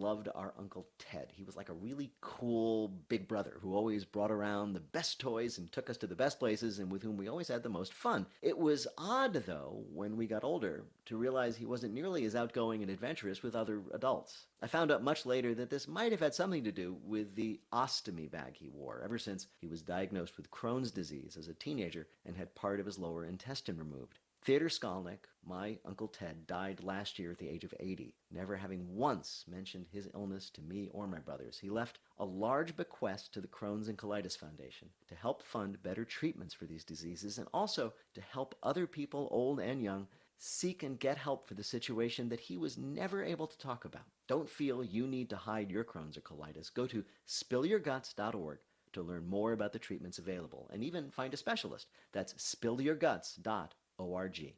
loved our Uncle Ted. He was like a really cool big brother who always brought around the best toys and took us to the best places and with whom we always had the most fun. It was odd, though, when we got older, to realize he wasn't nearly as outgoing and adventurous with other adults. I found out much later that this might have had something to do with the ostomy bag he wore ever since he was diagnosed with Crohn's disease as a teenager and had part of his lower intestine removed. Theodor Skolnick, my Uncle Ted, died last year at the age of 80, never having once mentioned his illness to me or my brothers. He left a large bequest to the Crohn's and Colitis Foundation to help fund better treatments for these diseases and also to help other people, old and young, seek and get help for the situation that he was never able to talk about. Don't feel you need to hide your Crohn's or colitis. Go to spillyourguts.org to learn more about the treatments available and even find a specialist. That's spillyourguts.org.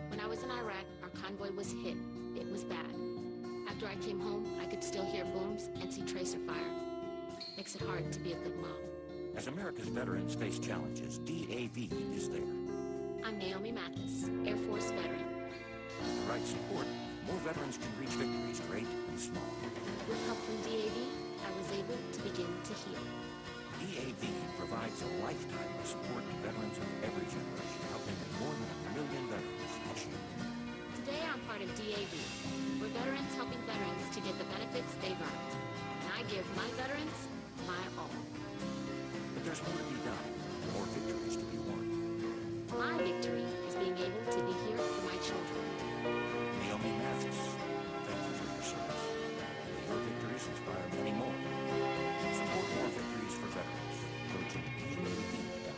When I was in Iraq, our convoy was hit. It was bad. After I came home, I could still hear booms and see tracer fire. Makes it hard to be a good mom. As America's veterans face challenges, DAV is there. I'm Naomi Mathis, Air Force veteran. With the right support, more veterans can reach victories great and small. With help from DAV, I was able to begin to heal. DAV provides a lifetime of support to veterans of every generation, helping more than 1 million veterans this year. Today I'm part of DAV. We're veterans helping veterans to get the benefits they've earned. And I give my veterans my all. But there's more to be done, more victories to be won. My victory is being able to be here for my children. Naomi Mathis, thank you for your service. May your victories inspire many more. Support more victories for veterans. Go to DAV.org.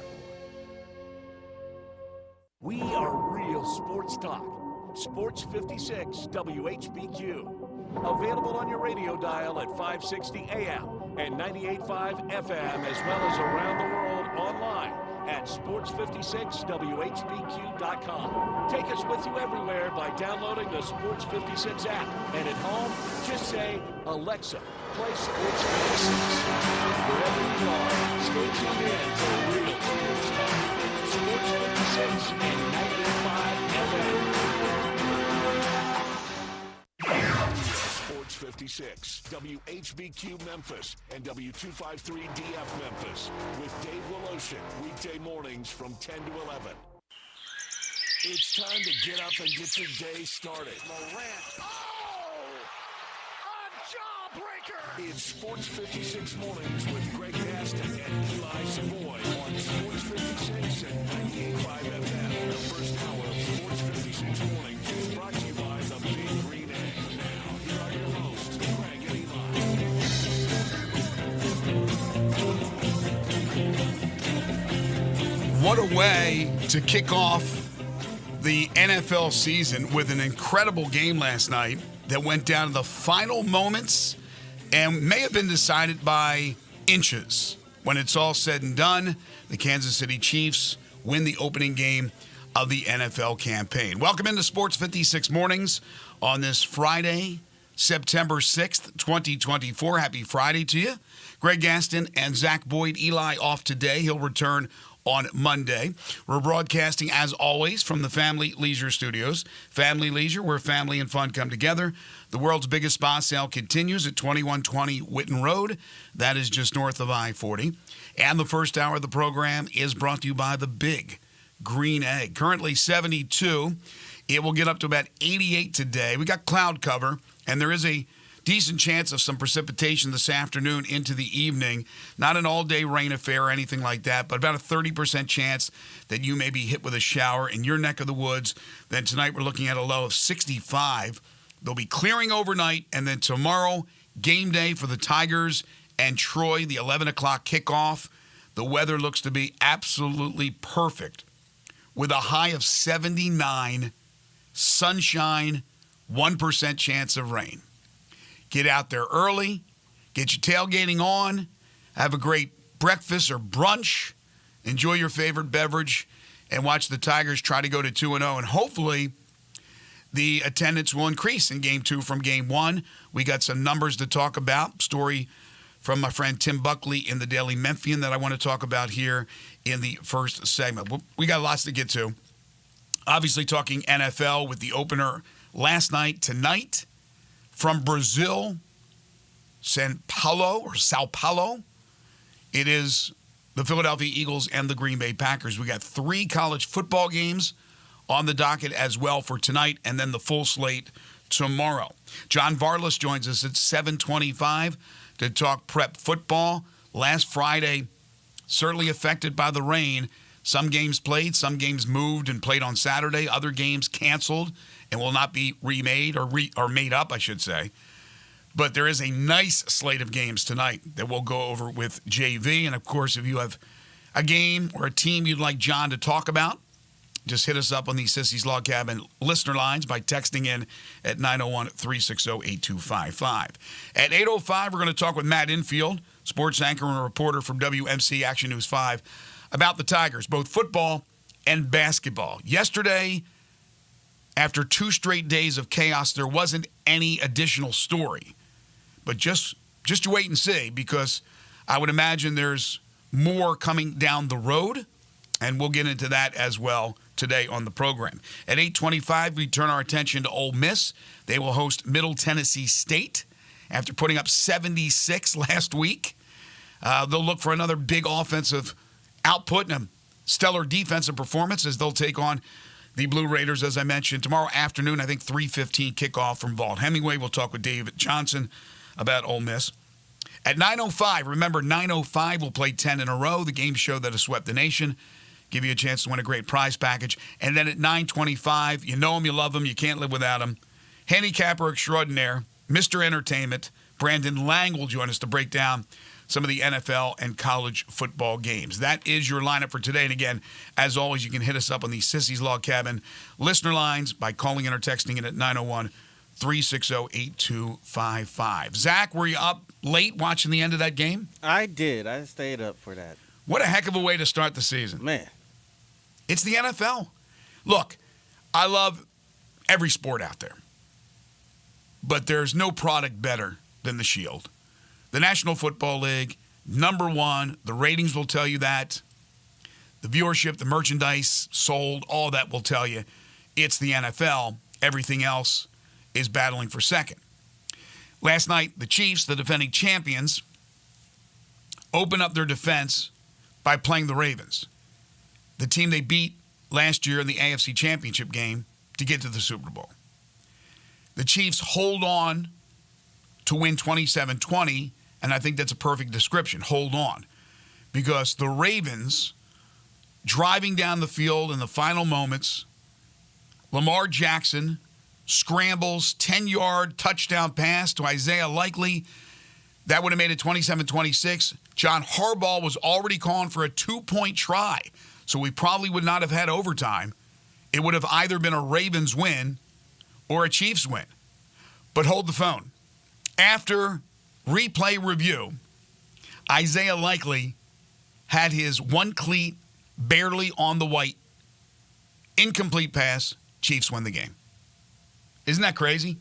We are real sports talk. Sports 56 WHBQ. Available on your radio dial at 560 AM and 98.5 FM, as well as around the world online at sports56whbq.com. Take us with you everywhere by downloading the Sports 56 app. And at home, just say, Alexa, play Sports 56. Wherever you are, stay tuned in to real sports talk. Sports 56 and 98.5 FM. Sports 56, WHBQ Memphis, and W253DF Memphis, with Dave Woloshin, weekday mornings from 10 to 11. It's time to get up and get your day started. Morant. Oh! A jawbreaker! It's Sports 56 mornings with Greg Gaston and Eli Savoy on Sports 56 and 98.5 FM. The first hour of Sports 56 mornings is brought to you by the Big Green Egg. Now, here are your hosts, Greg and Eli. What a way to kick off the NFL season with an incredible game last night that went down to the final moments and may have been decided by inches. When it's all said and done, the Kansas City Chiefs win the opening game of the NFL campaign. Welcome into Sports 56 Mornings on this Friday, September 6th, 2024. Happy Friday to you. Greg Gaston and Zach Boyd. Eli off today. He'll return on Monday. We're broadcasting, as always, from the Family Leisure Studios. Family Leisure, where family and fun come together. The world's biggest spa sale continues at 2120 Whitten Road. That is just north of I-40. And the first hour of the program is brought to you by the Big Green Egg. Currently 72. It will get up to about 88 today. We got cloud cover, and there is a decent chance of some precipitation this afternoon into the evening. Not an all-day rain affair or anything like that, but about a 30% chance that you may be hit with a shower in your neck of the woods. Then tonight we're looking at a low of 65. They'll be clearing overnight, and then tomorrow, game day for the Tigers and Troy, the 11 o'clock kickoff. The weather looks to be absolutely perfect with a high of 79, sunshine, 1% chance of rain. Get out there early, get your tailgating on, have a great breakfast or brunch, enjoy your favorite beverage, and watch the Tigers try to go to 2-0. And hopefully the attendance will increase in Game 2 from Game 1. We got some numbers to talk about. Story from my friend Tim Buckley in the Daily Memphian that I want to talk about here in the first segment. We got lots to get to. Obviously talking NFL with the opener last night. Tonight, from Brazil, Sao Paulo. It is the Philadelphia Eagles and the Green Bay Packers. We got 3 college football games on the docket as well for tonight, and then the full slate tomorrow. John Varlas joins us at 7:25 to talk prep football. Last Friday, certainly affected by the rain. Some games played, some games moved and played on Saturday. Other games canceled and will not be remade or made up, I should say. But there is a nice slate of games tonight that we'll go over with JV. And, of course, if you have a game or a team you'd like John to talk about, just hit us up on the Sissy's Log Cabin listener lines by texting in at 901-360-8255. At 8:05, we're going to talk with Matt Infield, sports anchor and reporter from WMC Action News 5, about the Tigers, both football and basketball. Yesterday, after 2 straight days of chaos, there wasn't any additional story. But just you wait and see, because I would imagine there's more coming down the road, and we'll get into that as well today on the program. At 8:25, we turn our attention to Ole Miss. They will host Middle Tennessee State after putting up 76 last week. They'll look for another big offensive output and a stellar defensive performance as they'll take on the Blue Raiders, as I mentioned, tomorrow afternoon. I think 3:15 kickoff from Vaught Hemingway. We'll talk with David Johnson about Ole Miss. At 9:05, remember 9:05 will play 10 in a row, the game show that has swept the nation. Give you a chance to win a great prize package. And then at 9:25, you know him, you love him, you can't live without him. Handicapper extraordinaire, Mr. Entertainment, Brandon Lang will join us to break down some of the NFL and college football games. That is your lineup for today. And again, as always, you can hit us up on the Sissy's Log Cabin listener lines by calling in or texting in at 901-360-8255. Zach, were you up late watching the end of that game? I did. I stayed up for that. What a heck of a way to start the season. Man. It's the NFL. Look, I love every sport out there, but there's no product better than the Shield. The National Football League, #1. The ratings will tell you that. The viewership, the merchandise sold, all that will tell you it's the NFL. Everything else is battling for second. Last night, the Chiefs, the defending champions, opened up their defense by playing the Ravens, the team they beat last year in the AFC Championship game to get to the Super Bowl. The Chiefs hold on to win 27-20, and I think that's a perfect description, hold on, because the Ravens, driving down the field in the final moments, Lamar Jackson scrambles, 10-yard touchdown pass to Isaiah Likely. That would have made it 27-26. John Harbaugh was already calling for a 2-point try, so we probably would not have had overtime. It would have either been a Ravens win or a Chiefs win. But hold the phone. After replay review, Isaiah Likely had his one cleat barely on the white. Incomplete pass. Chiefs win the game. Isn't that crazy?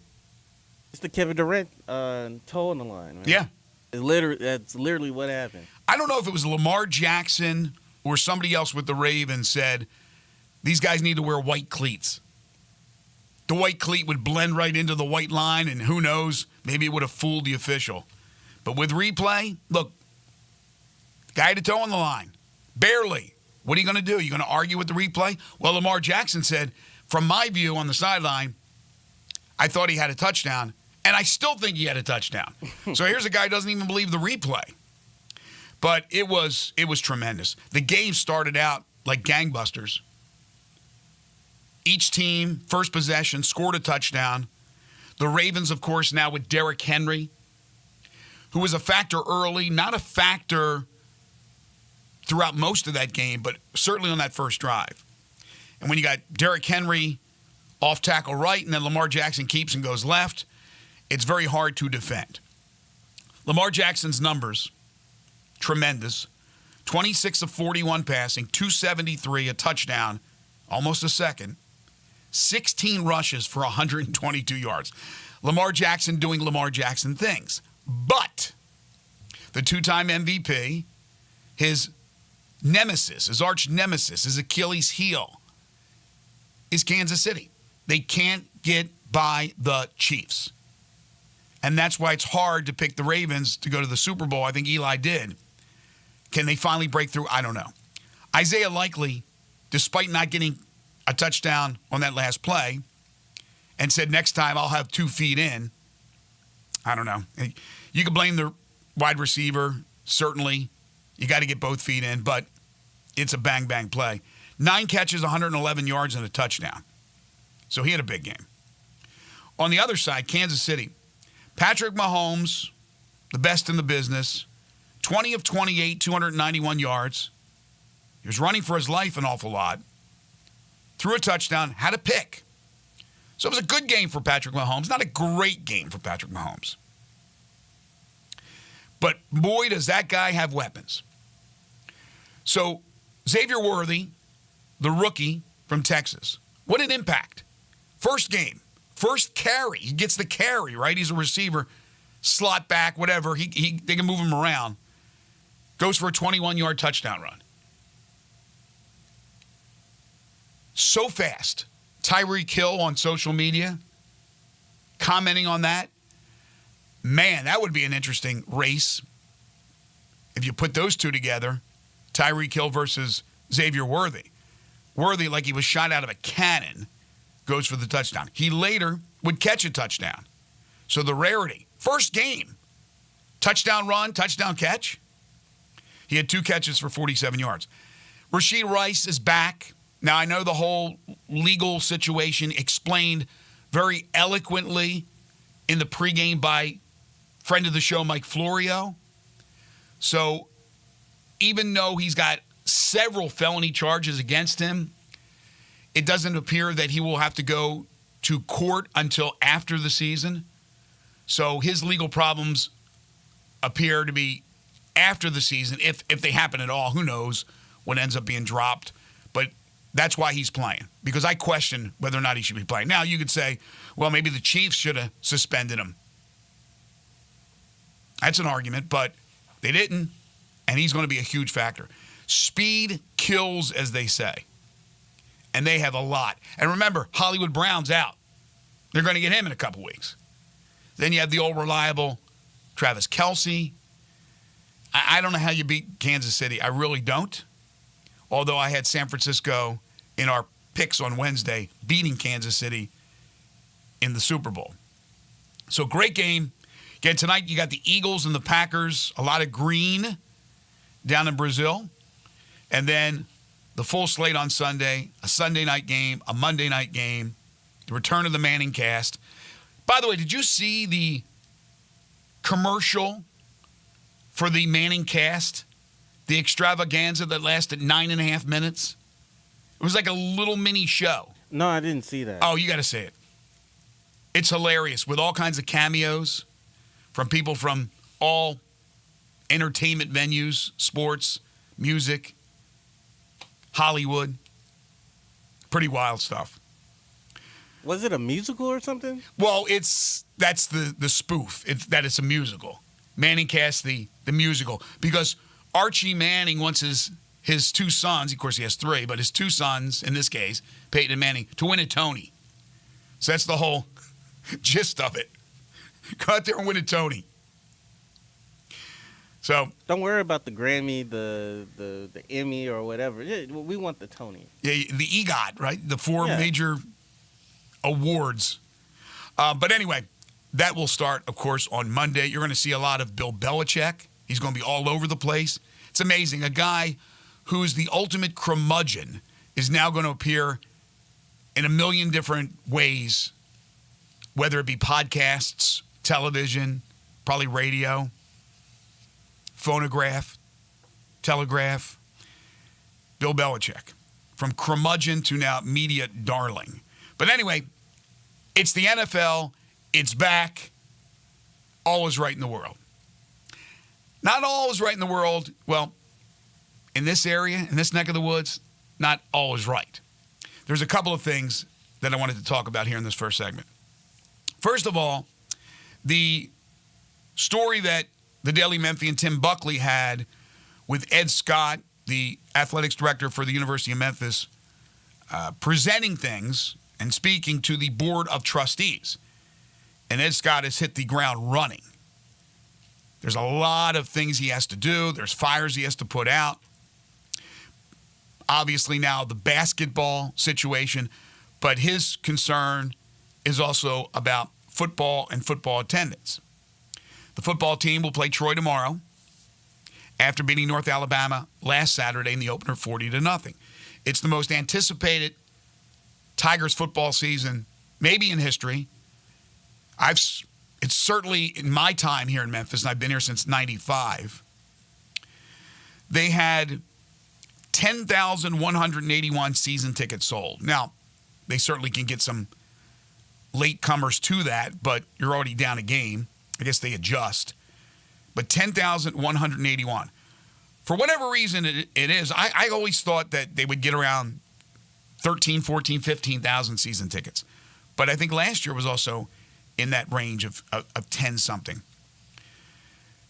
It's the Kevin Durant toe on the line, man. Yeah. That's literally what happened. I don't know if it was Lamar Jackson or somebody else with the Ravens said, these guys need to wear white cleats. The white cleat would blend right into the white line, and who knows, maybe it would have fooled the official. But with replay, look, guy had a toe on the line. Barely. What are you going to do? Are you going to argue with the replay? Well, Lamar Jackson said, from my view on the sideline, I thought he had a touchdown, and I still think he had a touchdown. So here's a guy who doesn't even believe the replay. But it was tremendous. The game started out like gangbusters. Each team, first possession, scored a touchdown. The Ravens, of course, now with Derrick Henry, who was a factor early, not a factor throughout most of that game, but certainly on that first drive. And when you got Derrick Henry off tackle right, and then Lamar Jackson keeps and goes left, it's very hard to defend. Lamar Jackson's numbers, tremendous. 26 of 41 passing, 273, a touchdown, almost a second. 16 rushes for 122 yards. Lamar Jackson doing Lamar Jackson things. But the two-time MVP, his nemesis, his arch nemesis, his Achilles heel, is Kansas City. They can't get by the Chiefs. And that's why it's hard to pick the Ravens to go to the Super Bowl. I think Eli did. Can they finally break through? I don't know. Isaiah Likely, despite not getting a touchdown on that last play, and said next time I'll have 2 feet in. I don't know. You can blame the wide receiver, certainly. You got to get both feet in, but it's a bang-bang play. 9 catches, 111 yards, and a touchdown. So he had a big game. On the other side, Kansas City. Patrick Mahomes, the best in the business, 20 of 28, 291 yards. He was running for his life an awful lot. Threw a touchdown, had a pick. So it was a good game for Patrick Mahomes. Not a great game for Patrick Mahomes. But boy, does that guy have weapons. So Xavier Worthy, the rookie from Texas, what an impact. First game, first carry. He gets the carry, right? He's a receiver, slot back, whatever. They can move him around. Goes for a 21-yard touchdown run. So fast. Tyreek Hill on social media commenting on that. Man, that would be an interesting race if you put those two together. Tyreek Hill versus Xavier Worthy. Worthy, like he was shot out of a cannon, goes for the touchdown. He later would catch a touchdown. So the rarity. First game. Touchdown run, touchdown catch. He had 2 catches for 47 yards. Rashee Rice is back. Now, I know the whole legal situation explained very eloquently in the pregame by friend of the show, Mike Florio. So even though he's got several felony charges against him, it doesn't appear that he will have to go to court until after the season. So his legal problems appear to be after the season, if they happen at all. Who knows what ends up being dropped. But that's why he's playing, because I question whether or not he should be playing. Now, you could say, well, maybe the Chiefs should have suspended him. That's an argument, but they didn't, and he's going to be a huge factor. Speed kills, as they say, and they have a lot. And remember, Hollywood Brown's out. They're going to get him in a couple weeks. Then you have the old reliable Travis Kelce. I don't know how you beat Kansas City. I really don't. Although I had San Francisco in our picks on Wednesday beating Kansas City in the Super Bowl. So great game. Again, tonight you got the Eagles and the Packers, a lot of green down in Brazil. And then the full slate on Sunday, a Sunday night game, a Monday night game, the return of the Manning cast. By the way, did you see the commercial for the Manning cast? The extravaganza that lasted 9.5 minutes. It was like a little mini show. No, I didn't see that. Oh, you got to see it. It's hilarious with all kinds of cameos from people from all entertainment venues, sports, music, Hollywood. Pretty wild stuff. Was it a musical or something? Well, that's the spoof. It's a musical. Manning cast the musical, because Archie Manning wants his 2 sons, of course he has 3, but his 2 sons, in this case, Peyton and Manning, to win a Tony. So that's the whole gist of it. Go out there and win a Tony. So Don't worry about the Grammy, the Emmy, or whatever. Yeah, we want the Tony. yeah, the EGOT, right? The 4 major awards. But anyway, that will start, of course, on Monday. You're going to see a lot of Bill Belichick. He's going to be all over the place. It's amazing. A guy who is the ultimate curmudgeon is now going to appear in a million different ways, whether it be podcasts, television, probably radio, phonograph, telegraph. Bill Belichick, from curmudgeon to now media darling. But anyway, it's the NFL. It's back. All is right in the world. Not all is right in the world. Well, in this area, in this neck of the woods, not all is right. There's a couple of things that I wanted to talk about here in this first segment. First of all, the story that the Daily Memphian Tim Buckley had with Ed Scott, the athletics director for the University of Memphis, presenting things and speaking to the Board of Trustees. And Ed Scott has hit the ground running. There's a lot of things he has to do. There's fires he has to put out. Obviously now the basketball situation, but his concern is also about football and football attendance. The football team will play Troy tomorrow after beating North Alabama last Saturday in the opener 40-0. It's the most anticipated Tigers football season maybe in history. It's certainly in my time here in Memphis, and I've been here since 95. They had 10,181 season tickets sold. Now, they certainly can get some latecomers to that, but you're already down a game. I guess they adjust. But 10,181. For whatever reason it is, I always thought that they would get around 13, 14, 15,000 season tickets. But I think last year was also in that range of 10-something.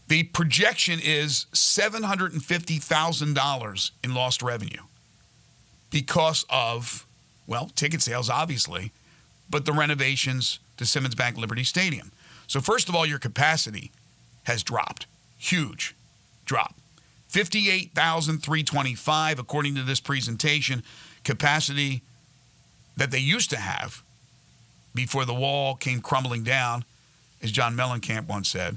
The projection is $750,000 in lost revenue because of, well, ticket sales, obviously, but the renovations to Simmons Bank Liberty Stadium. So first of all, your capacity has dropped. Huge drop. 58,325, according to this presentation, capacity that they used to have before the wall came crumbling down, as John Mellencamp once said.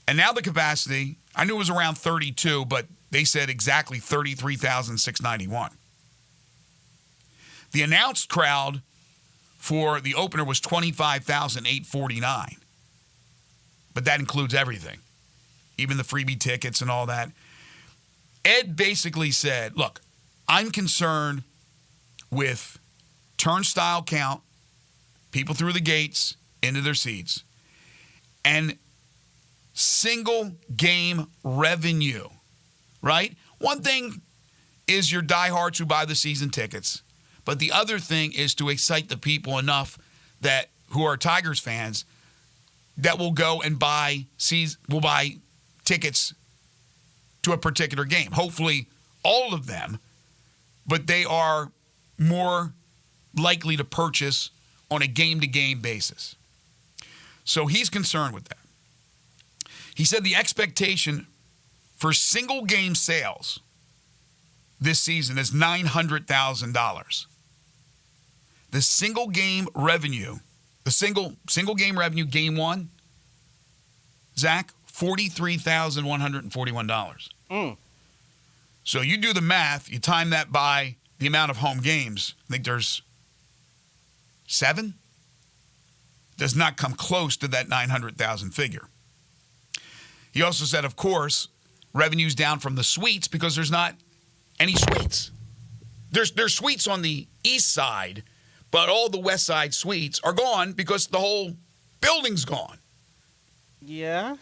And now the capacity, I knew it was around 32, but they said exactly 33,691. The announced crowd for the opener was 25,849. But that includes everything, even the freebie tickets and all that. Ed basically said, look, I'm concerned with turnstile count, people through the gates, into their seats, and single game revenue, right? One thing is your diehards who buy the season tickets, but the other thing is to excite the people enough that who are Tigers fans that will go and buy tickets to a particular game. Hopefully all of them, but they are more likely to purchase on a game-to-game basis. So he's concerned with that. He said the expectation for single game sales this season is $900,000. The single game revenue, the single game revenue, game one, Zach, $43,141. So you do the math, you time that by the amount of home games. I think there's 7. Does not come close to that 900,000 figure. He also said, of course, revenue's down from the suites because there's not any suites. There's suites on the east side, but all the west side suites are gone because the whole building's gone. Yeah.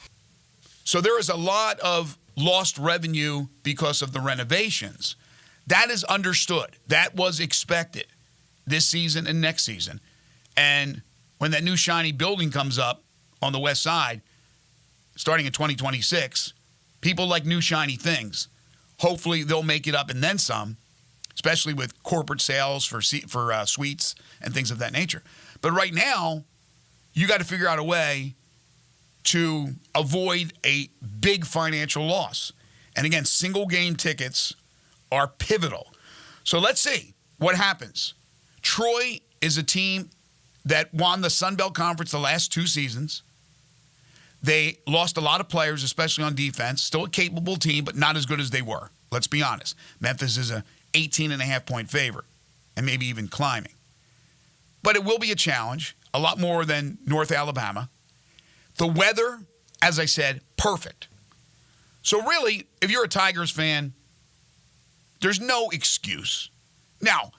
So there is a lot of lost revenue because of the renovations. That is understood. That was expected this season and next season. And when that new shiny building comes up on the west side, starting in 2026, people like new shiny things. Hopefully they'll make it up and then some, especially with corporate sales for suites and things of that nature. But right now, you got to figure out a way to avoid a big financial loss. And again, single game tickets are pivotal. So let's see what happens. Troy is a team that won the Sun Belt Conference the last 2 seasons. They lost a lot of players, especially on defense. Still a capable team, but not as good as they were. Let's be honest. Memphis is a 18.5-point favorite and maybe even climbing. But it will be a challenge, a lot more than North Alabama. The weather, as I said, perfect. So really, if you're a Tigers fan, there's no excuse. Now,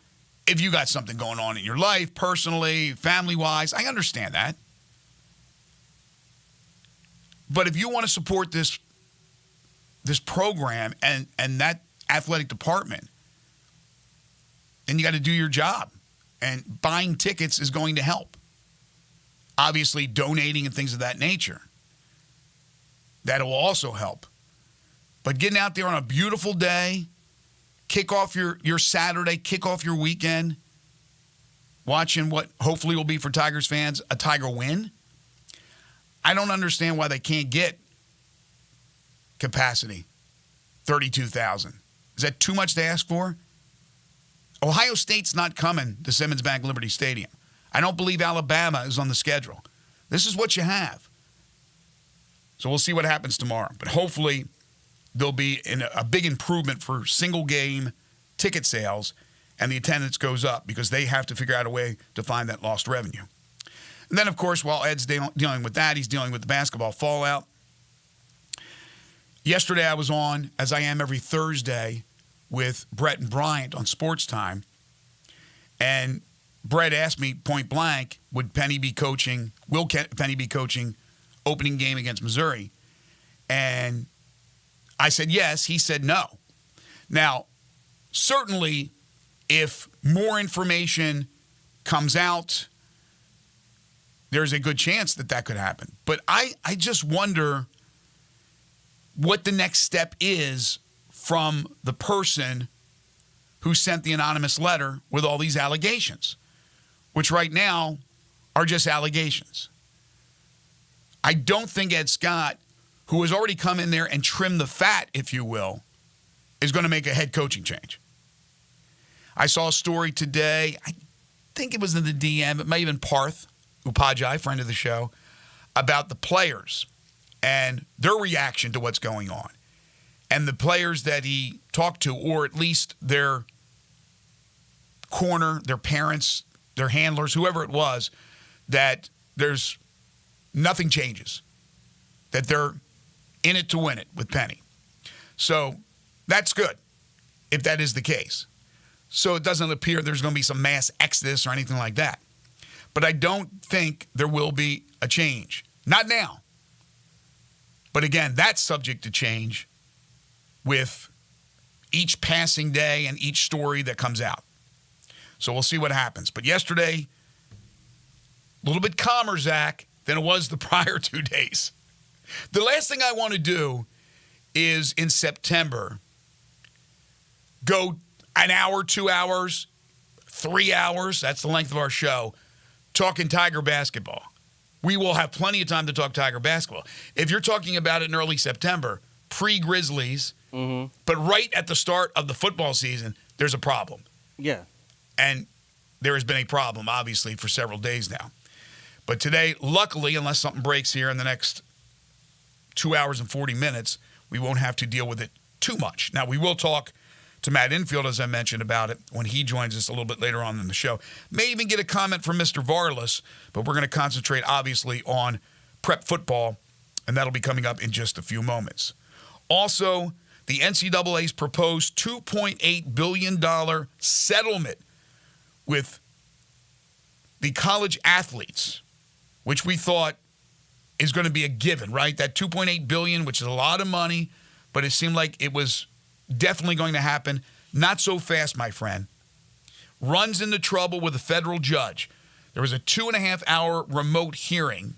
if you got something going on in your life, personally, family-wise, I understand that. But if you want to support this program and that athletic department, then you got to do your job. And buying tickets is going to help. Obviously, donating and things of that nature. That will also help. But getting out there on a beautiful day, kick off your Saturday, kick off your weekend, watching what hopefully will be for Tigers fans a Tiger win. I don't understand why they can't get capacity, 32,000. Is that too much to ask for? Ohio State's not coming to Simmons Bank Liberty Stadium. I don't believe Alabama is on the schedule. This is what you have. So we'll see what happens tomorrow. But hopefully there'll be a big improvement for single game ticket sales and the attendance goes up because they have to figure out a way to find that lost revenue. And then, of course, while Ed's dealing with that, he's dealing with the basketball fallout. Yesterday I was on, as I am every Thursday, with Brett and Bryant on Sportstime. And Brett asked me point blank, will Penny be coaching opening game against Missouri? And I said yes. He said no. Now, certainly, if more information comes out, there's a good chance that could happen. But I just wonder what the next step is from the person who sent the anonymous letter with all these allegations, which right now are just allegations. I don't think Ed Scott, who has already come in there and trimmed the fat, if you will, is going to make a head coaching change. I saw a story today, I think it was in the DM, it may have been Parth Upajai, friend of the show, about the players and their reaction to what's going on. And the players that he talked to, or at least their corner, their parents, their handlers, whoever it was, that there's nothing changes, that they're in it to win it with Penny. So that's good, if that is the case. So it doesn't appear there's going to be some mass exodus or anything like that. But I don't think there will be a change. Not now. But again, that's subject to change with each passing day and each story that comes out. So we'll see what happens. But yesterday, a little bit calmer, Zach, than it was the prior 2 days. The last thing I want to do is in September go an hour, 2 hours, 3 hours, that's the length of our show, talking Tiger basketball. We will have plenty of time to talk Tiger basketball. If you're talking about it in early September, pre-Grizzlies, but right at the start of the football season, there's a problem. Yeah. And there has been a problem, obviously, for several days now. But today, luckily, unless something breaks here in the next 2 hours and 40 minutes, we won't have to deal with it too much. Now, we will talk to Matt Infield, as I mentioned, about it when he joins us a little bit later on in the show. May even get a comment from Mr. Varlas, but we're going to concentrate, obviously, on prep football, and that'll be coming up in just a few moments. Also, the NCAA's proposed $2.8 billion settlement with the college athletes, which we thought is going to be a given, right? That $2.8 billion, which is a lot of money, but it seemed like it was definitely going to happen. Not so fast, my friend. Runs into trouble with a federal judge. There was a 2.5-hour remote hearing.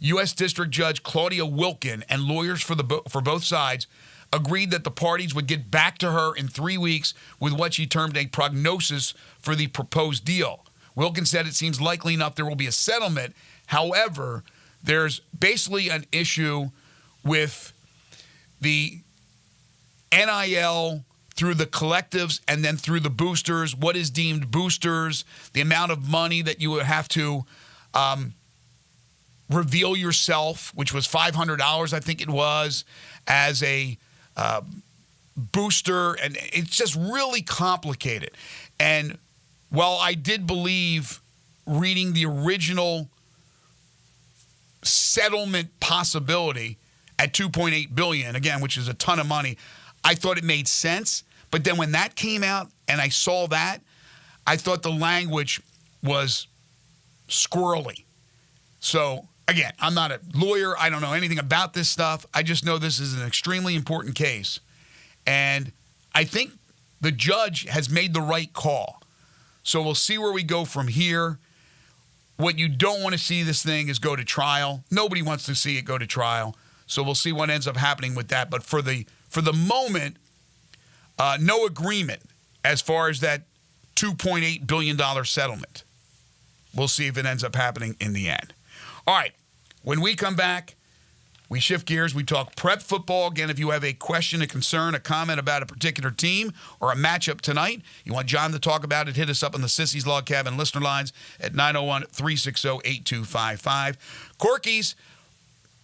U.S. District Judge Claudia Wilkin and lawyers for both sides agreed that the parties would get back to her in 3 weeks with what she termed a prognosis for the proposed deal. Wilkin said it seems likely enough there will be a settlement. However, there's basically an issue with the NIL through the collectives and then through the boosters. What is deemed boosters? The amount of money that you would have to reveal yourself, which was $500, I think it was, as a booster. And it's just really complicated. And while I did believe reading the original settlement possibility at $2.8 billion, again, which is a ton of money, I thought it made sense. But then when that came out and I saw that, I thought the language was squirrely. So, again, I'm not a lawyer. I don't know anything about this stuff. I just know this is an extremely important case. And I think the judge has made the right call. So we'll see where we go from here. What you don't want to see this thing is go to trial. Nobody wants to see it go to trial. So we'll see what ends up happening with that. But for the moment, no agreement as far as that $2.8 billion settlement. we'll see if it ends up happening in the end. All right, when we come back, we shift gears. We talk prep football. Again, if you have a question, a concern, a comment about a particular team or a matchup tonight, you want John to talk about it, hit us up on the Sissy's Log Cabin listener lines at 901-360-8255. Corky's,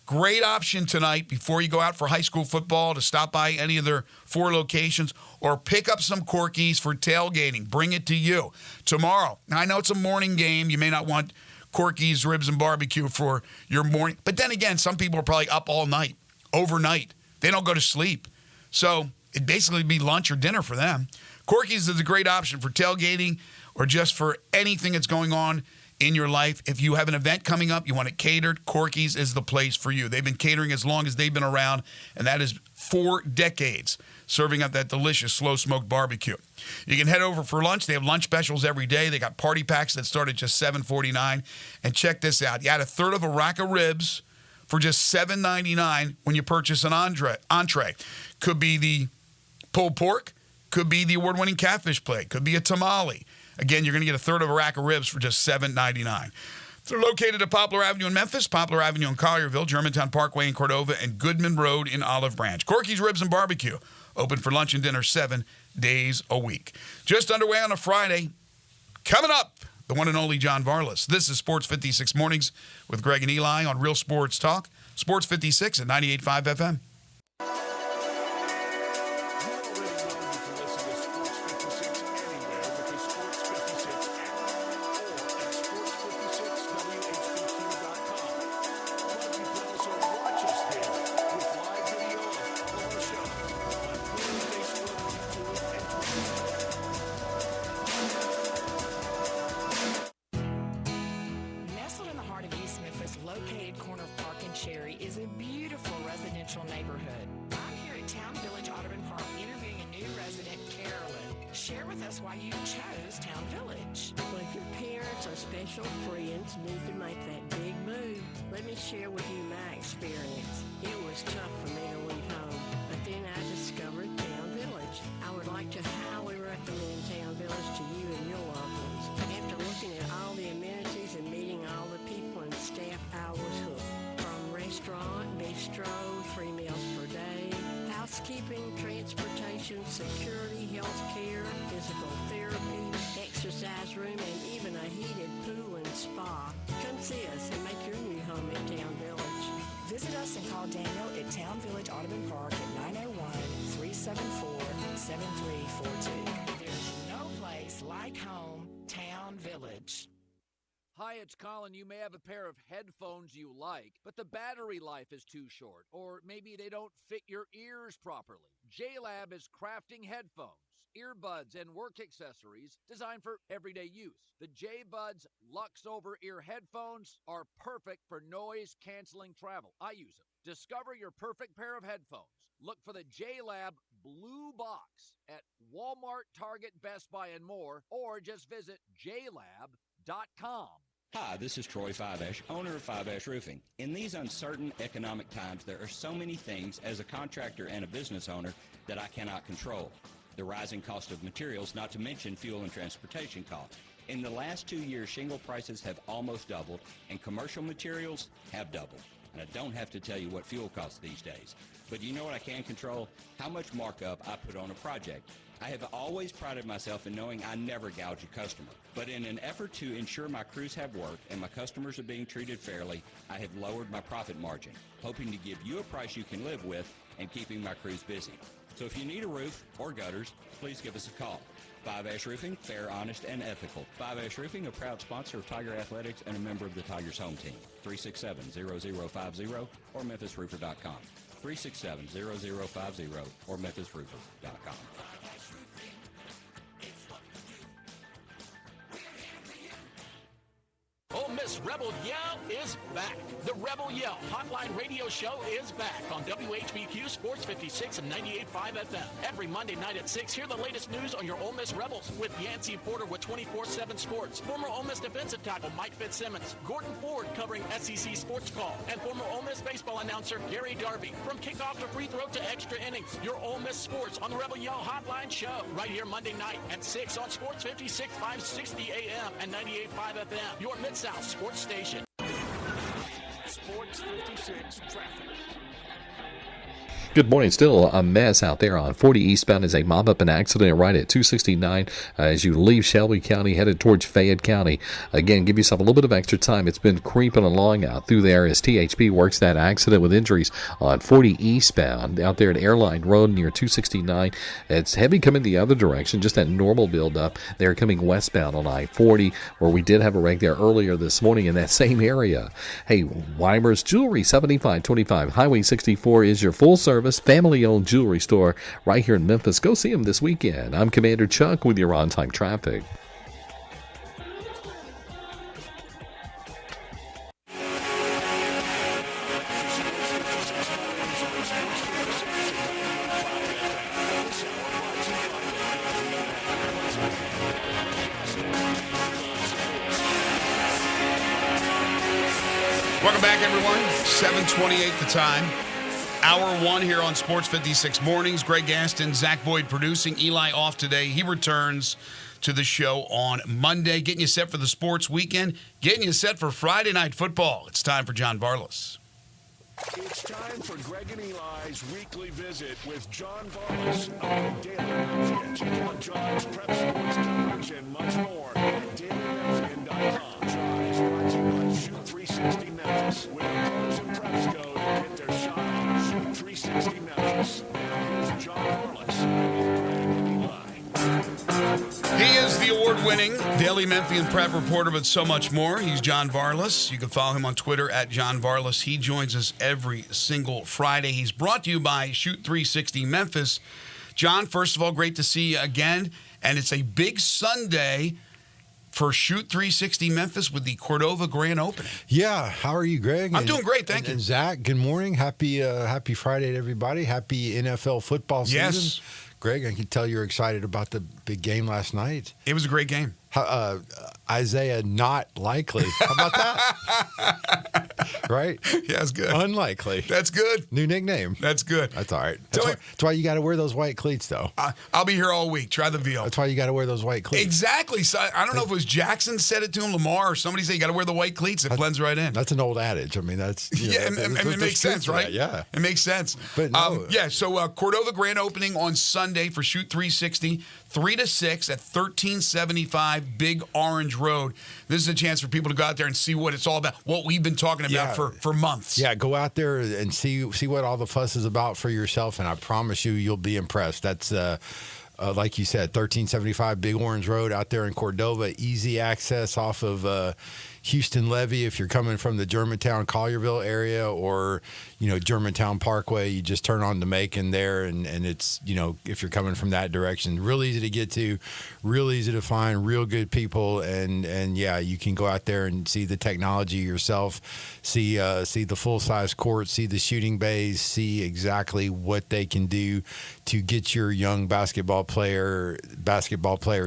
great option tonight before you go out for high school football to stop by any of their 4 locations or pick up some Corky's for tailgating. Bring it to you. Tomorrow, now I know it's a morning game. You may not want Corky's Ribs and Barbecue for your morning. But then again, some people are probably up all night, overnight. They don't go to sleep. So it'd basically be lunch or dinner for them. Corky's is a great option for tailgating or just for anything that's going on in your life. If you have an event coming up, you want it catered, Corky's is the place for you. They've been catering as long as they've been around, and that is 4 decades, serving up that delicious slow-smoked barbecue. You can head over for lunch. They have lunch specials every day. They got party packs that start at just $7.49. And check this out. You add a third of a rack of ribs for just $7.99 when you purchase an entree. Could be the pulled pork. Could be the award-winning catfish plate. Could be a tamale. Again, you're going to get a third of a rack of ribs for just $7.99. They're located at Poplar Avenue in Memphis, Poplar Avenue in Collierville, Germantown Parkway in Cordova, and Goodman Road in Olive Branch. Corky's Ribs and Barbecue, open for lunch and dinner 7 days a week. Just underway on a Friday. Coming up, the one and only John Varlas. This is Sports 56 Mornings with Greg and Eli on Real Sports Talk. Sports 56 at 98.5 FM. Located corner of Park and Cherry is a beautiful residential neighborhood. I'm here at Town Village Audubon Park interviewing a new resident, Carolyn. Share with us why you chose Town Village. Well, if your parents or special friends need to make that big move, let me share with you my experience. It was tough for me to leave home, but then I discovered Town Village. I would like to highly recommend Town Village to you and your loved ones. After looking at all the amenities and meeting all the people and staff, I was hooked. From restaurant, bistro, 3 meals per day, housekeeping, transportation, security, health care, physical therapy, exercise room, and even a heated pool and spa. Come see us and make your new home in Town Village. Visit us and call Daniel at Town Village Audubon Park at 901-374-7342. There's no place like home, Town Village. Hi, it's Colin. You may have a pair of headphones you like, but the battery life is too short, or maybe they don't fit your ears properly. JLab is crafting headphones, earbuds, and work accessories designed for everyday use. The J-Buds Lux Over-Ear headphones are perfect for noise-canceling travel. I use them. Discover your perfect pair of headphones. Look for the JLab Blue Box at Walmart, Target, Best Buy, and more, or just visit jlab.com. Hi, this is Troy Fiveash, owner of Fiveash Roofing. In these uncertain economic times, there are so many things as a contractor and a business owner that I cannot control. The rising cost of materials, not to mention fuel and transportation costs. In the last 2 years, shingle prices have almost doubled, and commercial materials have doubled. And I don't have to tell you what fuel costs these days. But you know what I can control? How much markup I put on a project. I have always prided myself in knowing I never gouge a customer. But in an effort to ensure my crews have work and my customers are being treated fairly, I have lowered my profit margin, hoping to give you a price you can live with and keeping my crews busy. So if you need a roof or gutters, please give us a call. Fiveash Roofing, fair, honest, and ethical. Fiveash Roofing, a proud sponsor of Tiger Athletics and a member of the Tigers home team. 367-0050 or memphisroofer.com. 367-0050 or memphisroofer.com. Ole Miss Rebel Yell is back. The Rebel Yell Hotline Radio Show is back on WHBQ Sports 56 and 98.5 FM. Every Monday night at 6, hear the latest news on your Ole Miss Rebels with Yancey Porter with 24/7 Sports, former Ole Miss defensive tackle Mike Fitzsimmons, Gordon Ford covering SEC Sports Call, and former Ole Miss baseball announcer Gary Darby. From kickoff to free throw to extra innings, your Ole Miss Sports on the Rebel Yell Hotline Show right here Monday night at 6 on Sports 56, 560 AM and 98.5 FM, your Mid-South sports station. Sports 56 traffic. Good morning. Still a mess out there on 40 eastbound as they mop up an accident right at 269 as you leave Shelby County headed towards Fayette County. Again, give yourself a little bit of extra time. It's been creeping along out through there as THP works that accident with injuries on 40 eastbound out there at Airline Road near 269. It's heavy coming the other direction, just that normal buildup. They're coming westbound on I-40 where we did have a wreck there earlier this morning in that same area. Hey, Weimer's Jewelry, 7525 Highway 64 is your full service family-owned jewelry store right here in Memphis. Go see them this weekend. I'm Commander Chuck with your on-time traffic. Welcome back, everyone. 7:28 the time. Hour one here on Sports 56 Mornings. Greg Gaston, Zach Boyd producing. Eli off today. He returns to the show on Monday, getting you set for the sports weekend, getting you set for Friday night football. It's time for John Varlas. It's time for Greg and Eli's weekly visit with John Varlas of Daily Memphian. Check out John's prep sports coverage and much more at dailymemphian.com. John is brought to you by Shoot 360 Memphis, where pros and preps go to get their shot on. Shoot 360 Memphis. Now here's John Varlas with Greg and Eli. He is the award-winning Daily Memphian prep reporter, but so much more. He's John Varlas. You can follow him on Twitter at John Varlas. He joins us every single Friday. He's brought to you by Shoot 360 Memphis. John, first of all, great to see you again. And it's a big Sunday for Shoot 360 Memphis with the Cordova Grand Opening. Yeah, how are you, Greg? I'm doing great, thank you. And Zach, good morning. Happy Friday to everybody. Happy NFL football season. Yes. Greg, I can tell you're excited about the big game last night. It was a great game. Isaiah not likely. How about that? Right? Yeah, that's good. Unlikely. That's good. New nickname. That's good. That's all right. That's why you got to wear those white cleats, though. I'll be here all week. Try the veal. That's why you got to wear those white cleats. Exactly. So I don't know if it was Jackson said it to him, Lamar, or somebody said you got to wear the white cleats. It blends right in. That's an old adage. I mean, that's it makes sense, right? Yeah, it makes sense. But no. So Cordova Grand Opening on Sunday for Shoot 360, 3 to 6 at 1375 Big Orange Road. This is a chance for people to go out there and see what it's all about, what we've been talking about for months. Yeah, go out there and see what all the fuss is about for yourself, and I promise you'll be impressed. That's like you said, 1375 Big Orange Road out there in Cordova. Easy access off of Houston Levee if you're coming from the Germantown, Collierville area, or Germantown Parkway. You just turn on to Macon there, and it's if you're coming from that direction, real easy to get to, real easy to find, real good people, and yeah, you can go out there and see the technology yourself, see the full size courts, see the shooting bays, see exactly what they can do to get your young basketball player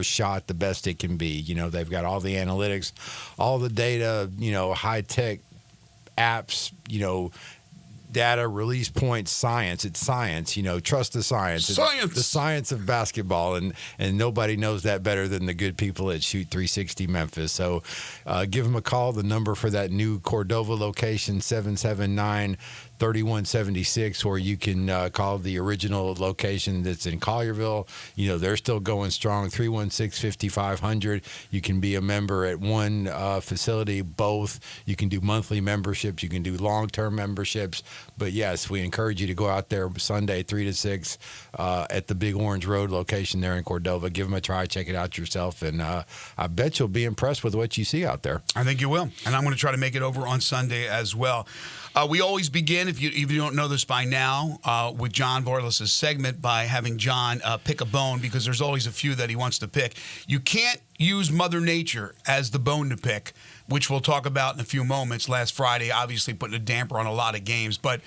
shot the best it can be. They've got all the analytics, all the data, high tech apps, data, release points, science. It's science, trust the science. Science! The science of basketball, and nobody knows that better than the good people at Shoot 360 Memphis. So give them a call. The number for that new Cordova location, 779-3176, or you can call the original location that's in Collierville. They're still going strong, 316-5500. You can be a member at one facility, both. You can do monthly memberships. You can do long-term memberships. But, yes, we encourage you to go out there Sunday, 3 to 6, at the Big Orange Road location there in Cordova. Give them a try. Check it out yourself. And I bet you'll be impressed with what you see out there. I think you will. And I'm going to try to make it over on Sunday as well. We always begin, if you don't know this by now, with John Bortles' segment by having John pick a bone, because there's always a few that he wants to pick. You can't use Mother Nature as the bone to pick, which we'll talk about in a few moments. Last Friday, obviously putting a damper on a lot of games, but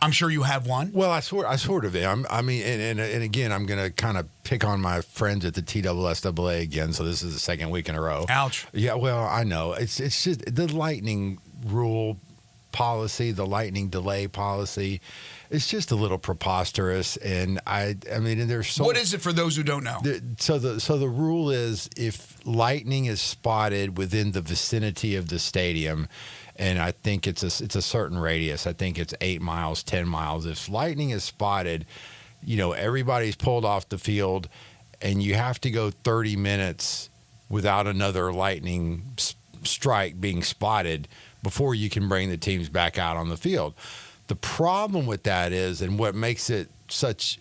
I'm sure you have one. Well, I sort of am. I mean, and again, I'm going to kind of pick on my friends at the TSSAA again. So this is the second week in a row. Ouch. Yeah, well, I know. It's just the lightning rule policy, the lightning delay policy. It's just a little preposterous, and I mean, and there's so. What is it for those who don't know? So the rule is if lightning is spotted within the vicinity of the stadium. And I think it's a certain radius. I think it's 8 miles, 10 miles. If lightning is spotted, everybody's pulled off the field, and you have to go 30 minutes without another lightning strike being spotted before you can bring the teams back out on the field. The problem with that is, and what makes it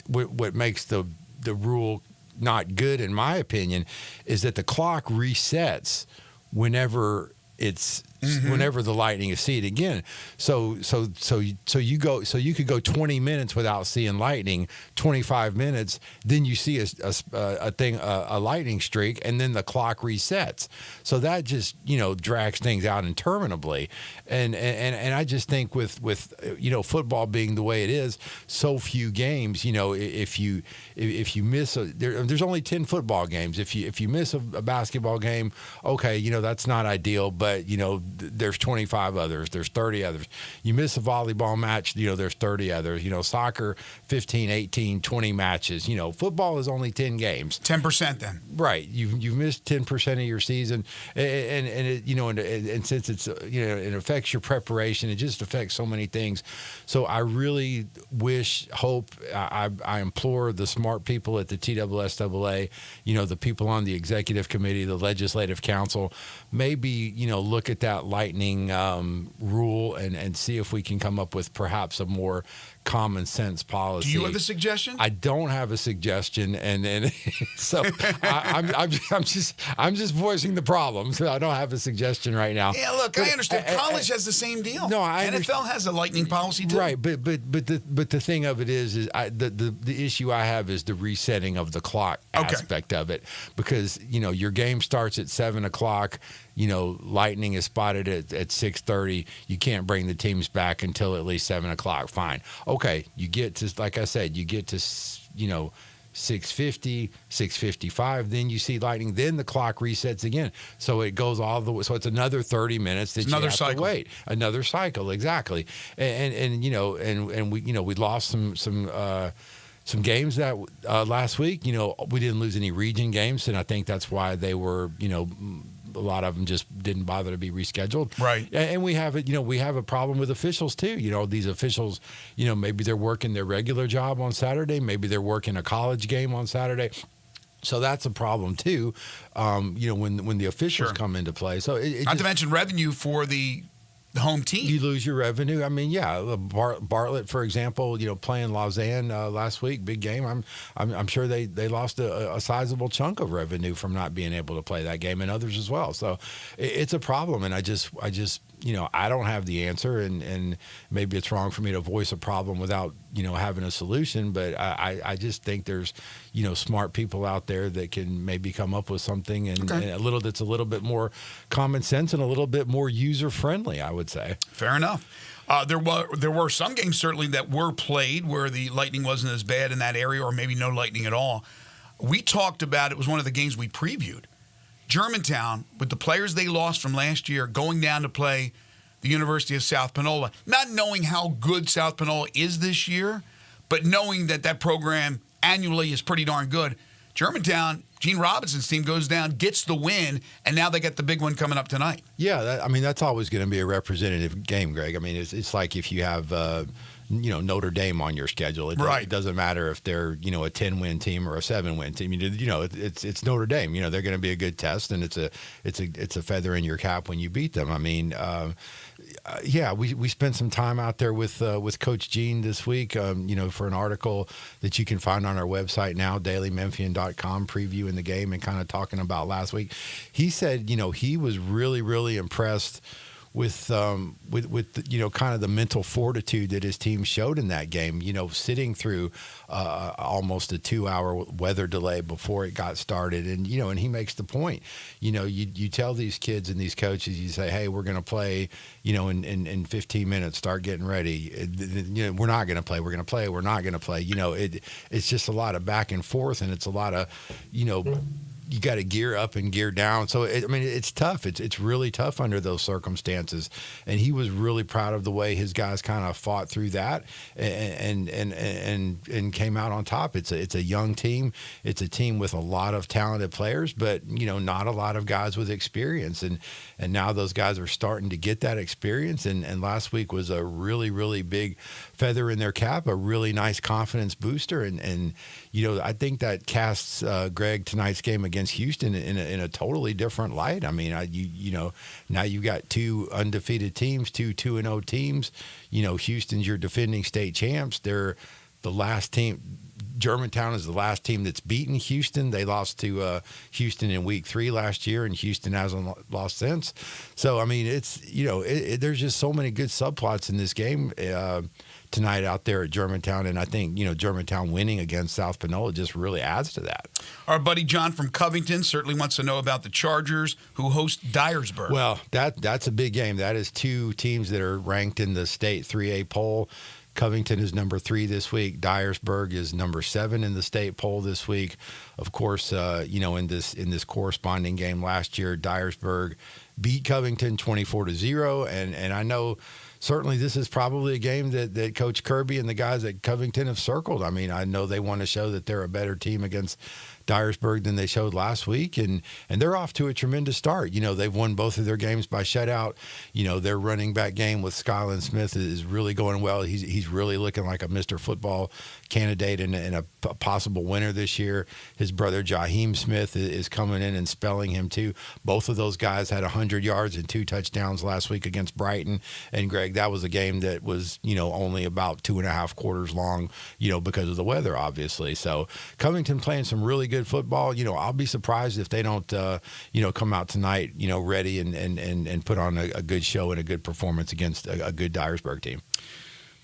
what makes the rule not good, in my opinion, is that the clock resets whenever whenever the lightning is seen again. So you could go 20 minutes without seeing lightning, 25 minutes, then you see a lightning streak, and then the clock resets. So that just drags things out interminably, and I just think with football being the way it is, so few games. If you miss there's only 10 football games. If you miss a basketball game, okay, that's not ideal, but there's 25 others, there's 30 others. You miss a volleyball match, there's 30 others. Soccer, 15, 18, 20 matches. Football is only 10 games. 10% then. Right. You've missed 10% of your season, and it, and since it's it affects your preparation, it just affects so many things. So I really hope, I implore the smart people at the TSSAA, the people on the executive committee, the legislative council, maybe look at that lightning rule and see if we can come up with perhaps a more common sense policy. Do you have a suggestion? I don't have a suggestion, and so I'm just voicing the problem. So I don't have a suggestion right now. Yeah, look, I understand. College has the same deal. No, NFL has a lightning policy too. Right, but the thing of it is the issue I have is the resetting of the clock aspect of it, because your game starts at 7:00. Lightning is spotted at 6:30. You can't bring the teams back until at least 7:00. Fine. Okay, you get to, like I said, 6:50, 6:55. Then you see lightning. Then the clock resets again. So it goes all the way. So it's another 30 minutes that you have to wait. Another cycle, exactly. And we lost some games that last week. We didn't lose any region games, and I think that's why they were a lot of them just didn't bother to be rescheduled. Right. And we have a problem with officials too. These officials, maybe they're working their regular job on Saturday, maybe they're working a college game on Saturday. So that's a problem too. When the officials come into play. So not to mention revenue for the home team. You lose your revenue. I mean, yeah, Bartlett, for example, playing Lausanne last week, big game. I'm sure they lost a sizable chunk of revenue from not being able to play that game, and others as well. So it's a problem, and I just I don't have the answer, and maybe it's wrong for me to voice a problem without having a solution. But I just think there's smart people out there that can maybe come up with something and that's a little bit more common sense and a little bit more user friendly, I would say. Fair enough. There were some games certainly that were played where the lightning wasn't as bad in that area, or maybe no lightning at all. We talked about, it was one of the games we previewed, Germantown, with the players they lost from last year, going down to play the University of South Panola, not knowing how good South Panola is this year, but knowing that program annually is pretty darn good. Germantown, Gene Robinson's team goes down, gets the win, and now they get the big one coming up tonight. Yeah, that's always going to be a representative game, Greg. I mean, it's like if you have Notre Dame on your schedule. It doesn't matter if they're a 10-win team or a 7-win team. It's Notre Dame. They're going to be a good test, and it's a feather in your cap when you beat them. I mean, we spent some time out there with Coach Gene this week. For an article that you can find on our website now, dailymemphian.com, previewing the game and kind of talking about last week. He said, he was really, really impressed with kind of the mental fortitude that his team showed in that game. Sitting through almost a 2-hour weather delay before it got started, and he makes the point. You tell these kids and these coaches, you say, hey, we're going to play, in 15 minutes, start getting ready. We're not going to play. We're going to play. We're not going to play. It's just a lot of back and forth, and it's a lot of, you got to gear up and gear down. So, it's tough. It's really tough under those circumstances. And he was really proud of the way his guys kind of fought through that and came out on top. It's a young team. It's a team with a lot of talented players, but, not a lot of guys with experience. And now those guys are starting to get that experience. And last week was a really, really big feather in their cap, a really nice confidence booster. And I think that casts Greg tonight's game against Houston in a totally different light. Now you got 2 undefeated teams, 2-2-0 teams. Houston's your defending state champs. They're the last team. Germantown is the last team that's beaten Houston. They lost to Houston in week 3 last year, and Houston hasn't lost since. So, it's, there's just so many good subplots in this game tonight out there at Germantown. And I think, Germantown winning against South Panola just really adds to that. Our buddy John from Covington certainly wants to know about the Chargers, who host Dyersburg. Well, that's a big game. That is 2 teams that are ranked in the state 3A poll. Covington is number 3 this week. Dyersburg is number 7 in the state poll this week. Of course, in this corresponding game last year, Dyersburg beat Covington 24-0, and I know certainly this is probably a game that Coach Kirby and the guys at Covington have circled. I know they want to show that they're a better team against Dyersburg than they showed last week, and they're off to a tremendous start. They've won both of their games by shutout. Their running back game with Skyland Smith is really going well. He's really looking like a Mr. Football candidate and a possible winner this year. His brother Jaheim Smith is coming in and spelling him too. Both of those guys had 100 yards and 2 touchdowns last week against Brighton. And Greg, that was a game that was only about 2.5 quarters long, because of the weather, obviously. So Covington playing some really good football. I'll be surprised if they don't come out tonight ready and put on a good show and a good performance against a good Dyersburg team.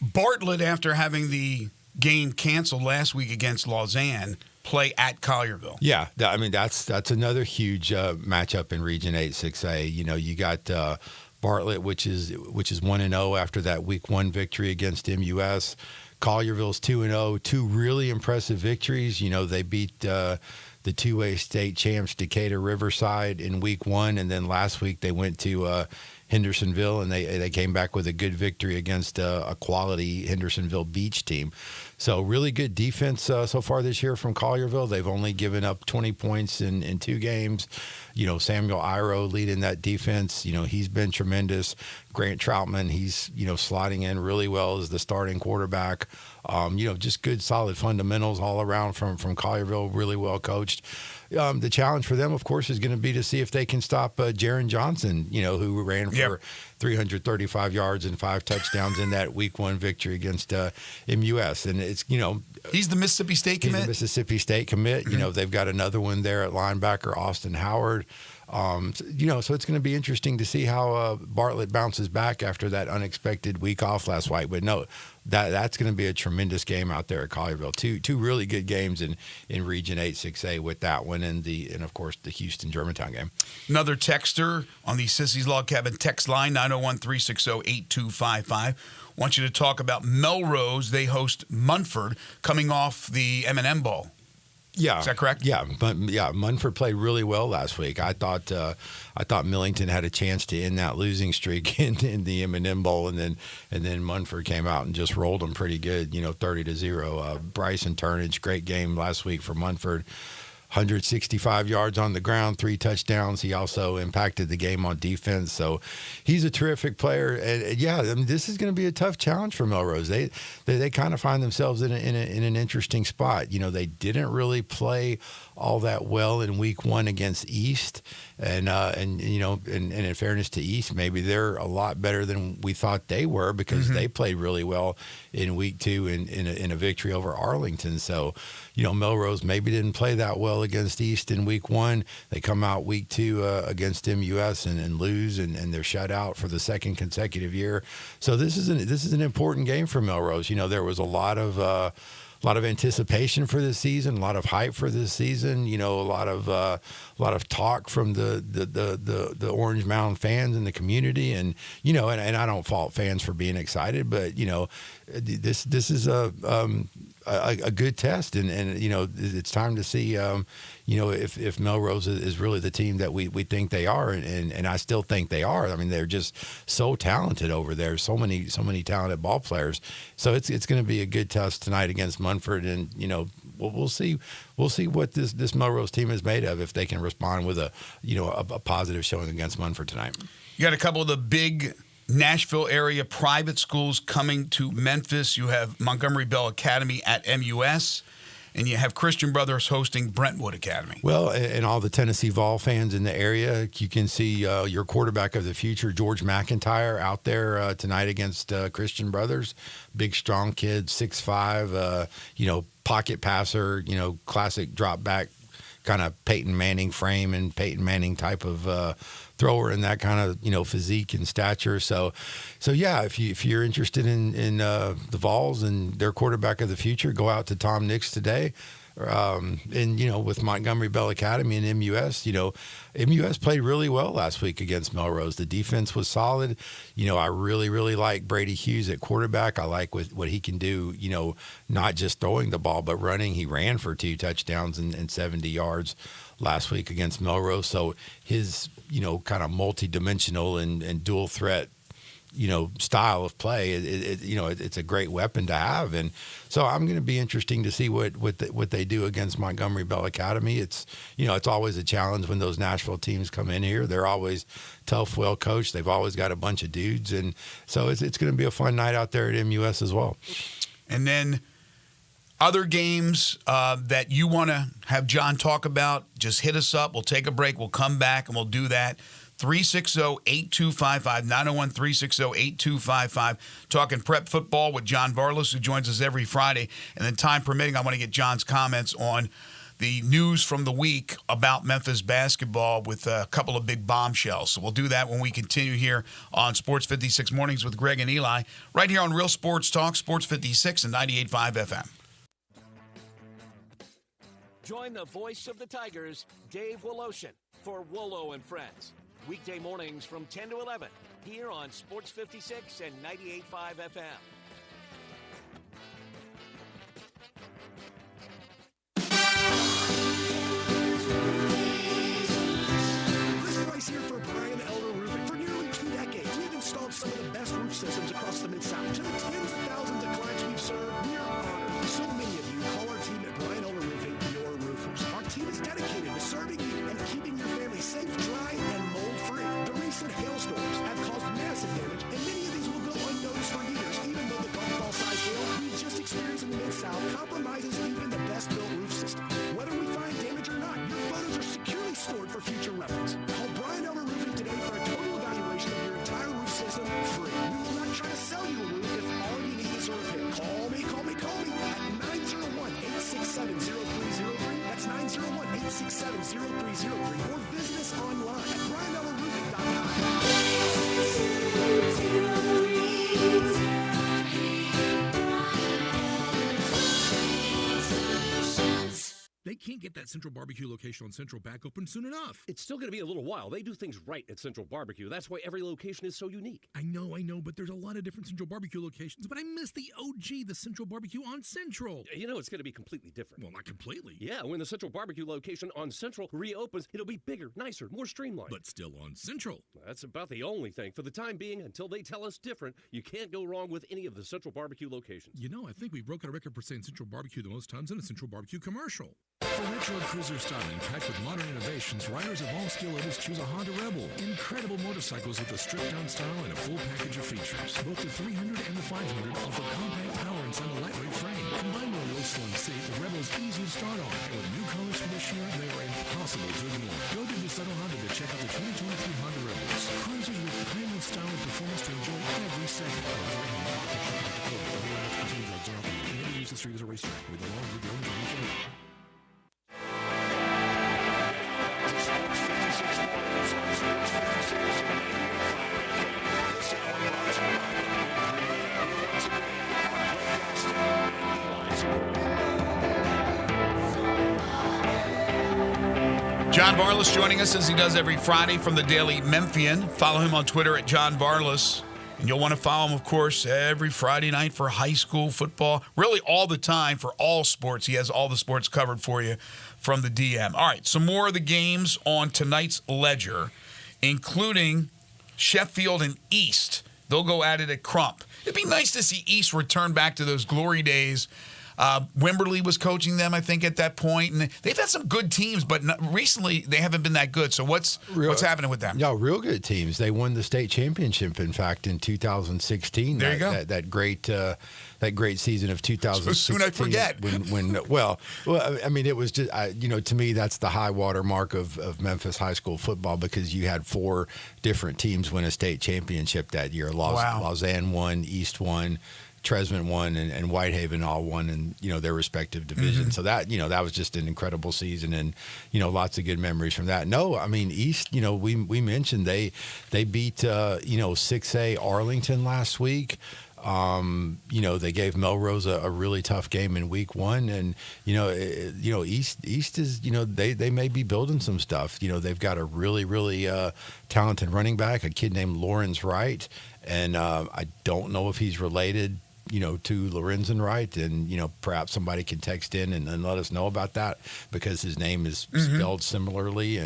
Bartlett, after having the game canceled last week against Lausanne, play at Collierville. Yeah, that's another huge matchup in Region 8 6A. You got Bartlett, which is 1-0 after that Week 1 victory against MUS. Collierville's 2-0, 2 really impressive victories. They beat the 2A state champs Decatur Riverside in Week 1, and then last week they went to Hendersonville, and they came back with a good victory against a quality Hendersonville Beach team. So really good defense so far this year from Collierville. They've only given up 20 points in 2 games. Samuel Iro leading that defense. He's been tremendous. Grant Troutman, he's, slotting in really well as the starting quarterback. Just good, solid fundamentals all around from Collierville, really well coached. The challenge for them, of course, is going to be to see if they can stop Jaron Johnson, who ran for 335 yards and 5 touchdowns in that Week 1 victory against MUS. And it's, he's the Mississippi State commit. He's the Mississippi State commit. They've got another one there at linebacker, Austin Howard. So it's going to be interesting to see how Bartlett bounces back after that unexpected week off last week. But no, that's going to be a tremendous game out there at Collierville. Two really good games in Region 8 6A with that one and of course the Houston Germantown game. Another texter on the Sissy's Log Cabin text line 901-360-8255. Want you to talk about Melrose. They host Munford coming off the M&M Bowl. Yeah, is that correct? Yeah, but Munford played really well last week. I thought Millington had a chance to end that losing streak in the M&M Bowl, and then Munford came out and just rolled them pretty good, 30-0. Bryson Turnage, great game last week for Munford. 165 yards on the ground, 3 touchdowns. He also impacted the game on defense. So he's a terrific player. And this is going to be a tough challenge for Melrose. They kind of find themselves in an interesting spot. They didn't really play all that well in Week 1 against East. And in fairness to East, maybe they're a lot better than we thought they were because they played really well in Week 2 in a victory over Arlington. So, Melrose maybe didn't play that well against East in week 1. They come out week 2 against MUS and lose, and they're shut out for the second consecutive year. So this is an important game for Melrose. You know, there was a lot of anticipation for this season, a lot of hype for this season. You know, a lot of talk from the Orange Mound fans in the community, and you know, and I don't fault fans for being excited, but you know, this is a good test, and you know, it's time to see you know, if Melrose is really the team that we think they are, and I still think they are. I mean, they're just so talented over there, so many talented ball players. So it's going to be a good test tonight against Munford, and you know, we'll see what this Melrose team is made of if they can respond with a positive showing against Munford tonight. You got a couple of the big Nashville area private schools coming to Memphis. You have Montgomery Bell Academy at MUS, and you have Christian Brothers hosting Brentwood Academy. Well, and all the Tennessee Vol fans in the area, you can see your quarterback of the future, George McIntyre, out there tonight against Christian Brothers. Big, strong kid, 6'5", you know, pocket passer, you know, classic drop back kind of Peyton Manning frame and Peyton Manning type of thrower in that kind of, you know, physique and stature. So yeah, if you're interested in the Vols and their quarterback of the future, go out to Tom Nix today. And you know, with Montgomery Bell Academy and MUS, you know, MUS played really well last week against Melrose. The defense was solid. You know, I really like Brady Hughes at quarterback. I like what he can do, you know, not just throwing the ball, but running. He ran for 2 touchdowns and 70 yards last week against Melrose. So his, you know, kind of multi-dimensional and dual threat, you know, style of play, you know, it's a great weapon to have. And so I'm going to be interesting to see what they do against Montgomery Bell Academy. It's, you know, it's always a challenge when those Nashville teams come in here. They're always tough, well coached. They've always got a bunch of dudes. And so it's going to be a fun night out there at MUS as well. And then other games that you want to have John talk about, just hit us up. We'll take a break. We'll come back and we'll do that. 360-8255, 901-360-8255. Talking prep football with John Varlas, who joins us every Friday. And then time permitting, I want to get John's comments on the news from the week about Memphis basketball with a couple of big bombshells. So we'll do that when we continue here on Sports 56 Mornings with Greg and Eli, right here on Real Sports Talk, Sports 56 and 98.5 FM. Join the voice of the Tigers, Dave Woloshin, for Wolo and Friends. Weekday mornings from 10 to 11, here on Sports 56 and 98.5 FM. Chris Price here for Brian Elder Roofing. For nearly 2 decades, we've installed some of the best roof systems across the Mid-South. To the tens of thousands of clients we've served, we are honored. So many of you call our team at Brian Elder Roofing your roofers. Our team is dedicated to serving you and keeping your family safe, dry, and mold-free. The recent hailstorms have caused massive damage, and many of these will go unnoticed for years, even though the golf ball-sized hail we just experienced in the Mid-South compromises even the best-built roof system. Whether we find damage or not, your photos are securely stored for future reference. Call Brian Elder Roofing today for a total evaluation of your entire roof system free. We will not try to sell you a roof if all you need is a repair. Call me at 901-867-0303. That's 901-867-0303. Or visit us online at brianelderroofing.com. They can't get that Central Barbecue location on Central back open soon enough. It's still going to be a little while. They do things right at Central Barbecue. That's why every location is so unique. I know, but there's a lot of different Central Barbecue locations, but I miss the OG, the Central Barbecue on Central. You know, it's going to be completely different. Well, not completely. Yeah, when the Central Barbecue location on Central reopens, it'll be bigger, nicer, more streamlined. But still on Central. That's about the only thing. For the time being, until they tell us different, you can't go wrong with any of the Central Barbecue locations. You know, I think we broke a record for saying Central Barbecue the most times in a Central Barbecue commercial. For retro cruiser styling packed with modern innovations, riders of all skill levels choose a Honda Rebel. Incredible motorcycles with a stripped-down style and a full package of features. Both the 300 and the 500 offer compact power inside a lightweight frame. Combined with a low-slung seat, the Rebel is easy to start on. And with new colors for this year, they are impossible to ignore. Go to DeSoto Honda to check out the 2023 Honda Rebels. Cruisers with premium style and performance to enjoy every second. Use the street as a racetrack with a long with your own driving. John Varlas joining us as he does every Friday from the Daily Memphian. Follow him on Twitter at John Varlas. And you'll want to follow him, of course, every Friday night for high school football. Really all the time for all sports. He has all the sports covered for you from the DM. All right, some more of the games on tonight's ledger, including Sheffield and East. They'll go at it at Crump. It'd be nice to see East return back to those glory days. Wimberley was coaching them, I think, at that point, and they've had some good teams, but recently they haven't been that good. So what's happening with them? Yeah, real good teams. They won the state championship, in fact, in 2016. There you go. That great season of 2016. So soon I forget. Well, I mean, it was just to me that's the high water mark of Memphis high school football, because you had 4 different teams win a state championship that year. Lausanne won, East won, Tresman won, and Whitehaven all won in their respective divisions. So that that was just an incredible season, and lots of good memories from that. No, I mean East. We mentioned they beat 6A Arlington last week. They gave Melrose a really tough game in week 1, and East is they may be building some stuff. They've got a really talented running back, a kid named Lawrence Wright, and I don't know if he's related to Lorenzen Wright, and perhaps somebody can text in and let us know about that, because his name is spelled similarly.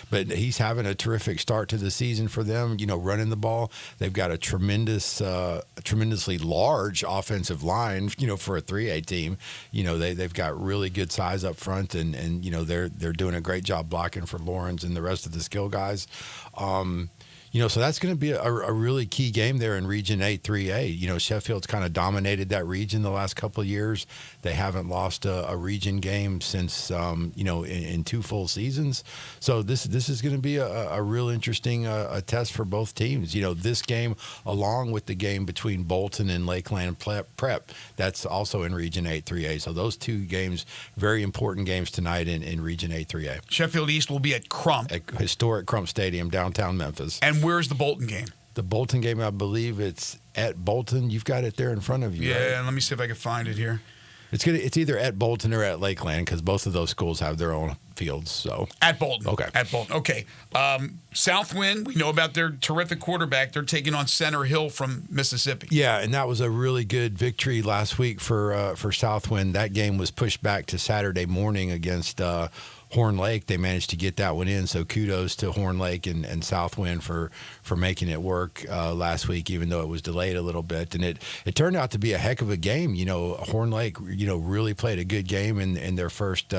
But he's having a terrific start to the season for them. Running the ball, they've got a tremendously large offensive line. For a 3A team, they've got really good size up front, and they're doing a great job blocking for Lawrence and the rest of the skill guys. So that's going to be a really key game there in Region 8 3A. Sheffield's kind of dominated that region the last couple of years. They haven't lost a region game since, in 2 full seasons. So this is going to be a real interesting test for both teams. This game, along with the game between Bolton and Lakeland Prep, that's also in Region 8 3A. So those 2 games, very important games tonight in Region 8 3A. Sheffield East will be at Crump. At historic Crump Stadium, downtown Memphis. And where's the Bolton game? The Bolton game, I believe it's at Bolton. You've got it there in front of you. Yeah, right? Let me see if I can find it here. It's either at Bolton or at Lakeland, because both of those schools have their own fields. So at Bolton. Okay. At Bolton. Okay. Southwind, we know about their terrific quarterback. They're taking on Center Hill from Mississippi. Yeah, and that was a really good victory last week for Southwind. That game was pushed back to Saturday morning against Horn Lake. They managed to get that one in, so kudos to Horn Lake and Southwind for making it work last week, even though it was delayed a little bit. And it turned out to be a heck of a game. Horn Lake really played a good game in their first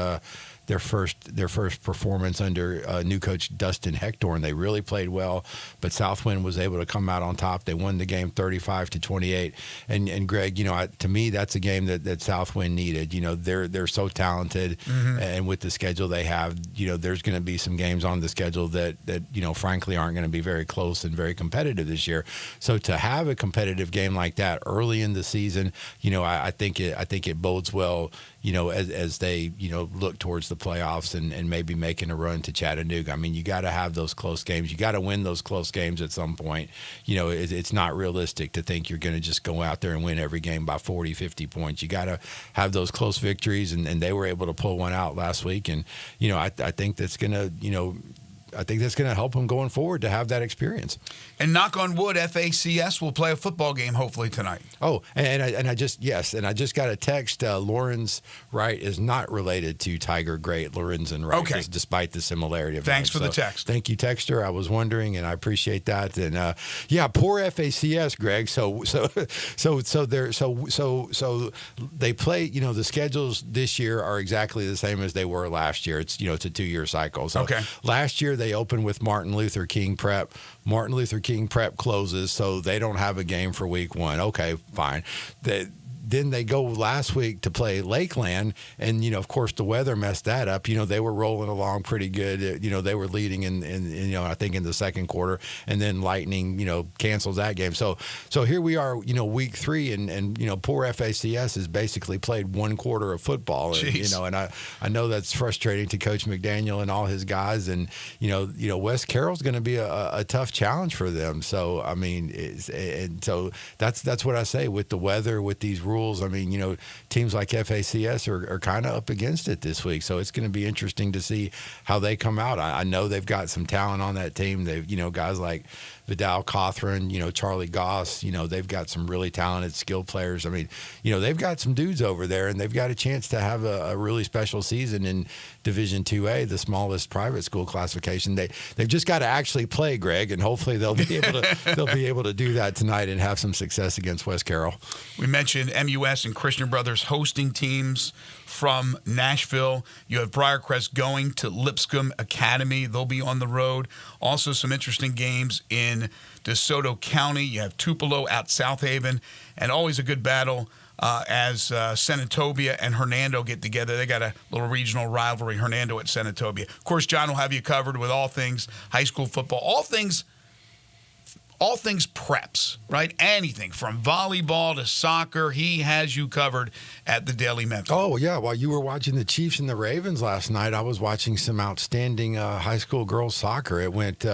performance under new coach Dustin Hector, and they really played well. But Southwind was able to come out on top. They won the game 35-28. And Greg, to me, that's a game that Southwind needed. They're so talented, and with the schedule they have, there's going to be some games on the schedule that frankly aren't going to be very close and very competitive this year. So to have a competitive game like that early in the season, I think it bodes well. As they, look towards the playoffs and maybe making a run to Chattanooga. I mean, you got to have those close games. You got to win those close games at some point. It's not realistic to think you're going to just go out there and win every game by 40, 50 points. You got to have those close victories, and they were able to pull one out last week. And, I think that's going to, help them going forward to have that experience. And knock on wood, FACS will play a football game hopefully tonight. Oh, and I just got a text. Lawrence Wright is not related to Tiger great Lorenzen Wright, okay, despite the similarity of Thanks names. for the text. Thank you, texter. I was wondering, and I appreciate that. And poor FACS, Greg. So they play. The schedules this year are exactly the same as they were last year. It's it's a 2-year cycle. So okay. Last year they opened with Martin Luther King Prep. Martin Luther King Prep closes, so they don't have a game for week 1. Okay, fine. Then they go last week to play Lakeland, and of course the weather messed that up. They were rolling along pretty good. They were leading in I think in the second quarter, and then Lightning cancels that game. So here we are, week 3, and poor FACS has basically played 1 quarter of football. And I know that's frustrating to Coach McDaniel and all his guys, and West Carroll's going to be a tough challenge for them. So I mean, so that's what I say with the weather, with these rules. rules. I mean, teams like FACS are kind of up against it this week. So it's going to be interesting to see how they come out. I know they've got some talent on that team. They've, guys like Vidal Cawthron, Charlie Goss, they've got some really talented, skilled players. I mean, they've got some dudes over there, and they've got a chance to have a really special season in Division 2A, the smallest private school classification. They've just got to actually play, Greg, and hopefully they'll be able to do that tonight and have some success against West Carroll. We mentioned MUS and Christian Brothers hosting teams from Nashville. You have Briarcrest going to Lipscomb Academy. They'll be on the road. Also some interesting games in DeSoto County. You have Tupelo at South Haven, and always a good battle as Senatobia and Hernando get together. They got a little regional rivalry, Hernando at Senatobia. Of course, John will have you covered with all things high school football, all things preps, right? Anything from volleyball to soccer, he has you covered at the Daily Memphis. Oh, yeah. While you were watching the Chiefs and the Ravens last night, I was watching some outstanding high school girls soccer. It went.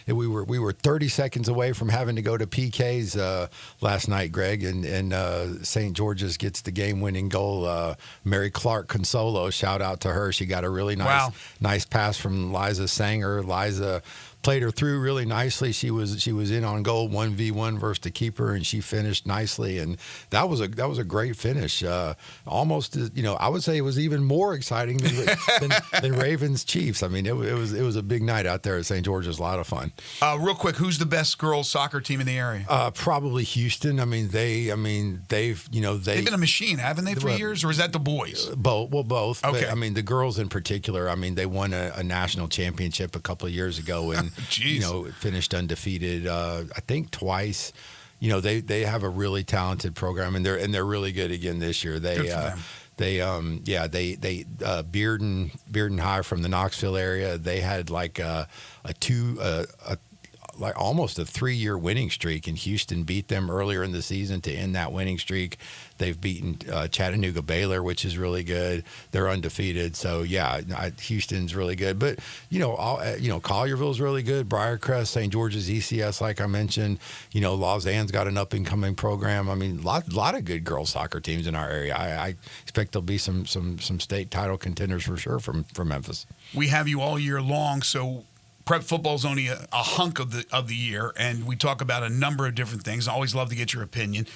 We were 30 seconds away from having to go to PKs last night, Greg, and St. George's gets the game-winning goal. Mary Clark Consolo, shout out to her. She got a really nice pass from Liza Sanger. Liza played her through really nicely. She was in on goal 1v1 versus the keeper, and she finished nicely. And that was a great finish. Almost, I would say it was even more exciting than Ravens Chiefs. I mean, it was a big night out there at St. George's. A lot of fun. Real quick, who's the best girls soccer team in the area? Probably Houston. They've been a machine, haven't they, for years, or is that the boys? Both. Well, both. Okay. But, the girls in particular. They won a national championship a couple of years ago, and finished undefeated. I think twice. They have a really talented program, and they're really good again this year. Bearden High from the Knoxville area. They had like almost a 3-year winning streak, and Houston beat them earlier in the season to end that winning streak. They've beaten Chattanooga Baylor, which is really good. They're undefeated. So, Houston's really good. But, Collierville's really good. Briarcrest, St. George's, ECS, like I mentioned. Lausanne's got an up-and-coming program. A lot of good girls soccer teams in our area. I expect there'll be some state title contenders for sure from Memphis. We have you all year long, so prep football is only a hunk of the year, and we talk about a number of different things. I always love to get your opinion.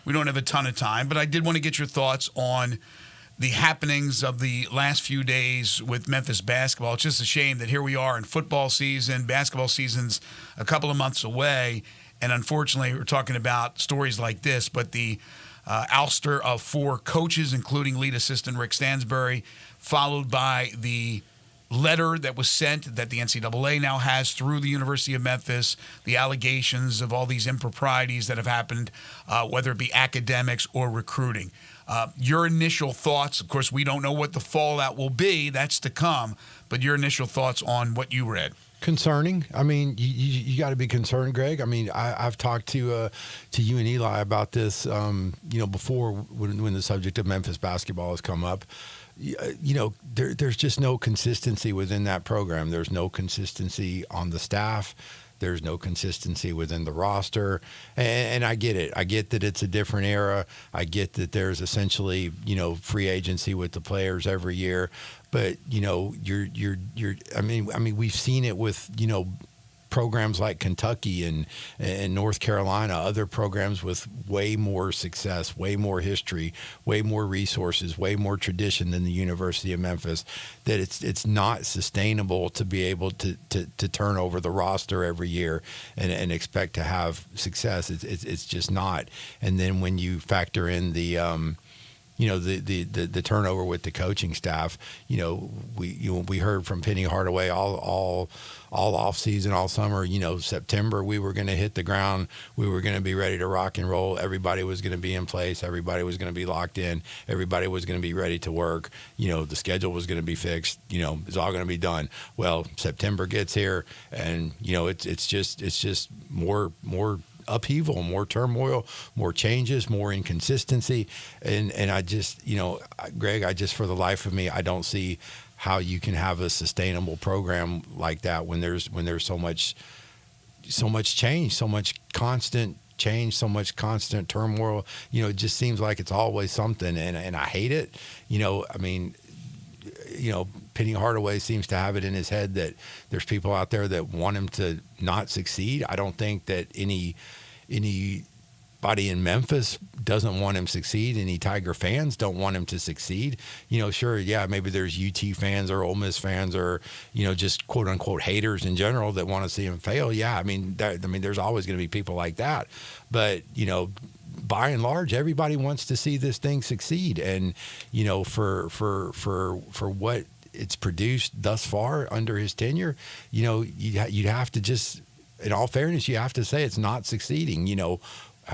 We don't have a ton of time, but I did want to get your thoughts on the happenings of the last few days with Memphis basketball. It's just a shame that here we are in football season, basketball season's a couple of months away, and unfortunately we're talking about stories like this, but the ouster of 4 coaches, including lead assistant Rick Stansbury, followed by the letter that was sent that the NCAA now has through the University of Memphis, the allegations of all these improprieties that have happened, whether it be academics or recruiting. Your initial thoughts, of course, we don't know what the fallout will be. That's to come. But your initial thoughts on what you read. Concerning. You got to be concerned, Greg. I've talked to you and Eli about this, before when the subject of Memphis basketball has come up. There's just no consistency within that program. There's no consistency on the staff. There's no consistency within the roster. And I get it. I get that it's a different era. I get that there's essentially, free agency with the players every year. But, we've seen it with, programs like Kentucky and North Carolina, other programs with way more success, way more history, way more resources, way more tradition than the University of Memphis, that it's not sustainable to be able to turn over the roster every year and expect to have success. It's just not. And then when you factor in the turnover with the coaching staff, we heard from Penny Hardaway all off season, all summer, September, we were going to hit the ground. We were going to be ready to rock and roll. Everybody was going to be in place. Everybody was going to be locked in. Everybody was going to be ready to work. The schedule was going to be fixed. It's all going to be done. Well, September gets here, and it's just more upheaval, more turmoil, more changes, more inconsistency, and I just, Greg, for the life of me, I don't see how you can have a sustainable program like that when there's so much change, so much constant change, so much constant turmoil. It just seems like it's always something, and I hate it. I mean, Penny Hardaway seems to have it in his head that there's people out there that want him to not succeed. I don't think that anybody in Memphis doesn't want him to succeed. Any Tiger fans don't want him to succeed. Sure, yeah, maybe there's UT fans or Ole Miss fans or just quote unquote haters in general that want to see him fail. Yeah, I mean, there's always going to be people like that, but by and large, everybody wants to see this thing succeed. And, for what it's produced thus far under his tenure, you'd have to just, in all fairness, you have to say it's not succeeding.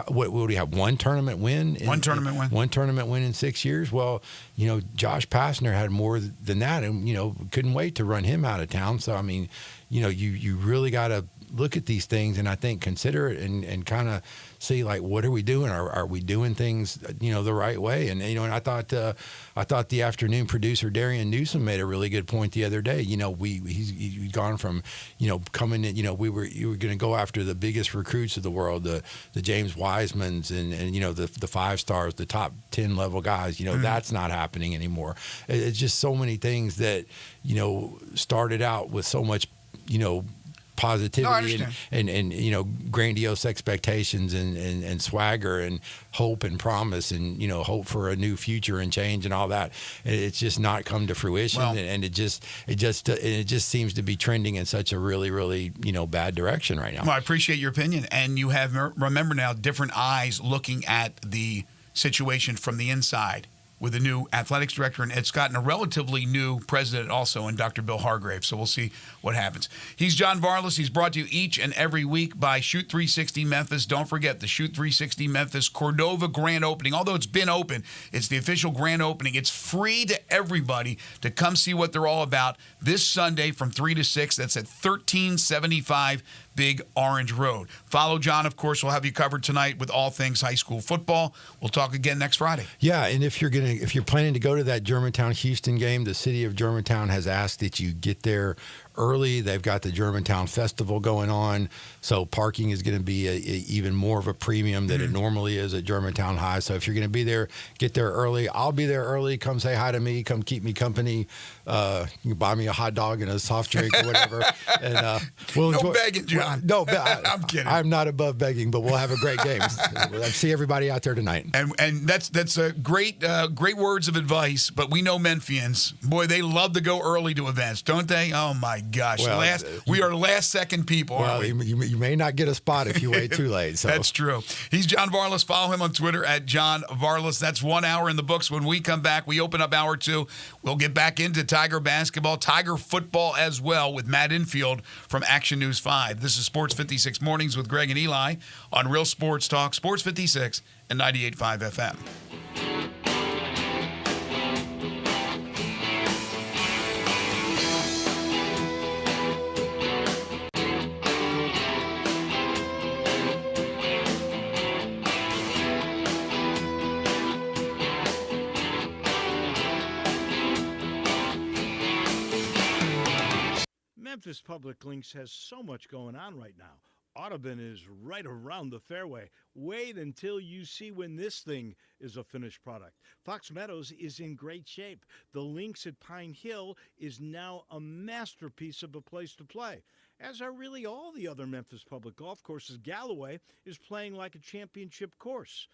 What do we have? One tournament win? One tournament win in 6 years? Well, Josh Pastner had more than that and, couldn't wait to run him out of town. So, I mean, you really got to look at these things and I think consider it and kind of see, like, what are we doing? Are we doing things, the right way? And, and I thought the afternoon producer Darian Newsom made a really good point the other day. He's gone from, coming in, you were going to go after the biggest recruits of the world, the James Wisemans and the 5-stars, the top 10 level guys, that's not happening anymore. It's just so many things that, started out with so much, positivity and grandiose expectations and swagger and hope and promise and hope for a new future and change and all that. It's just not come to fruition, and it just seems to be trending in such a really, really bad direction right now. Well, I appreciate your opinion, and you have, remember now, different eyes looking at the situation from the inside, with a new athletics director, and it's gotten a relatively new president also in Dr. Bill Hargrave. So we'll see what happens. He's John Varlas. He's brought to you each and every week by Shoot 360 Memphis. Don't forget the Shoot 360 Memphis Cordova grand opening. Although it's been open, it's the official grand opening. It's free to everybody to come see what they're all about this Sunday from 3 to 6. That's at 1375 Big Orange Road. Follow John, of course. We'll have you covered tonight with all things high school football. We'll talk again next Friday. Yeah, and if you're planning to go to that Germantown-Houston game, the city of Germantown has asked that you get there early. They've got the Germantown Festival going on, so parking is going to be even more of a premium than it normally is at Germantown High. So if you're going to be there, get there early. I'll be there early. Come say hi to me. Come keep me company. You can buy me a hot dog and a soft drink or whatever. And we'll enjoy. No begging, John. No, I'm kidding. I'm not above begging, but we'll have a great game. I'll see everybody out there tonight. And that's a great words of advice. But we know Memphians, boy, they love to go early to events, don't they? Oh my gosh, Well, we are last second people. Well, aren't we? you may not get a spot if you wait too late. So. That's true. He's John Varlas. Follow him on Twitter at John Varlas. That's 1 hour in the books. When we come back, we open up hour 2. We'll get back into Tiger basketball, Tiger football as well with Matt Infield from Action News 5. This is Sports 56 Mornings with Greg and Eli on Real Sports Talk, Sports 56 and 98.5 FM. Memphis Public Links has so much going on right now. Audubon is right around the fairway. Wait until you see when this thing is a finished product. Fox Meadows is in great shape. The Links at Pine Hill is now a masterpiece of a place to play, as are really all the other Memphis public golf courses. Galloway is playing like a championship course.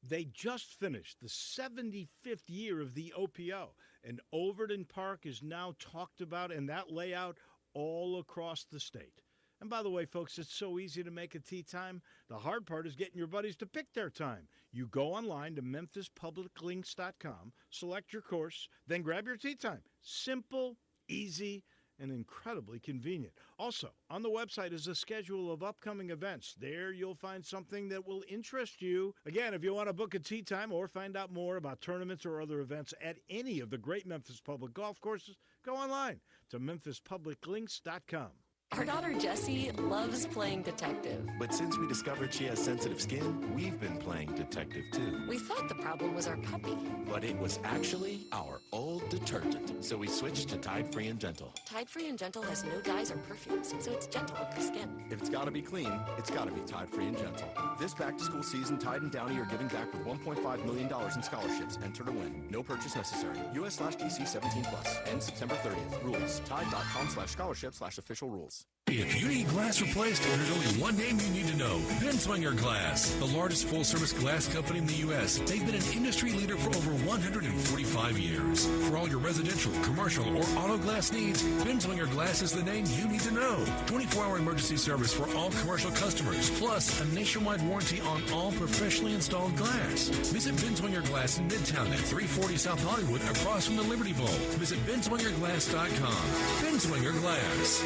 They just finished the 75th year of the OPO, and Overton Park is now talked about, and that layout all across the state. And by the way, folks, it's so easy to make a tee time. The hard part is getting your buddies to pick their time. You go online to memphispubliclinks.com, select your course, then grab your tee time. Simple, easy, and incredibly convenient. Also, on the website is a schedule of upcoming events. There you'll find something that will interest you. Again, if you want to book a tee time or find out more about tournaments or other events at any of the great Memphis public golf courses, go online to memphispubliclinks.com. Our daughter Jessie loves playing detective. But since we discovered she has sensitive skin, we've been playing detective too. We thought the problem was our puppy. But it was actually our old detergent. So we switched to Tide Free and Gentle. Tide Free and Gentle has no dyes or perfumes, so it's gentle with the skin. If it's gotta be clean, it's gotta be Tide Free and Gentle. This back-to-school season, Tide and Downy are giving back with $1.5 million in scholarships. Enter to win. No purchase necessary. US/DC 17+. Ends September 30th. Rules. Tide.com/scholarships/official rules. If you need glass replaced, there's only one name you need to know. Binswanger Glass, the largest full-service glass company in the U.S. They've been an industry leader for over 145 years. For all your residential, commercial, or auto glass needs, Binswanger Glass is the name you need to know. 24-hour emergency service for all commercial customers, plus a nationwide warranty on all professionally installed glass. Visit Binswanger Glass in Midtown at 340 South Hollywood, across from the Liberty Bowl. Visit BinswingerGlass.com. Binswanger Glass.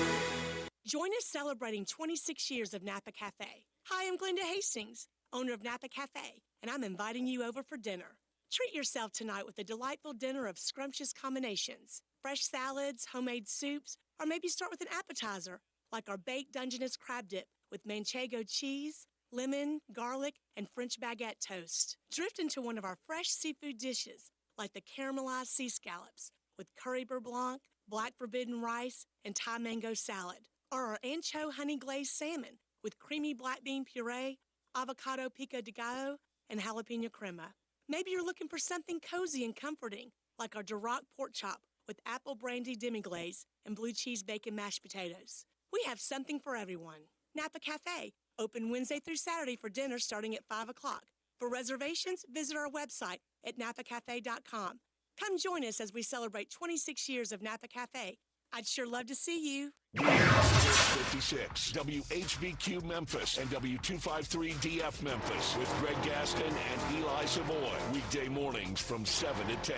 Join us celebrating 26 years of Napa Cafe. Hi, I'm Glenda Hastings, owner of Napa Cafe, and I'm inviting you over for dinner. Treat yourself tonight with a delightful dinner of scrumptious combinations, fresh salads, homemade soups, or maybe start with an appetizer like our baked Dungeness crab dip with manchego cheese, lemon, garlic, and French baguette toast. Drift into one of our fresh seafood dishes like the caramelized sea scallops with curry beurre blanc, black forbidden rice, and Thai mango salad. Or our ancho honey glazed salmon with creamy black bean puree, avocado pico de gallo, and jalapeno crema. Maybe you're looking for something cozy and comforting, like our Duroc pork chop with apple brandy demi-glaze and blue cheese bacon mashed potatoes. We have something for everyone. Napa Cafe, open Wednesday through Saturday for dinner starting at 5 o'clock. For reservations, visit our website at napacafe.com. Come join us as we celebrate 26 years of Napa Cafe. I'd sure love to see you. 56, WHBQ Memphis and W253DF Memphis with Greg Gaston and Eli Savoy. Weekday mornings from 7 to 10.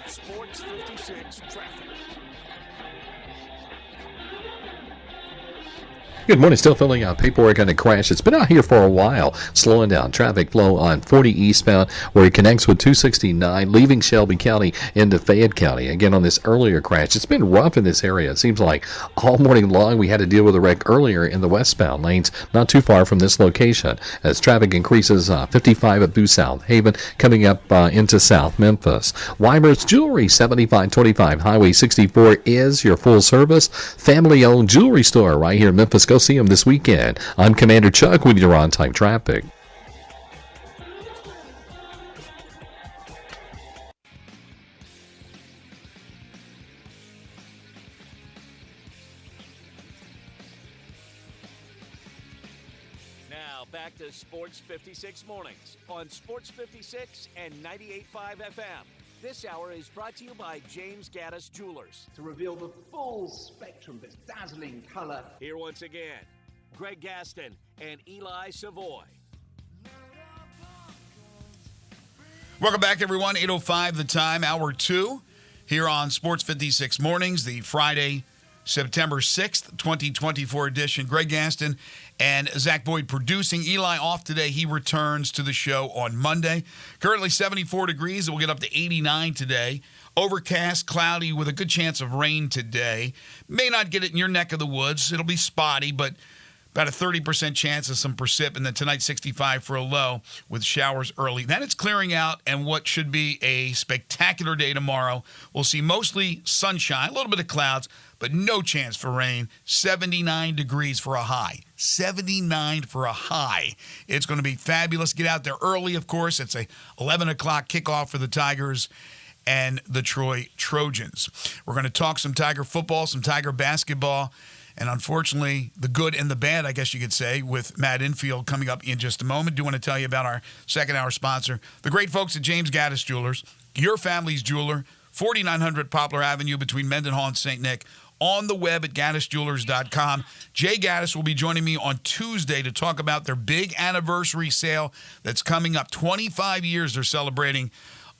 Sports 56 traffic. Good morning. Still filling out paperwork on a crash. It's been out here for a while. Slowing down traffic flow on 40 eastbound where it connects with 269, leaving Shelby County into Fayette County. Again, on this earlier crash, it's been rough in this area. It seems like all morning long we had to deal with a wreck earlier in the westbound lanes, not too far from this location. As traffic increases, 55 at Booth South Haven, coming up into South Memphis. Weimer's Jewelry, 7525 Highway 64 is your full-service, family-owned jewelry store right here in Memphis. Go see them this weekend. I'm Commander Chuck with your on-time traffic. Now back to Sports 56 mornings on Sports 56 and 98.5 FM. This hour is brought to you by James Gaddis Jewelers. To reveal the full spectrum of its dazzling color. Here once again, Greg Gaston and Eli Savoy. Welcome back, everyone. 8:05 the time, hour 2, here on Sports 56 Mornings, the Friday, September 6th, 2024 edition. Greg Gaston and Zach Boyd producing. Eli off today. He returns to the show on Monday. Currently 74 degrees. It will get up to 89 today. Overcast, cloudy, with a good chance of rain today. May not get it in your neck of the woods. It'll be spotty, but about a 30% chance of some precip. And then tonight, 65 for a low with showers early. Then it's clearing out, and what should be a spectacular day tomorrow. We'll see mostly sunshine, a little bit of clouds, but no chance for rain. 79 degrees for a high. 79 for a high. It's going to be fabulous. Get out there early, of course. It's a 11 o'clock kickoff for the Tigers and the Troy Trojans. We're going to talk some Tiger football, some Tiger basketball, and unfortunately, the good and the bad, I guess you could say, with Matt Infield coming up in just a moment. Do want to tell you about our second hour sponsor, the great folks at James Gaddis Jewelers, your family's jeweler, 4900 Poplar Avenue between Mendenhall and St. Nick. On the web at GaddisJewelers.com. Jay Gaddis will be joining me on Tuesday to talk about their big anniversary sale that's coming up. 25 years they're celebrating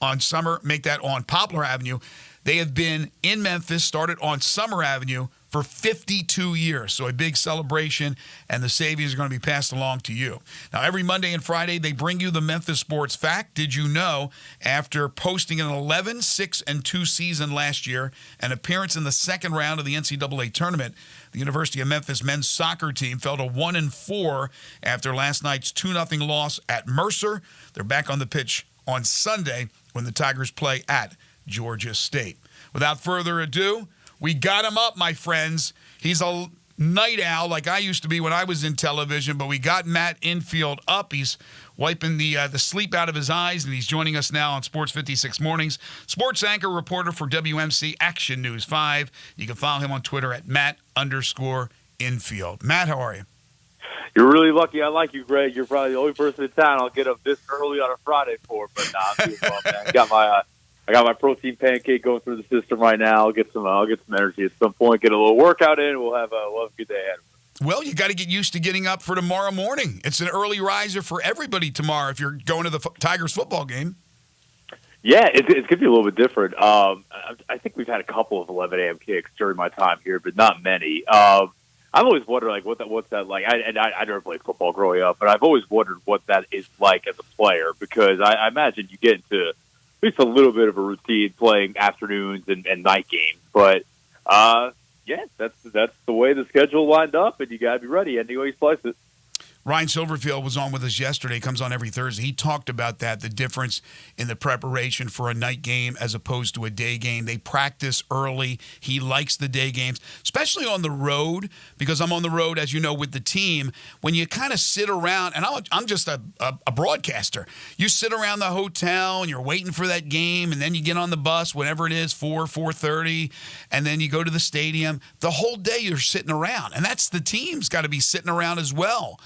on Summer. Make that on Poplar Avenue. They have been in Memphis, started on Summer Avenue for 52 years. So a big celebration, and the savings are going to be passed along to you. Now, every Monday and Friday, they bring you the Memphis Sports Fact. Did you know, after posting an 11-6-2 season last year, an appearance in the second round of the NCAA tournament, the University of Memphis men's soccer team fell to 1-4 after last night's 2-0 loss at Mercer. They're back on the pitch on Sunday when the Tigers play at Georgia State. Without further ado, we got him up, my friends. He's a night owl like I used to be when I was in television, but we got Matt Infield up. He's wiping the sleep out of his eyes, and he's joining us now on Sports 56 Mornings. Sports anchor reporter for WMC Action News 5. You can follow him on Twitter at Matt_Infield. Matt, how are you? You're really lucky. I like you, Greg. You're probably the only person in town I'll get up this early on a Friday for. But nah, I'm doing well, man. I got my protein pancake going through the system right now. I'll get some energy at some point. Get a little workout in. We'll have a good day ahead. Well, you got to get used to getting up for tomorrow morning. It's an early riser for everybody tomorrow if you're going to the Tigers football game. Yeah, it's going to be a little bit different. I think we've had a couple of 11 a.m. kicks during my time here, but not many. I've always wondered, like, what's that like? I never played football growing up, but I've always wondered what that is like as a player, because I imagine you get into at least a little bit of a routine playing afternoons and night games. But, yeah, that's the way the schedule lined up, and you got to be ready any way you slice it. Ryan Silverfield was on with us yesterday. Comes on every Thursday. He talked about that, the difference in the preparation for a night game as opposed to a day game. They practice early. He likes the day games, especially on the road, because I'm on the road, as you know, with the team. When you kind of sit around, and I'm just a broadcaster. You sit around the hotel, and you're waiting for that game, and then you get on the bus, whenever it is, 4:30, and then you go to the stadium. The whole day you're sitting around, and that's the team's got to be sitting around as well.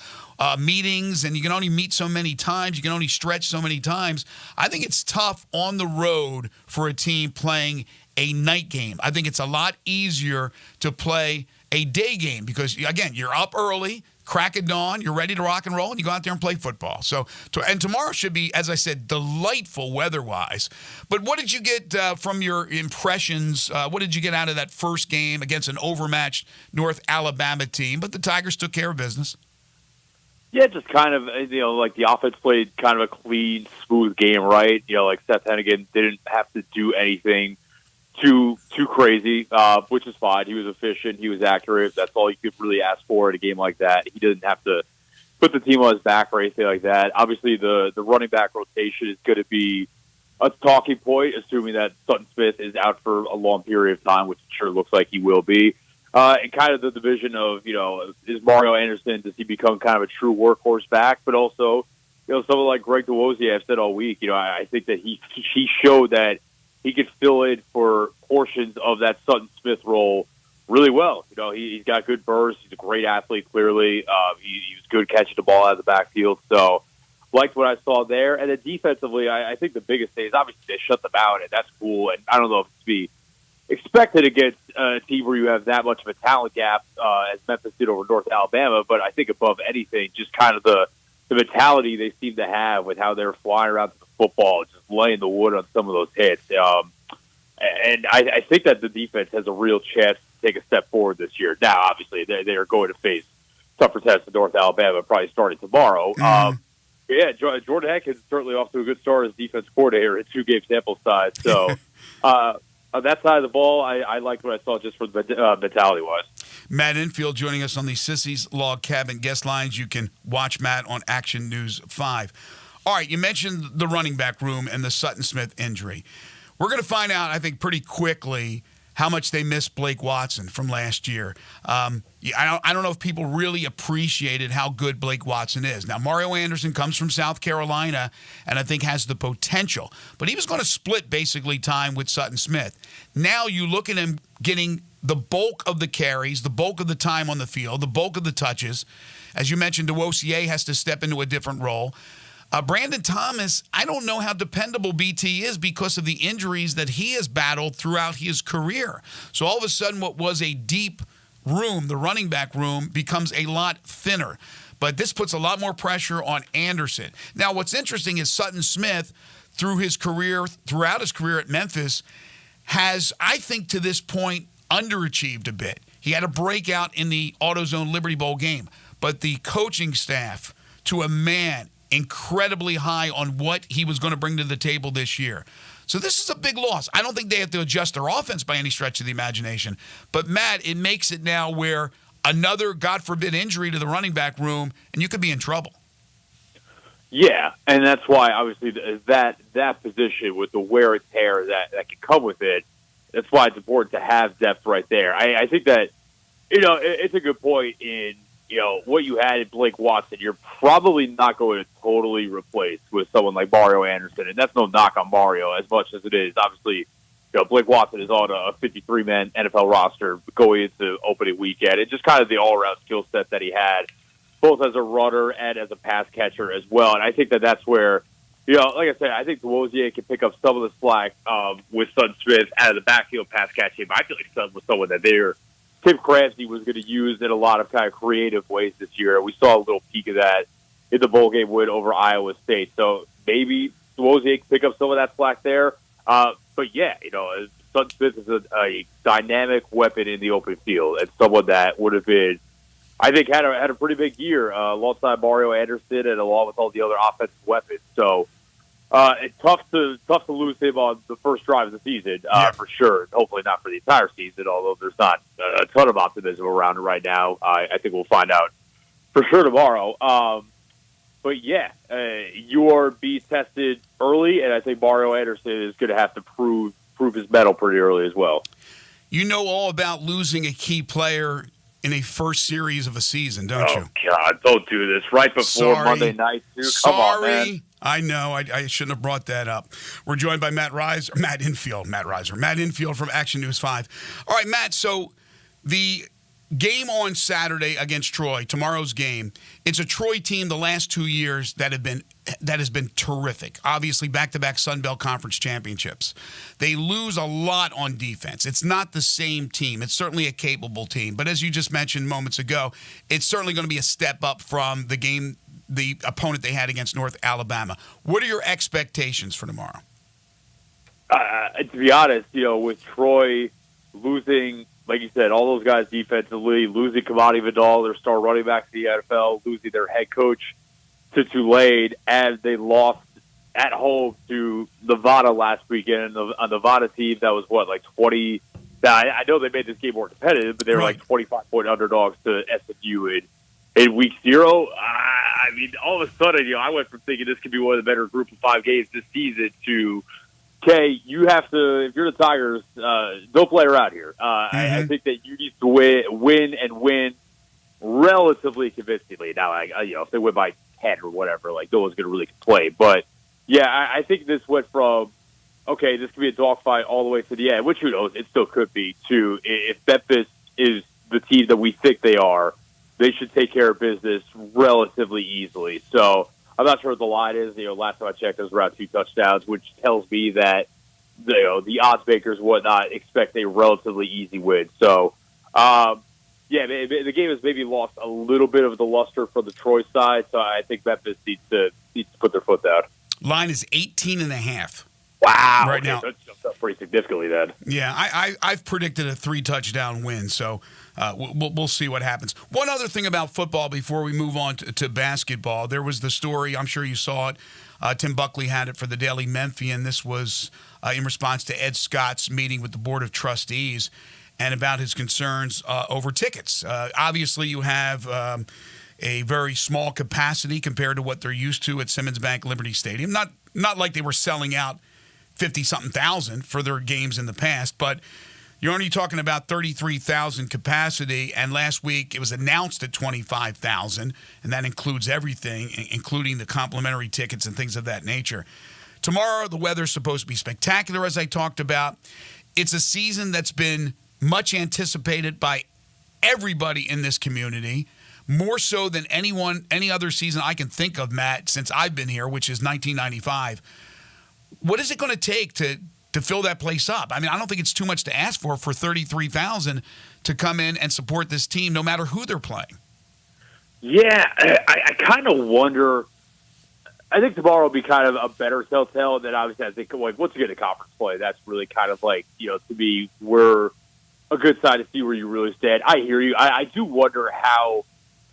Meetings, and you can only meet so many times. You can only stretch so many times. I think it's tough on the road for a team playing a night game. I think it's a lot easier to play a day game because, again, you're up early, crack of dawn, you're ready to rock and roll, and you go out there and play football. And tomorrow should be, as I said, delightful weather-wise. But what did you get from your impressions? What did you get out of that first game against an overmatched North Alabama team? But the Tigers took care of business. Yeah, just kind of, like the offense played kind of a clean, smooth game, right? Like Seth Hennigan didn't have to do anything too crazy, which is fine. He was efficient. He was accurate. That's all you could really ask for in a game like that. He didn't have to put the team on his back or anything like that. Obviously, the running back rotation is going to be a talking point, assuming that Sutton Smith is out for a long period of time, which it sure looks like he will be. And kind of the division of, is Mario Anderson, does he become kind of a true workhorse back? But also, someone like Greg DeWozier, I've said all week, I think that he showed that he could fill in for portions of that Sutton Smith role really well. He's got good bursts. He's a great athlete, clearly. He was good catching the ball out of the backfield. So, liked what I saw there. And then defensively, I think the biggest thing is obviously they shut them out, and that's cool. And I don't know if it's to be expected against a team where you have that much of a talent gap as Memphis did over North Alabama, but I think above anything, just kind of the mentality they seem to have with how they're flying around the football, just laying the wood on some of those hits. And I think that the defense has a real chance to take a step forward this year. Now, obviously, they are going to face tougher tests in North Alabama, probably starting tomorrow. Yeah, Jordan Heck is certainly off to a good start as defense coordinator in 2-game sample size. So, on that side of the ball, I liked what I saw just for the mentality-wise. Matt Infield joining us on the Sissy's Log Cabin guest lines. You can watch Matt on Action News 5. All right, you mentioned the running back room and the Sutton Smith injury. We're going to find out, I think, pretty quickly how much they missed Blake Watson from last year. I don't know if people really appreciated how good Blake Watson is. Now, Mario Anderson comes from South Carolina and I think has the potential. But he was going to split basically time with Sutton Smith. Now you look at him getting the bulk of the carries, the bulk of the time on the field, the bulk of the touches. As you mentioned, DeWozier has to step into a different role. Brandon Thomas, I don't know how dependable BT is because of the injuries that he has battled throughout his career. So all of a sudden what was a deep room, the running back room, becomes a lot thinner. But this puts a lot more pressure on Anderson. Now what's interesting is Sutton Smith, throughout his career at Memphis, has, I think to this point, underachieved a bit. He had a breakout in the AutoZone Liberty Bowl game. But the coaching staff, to a man, incredibly high on what he was going to bring to the table this year. So this is a big loss. I don't think they have to adjust their offense by any stretch of the imagination. But, Matt, it makes it now where another, God forbid, injury to the running back room, and you could be in trouble. Yeah, and that's why, obviously, that position with the wear and tear that can come with it, that's why it's important to have depth right there. I think that, it's a good point in, what you had in Blake Watson. You're probably not going to totally replace with someone like Mario Anderson, and that's no knock on Mario as much as it is. Obviously, Blake Watson is on a 53-man NFL roster going into opening weekend. It's just kind of the all-around skill set that he had, both as a runner and as a pass catcher as well. And I think that's where, like I said, I think Duozier can pick up some of the slack with Son Smith out of the backfield pass catching. But I feel like Son was someone that Tim Clancy was going to use in a lot of kind of creative ways this year. We saw a little peek of that in the bowl game win over Iowa State. So maybe Duozier can pick up some of that slack there. But yeah, Son Smith is a dynamic weapon in the open field and someone that would have been, I think, had a pretty big year alongside Mario Anderson and along with all the other offensive weapons. So it's tough to lose him on the first drive of the season for sure. Hopefully not for the entire season, although there's not a ton of optimism around it right now. I think we'll find out for sure tomorrow. But yeah, you are being tested early, and I think Mario Anderson is going to have to prove his mettle pretty early as well. You know all about losing a key player in a first series of a season, don't you? Oh, God, don't do this right before Monday night, too. Come on, man. I know. I shouldn't have brought that up. We're joined by Matt Infield from Action News 5. All right, Matt, so the game on Saturday against Troy, tomorrow's game, it's a Troy team the last 2 years that has been terrific. Obviously, back-to-back Sun Belt Conference championships. They lose a lot on defense. It's not the same team. It's certainly a capable team. But as you just mentioned moments ago, it's certainly going to be a step up from the opponent they had against North Alabama. What are your expectations for tomorrow? To be honest, with Troy losing, like you said, all those guys defensively, losing Kamani Vidal, their star running back to the NFL, losing their head coach to Tulane, and they lost at home to Nevada last weekend. A Nevada team that was, 20? I know they made this game more competitive, but they were 25-point underdogs to SMU in week 0. I mean, all of a sudden, I went from thinking this could be one of the better group of 5 games this season to, okay, you have to, if you're the Tigers, don't play around here. I think that you need to win relatively convincingly. Now, if they win by 10 or whatever, no one's going to really complain. But, yeah, I think this went from, okay, this could be a dogfight all the way to the end, which who knows, it still could be, to if Memphis is the team that we think they are, they should take care of business relatively easily. So I'm not sure what the line is. Last time I checked, it was around 2 touchdowns, which tells me that the odds makers and whatnot expect a relatively easy win. So, the game has maybe lost a little bit of the luster for the Troy side. So I think Memphis needs to put their foot down. Line is 18.5. Wow. Right now. That's jumped up pretty significantly then. Yeah, I've predicted a 3-touchdown win, so we'll see what happens. One other thing about football before we move on to basketball, there was the story, I'm sure you saw it, Tim Buckley had it for the Daily Memphian. This was in response to Ed Scott's meeting with the Board of Trustees and about his concerns over tickets. Obviously, you have a very small capacity compared to what they're used to at Simmons Bank Liberty Stadium. Not like they were selling out 50-something thousand for their games in the past, but you're only talking about 33,000 capacity, and last week it was announced at 25,000, and that includes everything, including the complimentary tickets and things of that nature. Tomorrow, the weather's supposed to be spectacular, as I talked about. It's a season that's been much anticipated by everybody in this community, more so than any other season I can think of, Matt, since I've been here, which is 1995. What is it going to take to fill that place up? I mean, I don't think it's too much to ask for 33,000 to come in and support this team, no matter who they're playing. Yeah, I kind of wonder. I think tomorrow will be kind of a better telltale. And then obviously I think, once you get to conference play, that's really kind of to me, we're a good sign to see where you really stand. I hear you. I do wonder how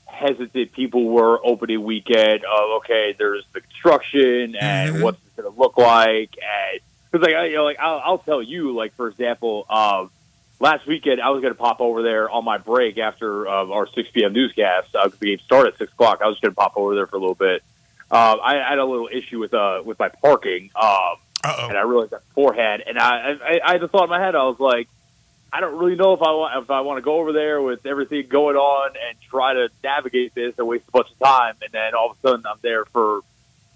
hesitant people were opening weekend of, okay, there's the construction and what's it going to look like. And because I'll tell you, like, for example, last weekend I was going to pop over there on my break after our 6 p.m. newscast. The game started at 6 o'clock. I was going to pop over there for a little bit. I had a little issue with my parking, and I realized that beforehand. And I had the thought in my head. I was like, I don't really know if I want to go over there with everything going on and try to navigate this and waste a bunch of time, and then all of a sudden I'm there for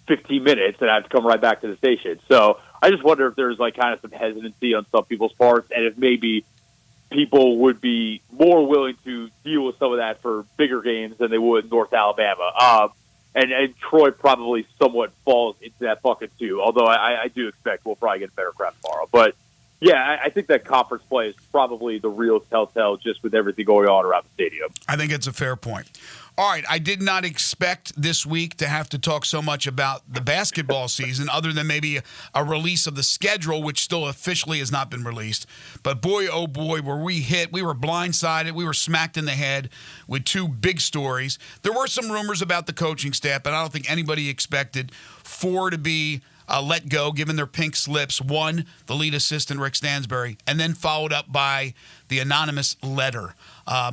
15 minutes and I have to come right back to the station. So I just wonder if there's like kind of some hesitancy on some people's parts, and if maybe people would be more willing to deal with some of that for bigger games than they would in North Alabama. And Troy probably somewhat falls into that bucket too, although I do expect we'll probably get a better crowd tomorrow. But yeah, I think that conference play is probably the real telltale just with everything going on around the stadium. I think it's a fair point. All right, I did not expect this week to have to talk so much about the basketball season, other than maybe a release of the schedule, which still officially has not been released. But boy, oh boy, were we hit. We were blindsided. We were smacked in the head with two big stories. There were some rumors about the coaching staff, but I don't think anybody expected four to be let go, given their pink slips. One, the lead assistant, Rick Stansbury, and then followed up by the anonymous letter.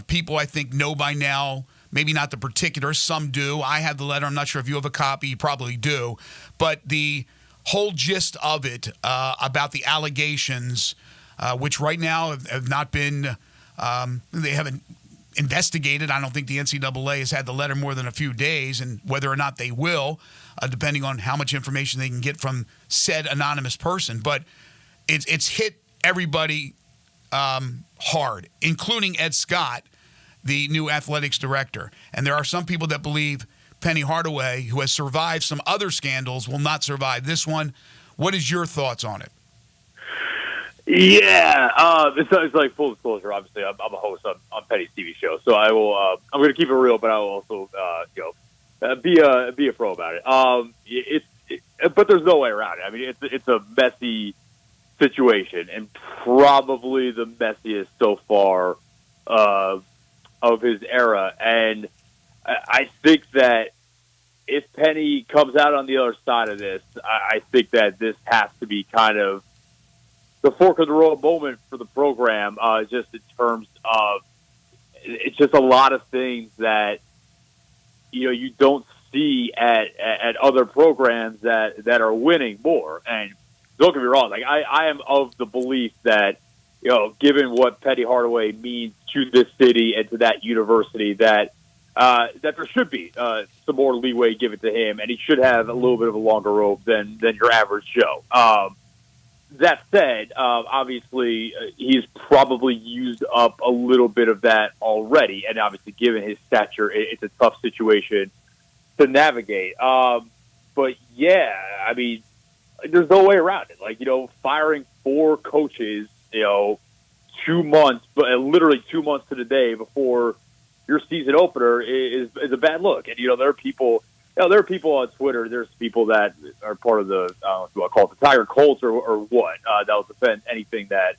People, I think, know by now, maybe not the particulars. Some do. I have the letter. I'm not sure if you have a copy. You probably do. But the whole gist of it about the allegations, which right now have not been, they haven't investigated. I don't think the NCAA has had the letter more than a few days, and whether or not they will, depending on how much information they can get from said anonymous person. But it's hit everybody hard, including Ed Scott, the new athletics director. And there are some people that believe Penny Hardaway, who has survived some other scandals, will not survive this one. What is your thoughts on it? Yeah, it's like full disclosure. Obviously, I'm a host on Penny's TV show, so I will. I'm going to keep it real, but I will also, be a pro about it. But there's no way around it. I mean, it's a messy situation, and probably the messiest so far of his era. And I think that if Penny comes out on the other side of this, I think that this has to be kind of the fork of the road moment for the program, just in terms of it's just a lot of things that you don't see at other programs that are winning more. And don't get me wrong, like I am of the belief that given what Penny Hardaway means to this city and to that university, that there should be some more leeway given to him, and he should have a little bit of a longer rope than your average Joe. That said, obviously, he's probably used up a little bit of that already, and obviously, given his stature, it's a tough situation to navigate. But yeah, I mean, there's no way around it. Like, firing 4 coaches, 2 months, but literally 2 months to the day before your season opener is a bad look. And there are people. There are people on Twitter. There's people that are part of the I don't know if you want to call it the Tiger Colts or what that will defend anything that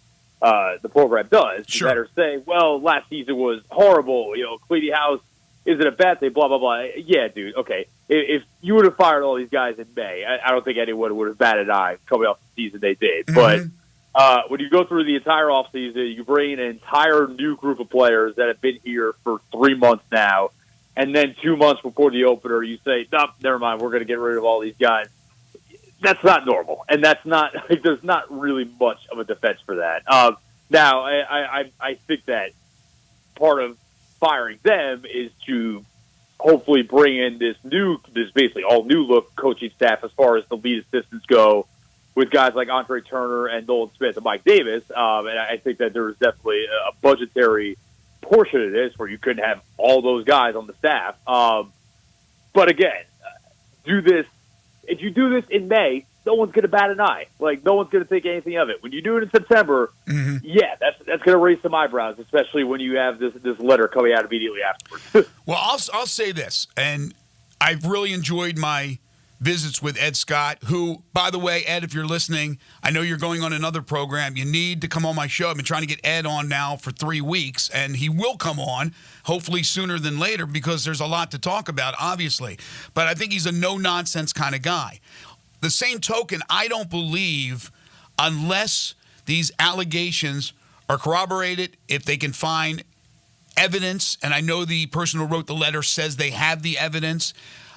the program does. Sure. That are saying, well, last season was horrible. Cleety House isn't a bad thing. Blah blah blah. Yeah, dude. Okay, if you would have fired all these guys in May, I don't think anyone would have batted an eye coming off the season they did. Mm-hmm. But when you go through the entire offseason, you bring in an entire new group of players that have been here for 3 months now. And then 2 months before the opener, you say, "Nope, never mind. We're going to get rid of all these guys." That's not normal, and that's not. There's not really much of a defense for that. Now, I think that part of firing them is to hopefully bring in this basically all new look coaching staff as far as the lead assistants go, with guys like Andre Turner and Nolan Smith and Mike Davis. And I think that there's definitely a budgetary portion of this where you couldn't have all those guys on the staff. But again, if you do this in May, no one's going to bat an eye. Like, no one's going to think anything of it. When you do it in September, yeah, that's going to raise some eyebrows, especially when you have this letter coming out immediately afterwards. Well, I'll say this, and I've really enjoyed my visits with Ed Scott, who, by the way, Ed, if you're listening, I know you're going on another program. You need to come on my show. I've been trying to get Ed on now for 3 weeks, and he will come on, hopefully sooner than later, because there's a lot to talk about, obviously. But I think he's a no-nonsense kind of guy. The same token, I don't believe, unless these allegations are corroborated, if they can find evidence, and I know the person who wrote the letter says they have the evidence,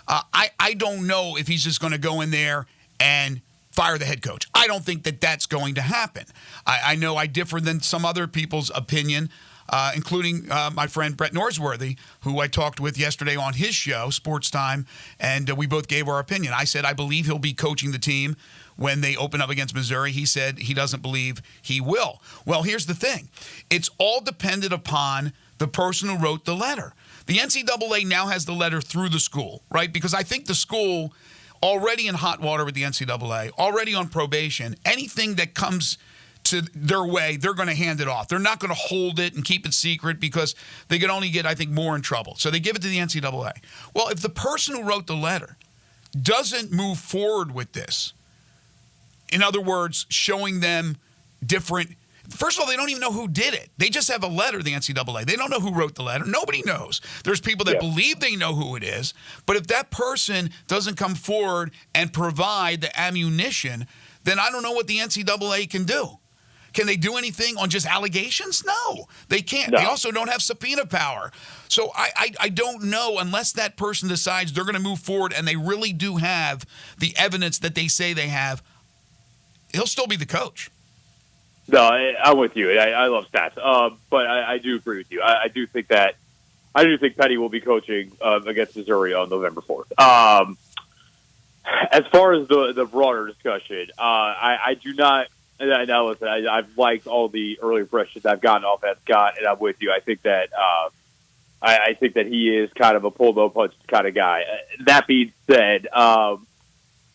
I don't know if he's just going to go in there and fire the head coach. I don't think that that's going to happen. I know I differ than some other people's opinion, including my friend Brett Norsworthy, who I talked with yesterday on his show, Sportstime, and we both gave our opinion. I said I believe he'll be coaching the team when they open up against Missouri. He said he doesn't believe he will. Well, here's the thing. It's all dependent upon the person who wrote the letter. The NCAA now has the letter through the school, right? Because I think the school, already in hot water with the NCAA, already on probation, anything that comes to their way, they're going to hand it off. They're not going to hold it and keep it secret because they could only get, I think, more in trouble. So they give it to the NCAA. Well, if the person who wrote the letter doesn't move forward with this, in other words, showing them different. First of all, they don't even know who did it. They just have a letter, the NCAA. They don't know who wrote the letter. Nobody knows. There's people that believe they know who it is. But if that person doesn't come forward and provide the ammunition, then I don't know what the NCAA can do. Can they do anything on just allegations? No, they can't. No. They also don't have subpoena power. So I don't know unless that person decides they're going to move forward and they really do have the evidence that they say they have, he'll still be the coach. No, I'm with you. I love stats, but I do agree with you. I do think Petty will be coaching against Missouri on November 4th. As far as the broader discussion, I do not. Now listen, I've liked all the early impressions I've gotten off Ed Scott, and I'm with you. I think that I think that he is kind of a pull no punch kind of guy. That being said,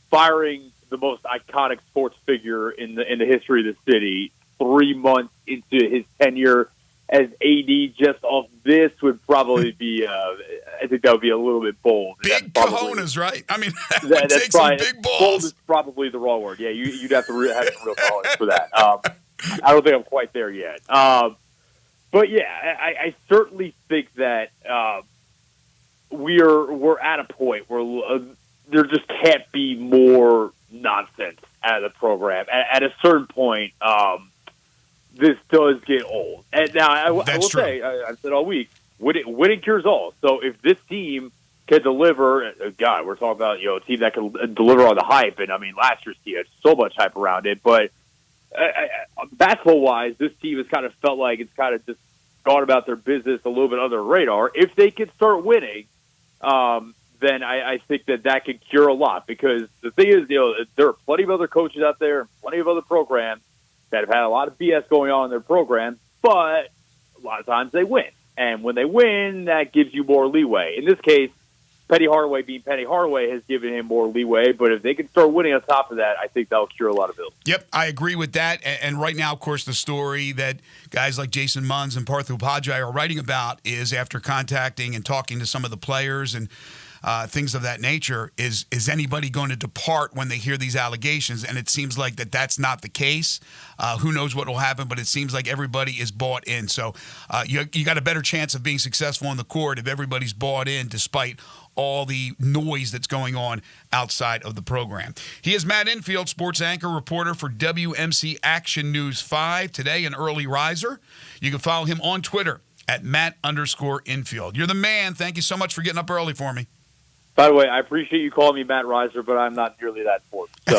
firing the most iconic sports figure in the history of the city 3 months into his tenure as AD just off this would probably be, I think that would be a little bit bold. Big cojones, right? I mean, that's take probably, some big balls. Bold is probably the wrong word. Yeah, you'd have to have some real cojones for that. I don't think I'm quite there yet. But yeah, I certainly think that we're at a point where there just can't be more nonsense out of the program. At a certain point, this does get old. And now I will say, I've said all week, winning cures all. So if this team can deliver, God, we're talking about a team that can deliver on the hype. And I mean, last year's team had so much hype around it. But basketball wise, this team has kind of felt like it's kind of just gone about their business a little bit under the radar. If they can start winning, then I think that can cure a lot. Because the thing is, there are plenty of other coaches out there, plenty of other programs that have had a lot of BS going on in their program, but a lot of times they win. And when they win, that gives you more leeway. In this case, Penny Hardaway being Penny Hardaway has given him more leeway, but if they can start winning on top of that, I think that'll cure a lot of ills. Yep, I agree with that. And right now, of course, the story that guys like Jason Munns and Parthu Pajai are writing about is after contacting and talking to some of the players and things of that nature, is anybody going to depart when they hear these allegations? And it seems like that's not the case. Who knows what will happen, but it seems like everybody is bought in. So you got a better chance of being successful on the court if everybody's bought in despite all the noise that's going on outside of the program. He is Matt Infield, sports anchor, reporter for WMC Action News 5. Today, an early riser. You can follow him on Twitter at Matt_Infield. You're the man. Thank you so much for getting up early for me. By the way, I appreciate you calling me Matt Riser, but I'm not nearly that important. So,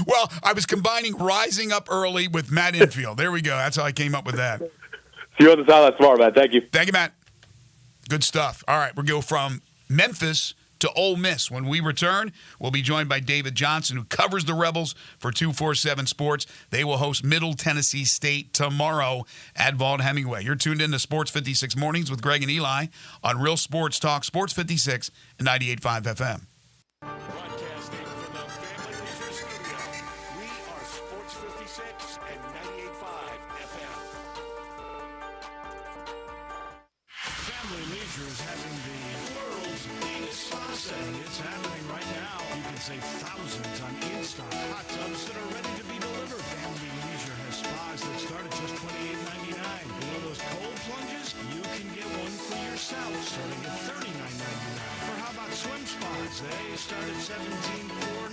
well, I was combining rising up early with Matt Infield. There we go. That's how I came up with that. See you on the side. That's smart, man. Thank you. Thank you, Matt. Good stuff. All right, we'll go from Memphis to Ole Miss. When we return, we'll be joined by David Johnson, who covers the Rebels for 247 Sports. They will host Middle Tennessee State tomorrow at Vaught Hemingway. You're tuned in to Sports 56 Mornings with Greg and Eli on Real Sports Talk, Sports 56 and 98.5 FM. Broadcasting from the Family Leisure Studio, we are Sports 56 and 98.5 FM. Family Leisure is having the world's biggest biggest spa setting. It's happening right now. You can save thousands on in-stock hot tubs that are ready to be delivered. Family Leisure has spas that start at just $28.99. You know those cold plunges? You can get one for yourself starting at $39.99. Or how about swim spas? They start at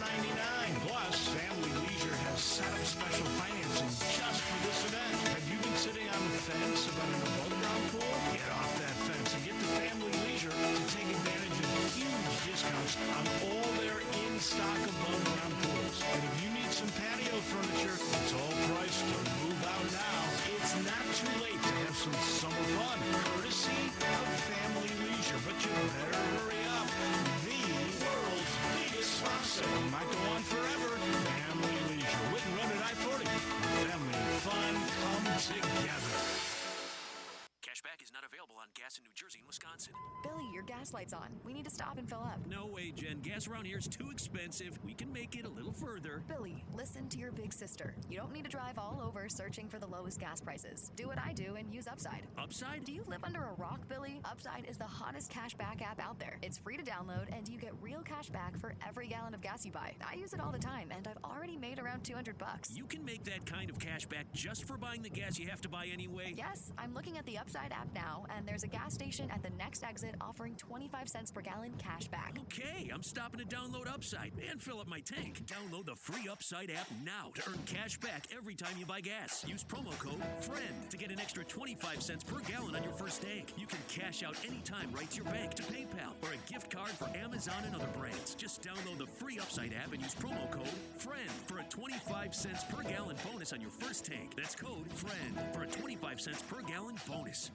$17,499. Plus, Family Leisure has set up special financing just for this event. Have you been sitting on the fence about an above-ground pool? Get off that fence and get to Family Leisure to take advantage of huge discounts on all their in-stock above-ground pools. And if you need some patio furniture, it's all priced to move out now. It's not too late to have some summer fun, courtesy of Family Leisure. But you better hurry up. The world's biggest spa sale might go on forever. Family Leisure. Wit and Run at I-40. Family and fun come together. Cashback is not available on gas in New Jersey and Wisconsin. Billy, your gas light's on. We need to stop and fill up. No way, Jen. Gas around here is too expensive. We can make it a little further. Billy, listen to your big sister. You don't need to drive all over searching for the lowest gas prices. Do what I do and use Upside. Upside? Do you live under a rock, Billy? Upside is the hottest cashback app out there. It's free to download, and you get real cash back for every gallon of gas you buy. I use it all the time, and I've already made around $200. You can make that kind of cash back just for buying the gas you have to buy anyway? Yes, I'm looking at the Upside app now, and there's a gas station at the next exit offering 25 cents per gallon cash back. Okay, I'm stopping to download Upside and fill up my tank. Download the free Upside app now to earn cash back every time you buy gas. Use promo code FRIEND to get an extra 25 cents per gallon on your first tank. You can cash out anytime right to your bank, to PayPal, or a gift card for Amazon and other brands. Just download the free Upside app and use promo code FRIEND for a 25 cents per gallon bonus on your first tank. That's code FRIEND for a 25 cents per gallon bonus.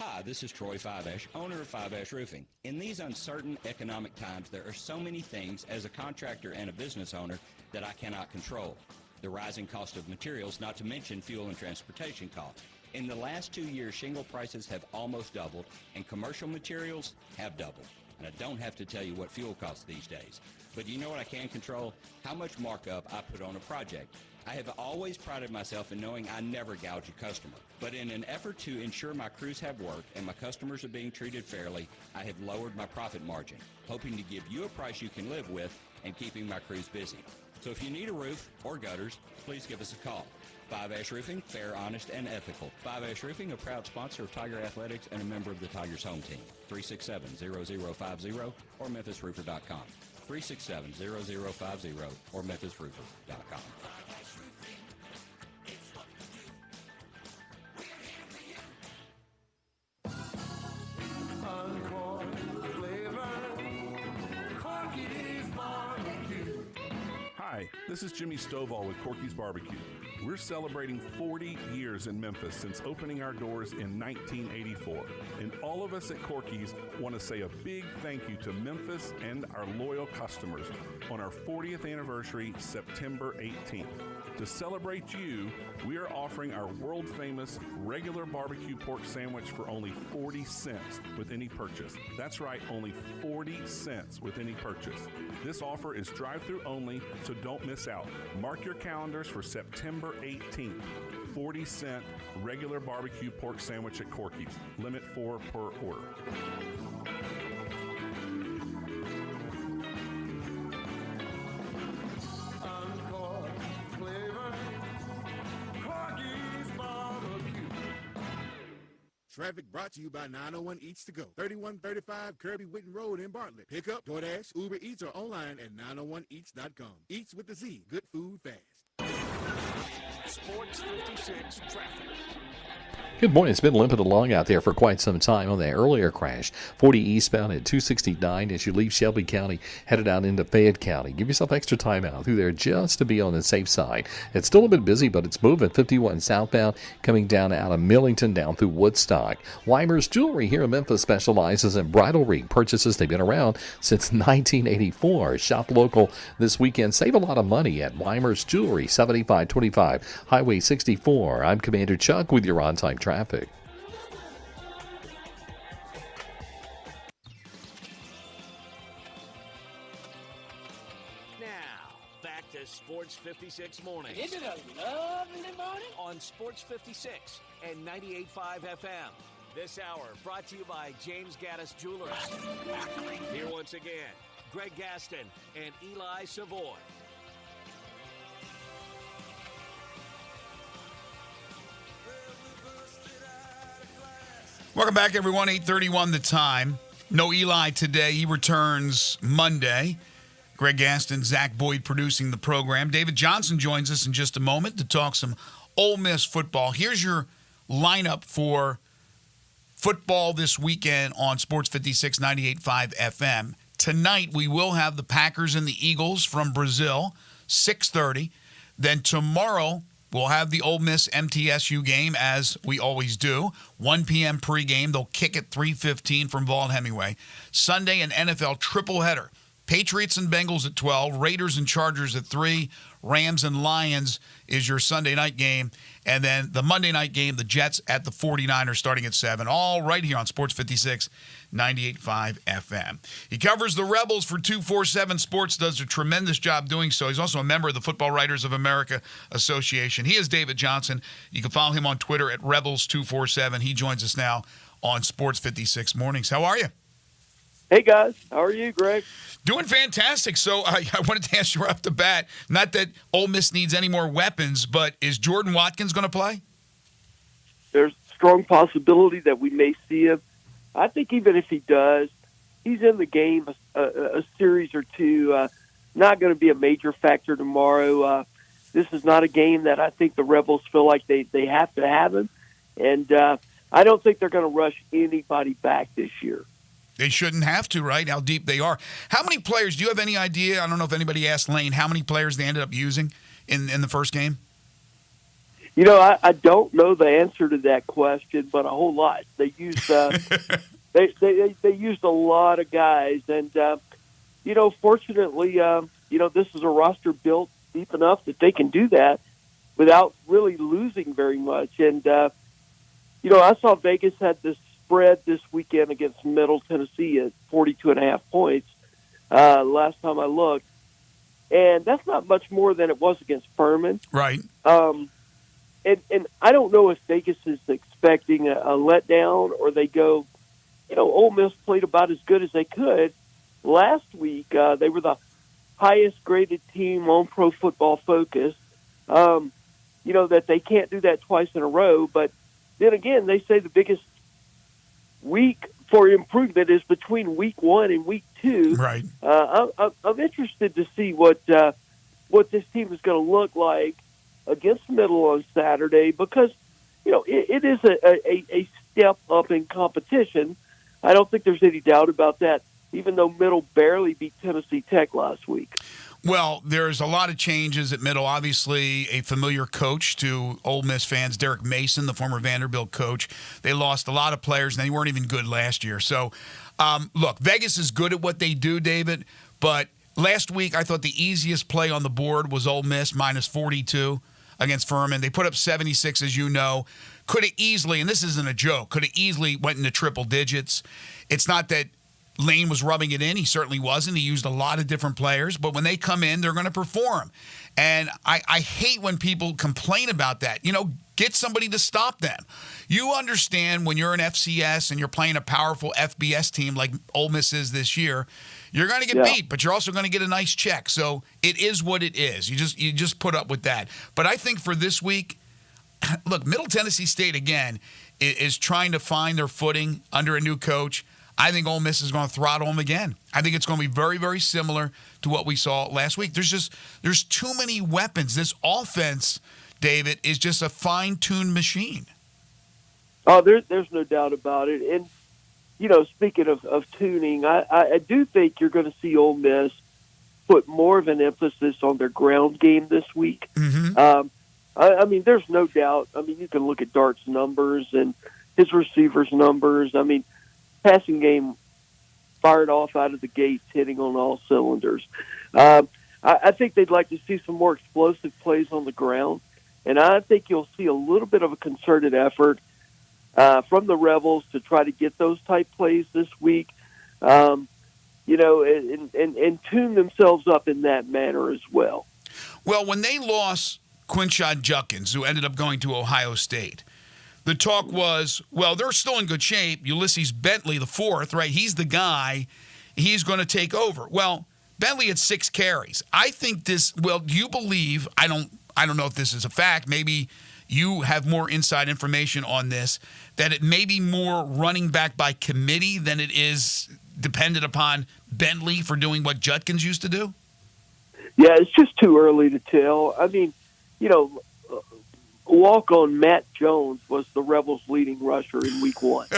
Hi, this is Troy Fiveash, owner of Fiveash Roofing. In these uncertain economic times, there are so many things as a contractor and a business owner that I cannot control. The rising cost of materials, not to mention fuel and transportation costs. In the last 2 years, shingle prices have almost doubled, and commercial materials have doubled. And I don't have to tell you what fuel costs these days. But you know what I can control? How much markup I put on a project. I have always prided myself in knowing I never gouge a customer. But in an effort to ensure my crews have work and my customers are being treated fairly, I have lowered my profit margin, hoping to give you a price you can live with and keeping my crews busy. So if you need a roof or gutters, please give us a call. Fiveash Roofing, fair, honest, and ethical. Fiveash Roofing, a proud sponsor of Tiger Athletics and a member of the Tigers home team. 367-0050 or MemphisRoofer.com. 367-0050 or MemphisRoofer.com. Hi, this is Jimmy Stovall with Corky's Barbecue. We're celebrating 40 years in Memphis since opening our doors in 1984. And all of us at Corky's want to say a big thank you to Memphis and our loyal customers on our 40th anniversary, September 18th. To celebrate you, we are offering our world-famous regular barbecue pork sandwich for only 40 cents with any purchase. That's right, only 40 cents with any purchase. This offer is drive-through only, so don't miss out. Mark your calendars for September 18th. 40-cent regular barbecue pork sandwich at Corky's. Limit 4 per order. Traffic brought to you by 901 Eats to Go, 3135 Kirby Whitten Road in Bartlett. Pick up, DoorDash, Uber Eats, or online at 901eats.com. Eats with the Z. Good food fast. Sports 56 traffic. Good morning. It's been limping along out there for quite some time on that earlier crash. 40 eastbound at 269 as you leave Shelby County, headed out into Fayette County. Give yourself extra time out through there just to be on the safe side. It's still a bit busy, but it's moving. 51 southbound coming down out of Millington down through Woodstock. Weimer's Jewelry here in Memphis specializes in bridal ring purchases. They've been around since 1984. Shop local this weekend. Save a lot of money at Weimer's Jewelry, 7525 Highway 64. I'm Commander Chuck with your on-time traffic. Now, back to Sports 56 Mornings. Isn't it a lovely morning? On Sports 56 and 98.5 FM. This hour brought to you by James Gaddis Jewelers. Here once again, Greg Gaston and Eli Savoy. Welcome back, everyone. 8:31 the time. No Eli today. He returns Monday. Greg Gaston, Zach Boyd producing the program. David Johnson joins us in just a moment to talk some Ole Miss football. Here's your lineup for football this weekend on Sports 56 98.5 FM. Tonight, we will have the Packers and the Eagles from Brazil, 6:30. Then tomorrow, we'll have the Ole Miss MTSU game, as we always do. 1 p.m. pregame. They'll kick at 3:15 from Vaughn Hemingway. Sunday, an NFL triple-header. Patriots and Bengals at 12, Raiders and Chargers at 3, Rams and Lions is your Sunday night game. And then the Monday night game, the Jets at the 49ers starting at 7, all right here on Sports 56 98.5 FM. He covers the Rebels for 247 Sports, does a tremendous job doing so. He's also a member of the Football Writers of America Association. He is David Johnson. You can follow him on Twitter at Rebels247. He joins us now on Sports 56 Mornings. How are you? Hey, guys. How are you, Greg? Doing fantastic. So I wanted to ask you right off the bat, not that Ole Miss needs any more weapons, but is Jordan Watkins going to play? There's a strong possibility that we may see him. I think even if he does, he's in the game a series or two. Not going to be a major factor tomorrow. This is not a game that I think the Rebels feel like they have to have him. And I don't think they're going to rush anybody back this year. They shouldn't have to, right? How deep they are. How many players, do you have any idea? I don't know if anybody asked Lane how many players they ended up using in the first game? You know, I don't know the answer to that question, but a whole lot. They used they used a lot of guys, and you know, fortunately, you know, this is a roster built deep enough that they can do that without really losing very much. And you know, I saw Vegas had this spread this weekend against Middle Tennessee at 42.5 points last time I looked. And that's not much more than it was against Furman. Right. And I don't know if Vegas is expecting a letdown or they go, you know, Ole Miss played about as good as they could. Last week, they were the highest-graded team on Pro Football Focus. You know, that they can't do that twice in a row. But then again, they say the biggest week for improvement is between week 1 and week 2. Right. I'm interested to see what this team is going to look like against Middle on Saturday because, you know, it is a step up in competition. I don't think there's any doubt about that, even though Middle barely beat Tennessee Tech last week. Well, there's a lot of changes at Middle. Obviously, a familiar coach to Ole Miss fans, Derek Mason, the former Vanderbilt coach. They lost a lot of players, and they weren't even good last year. So, look, Vegas is good at what they do, David, but last week I thought the easiest play on the board was Ole Miss minus 42 against Furman. They put up 76, as you know. Could have easily, and this isn't a joke, could have easily went into triple digits. It's not that Lane was rubbing it in. He certainly wasn't. He used a lot of different players. But when they come in, they're going to perform. And I hate when people complain about that. You know, get somebody to stop them. You understand when you're an FCS and you're playing a powerful FBS team like Ole Miss is this year, you're going to get beat, but you're also going to get a nice check. So it is what it is. You just put up with that. But I think for this week, look, Middle Tennessee State, again, is trying to find their footing under a new coach. I think Ole Miss is going to throttle them again. I think it's going to be very, very similar to what we saw last week. There's too many weapons. This offense, David, is just a fine-tuned machine. Oh, there's no doubt about it. And, you know, speaking of tuning, I do think you're going to see Ole Miss put more of an emphasis on their ground game this week. Mm-hmm. I mean, there's no doubt. I mean, you can look at Dart's numbers and his receivers' numbers. I mean, passing game fired off out of the gates, hitting on all cylinders. I think they'd like to see some more explosive plays on the ground, and I think you'll see a little bit of a concerted effort from the Rebels to try to get those type plays this week, you know, and tune themselves up in that manner as well. Well, when they lost Quinshon Judkins, who ended up going to Ohio State, the talk was, well, they're still in good shape. Ulysses Bentley, the fourth, right? He's the guy. He's going to take over. Well, Bentley had 6 carries. I think this. Well, do you believe? I don't know if this is a fact. Maybe you have more inside information on this. That it may be more running back by committee than it is dependent upon Bentley for doing what Judkins used to do. Yeah, it's just too early to tell. I mean, walk-on Matt Jones was the Rebels' leading rusher in Week 1.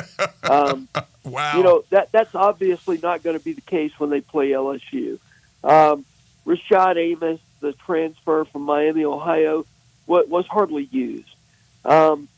Wow. That's obviously not going to be the case when they play LSU. Rashad Amos, the transfer from Miami, Ohio, was hardly used. And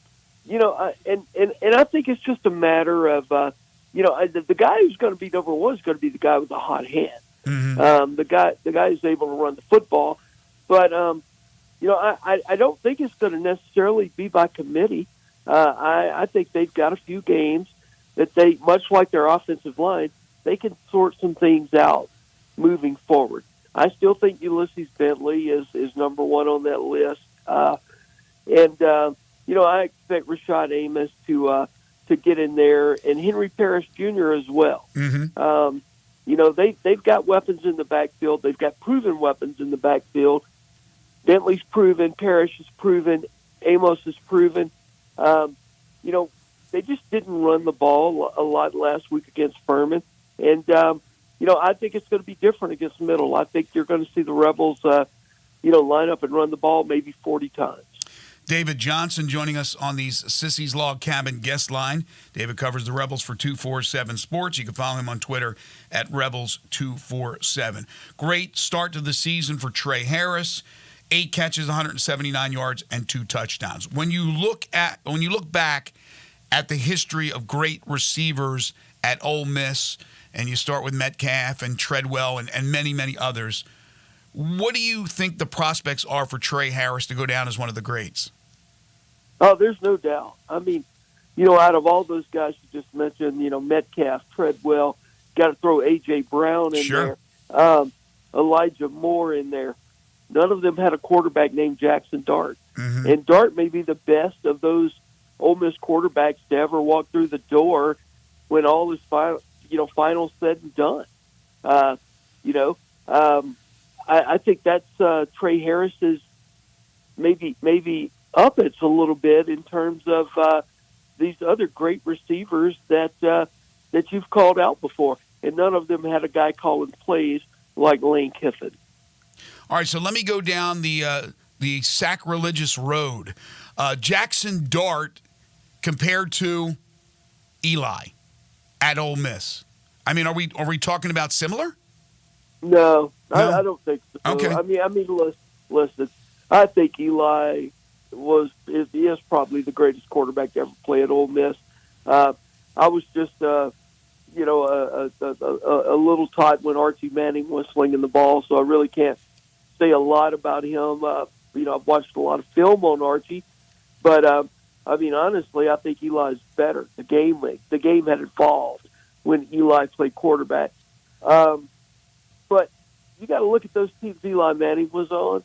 I think it's just a matter of, the guy who's going to be number one is going to be the guy with the hot hand. Mm-hmm. The guy who's able to run the football. But, I don't think it's going to necessarily be by committee. I think they've got a few games that they, much like their offensive line, they can sort some things out moving forward. I still think Ulysses Bentley is number one on that list. I expect Rashad Amos to get in there, and Henry Parrish Jr. as well. Mm-hmm. They've got weapons in the backfield. They've got proven weapons in the backfield. Bentley's proven, Parrish is proven, Amos is proven. They just didn't run the ball a lot last week against Furman. And, I think it's going to be different against Middle. I think you're going to see the Rebels, line up and run the ball maybe 40 times. David Johnson joining us on the Sissy's Log Cabin guest line. David covers the Rebels for 247 Sports. You can follow him on Twitter at Rebels247. Great start to the season for Trey Harris. 8 catches, 179 yards, and 2 touchdowns. When you look back at the history of great receivers at Ole Miss, and you start with Metcalf and Treadwell and many, many others, what do you think the prospects are for Trey Harris to go down as one of the greats? Oh, there's no doubt. I mean, out of all those guys you just mentioned, Metcalf, Treadwell, got to throw A.J. Brown in Sure. there, Elijah Moore in there. None of them had a quarterback named Jackson Dart. Mm-hmm. And Dart may be the best of those Ole Miss quarterbacks to ever walk through the door when all is final said and done. I think that's Trey Harris's maybe up it's a little bit in terms of these other great receivers that you've called out before, and none of them had a guy calling plays like Lane Kiffin. All right, so let me go down the sacrilegious road. Jackson Dart compared to Eli at Ole Miss. I mean, are we talking about similar? No. I don't think so. Okay. I mean, listen. I think Eli is probably the greatest quarterback to ever play at Ole Miss. I was just a little tight when Archie Manning was slinging the ball, so I really can't say a lot about him. I've watched a lot of film on Archie, but honestly, I think Eli's better. The game had evolved when Eli played quarterback. But you got to look at those teams Eli Manning was on.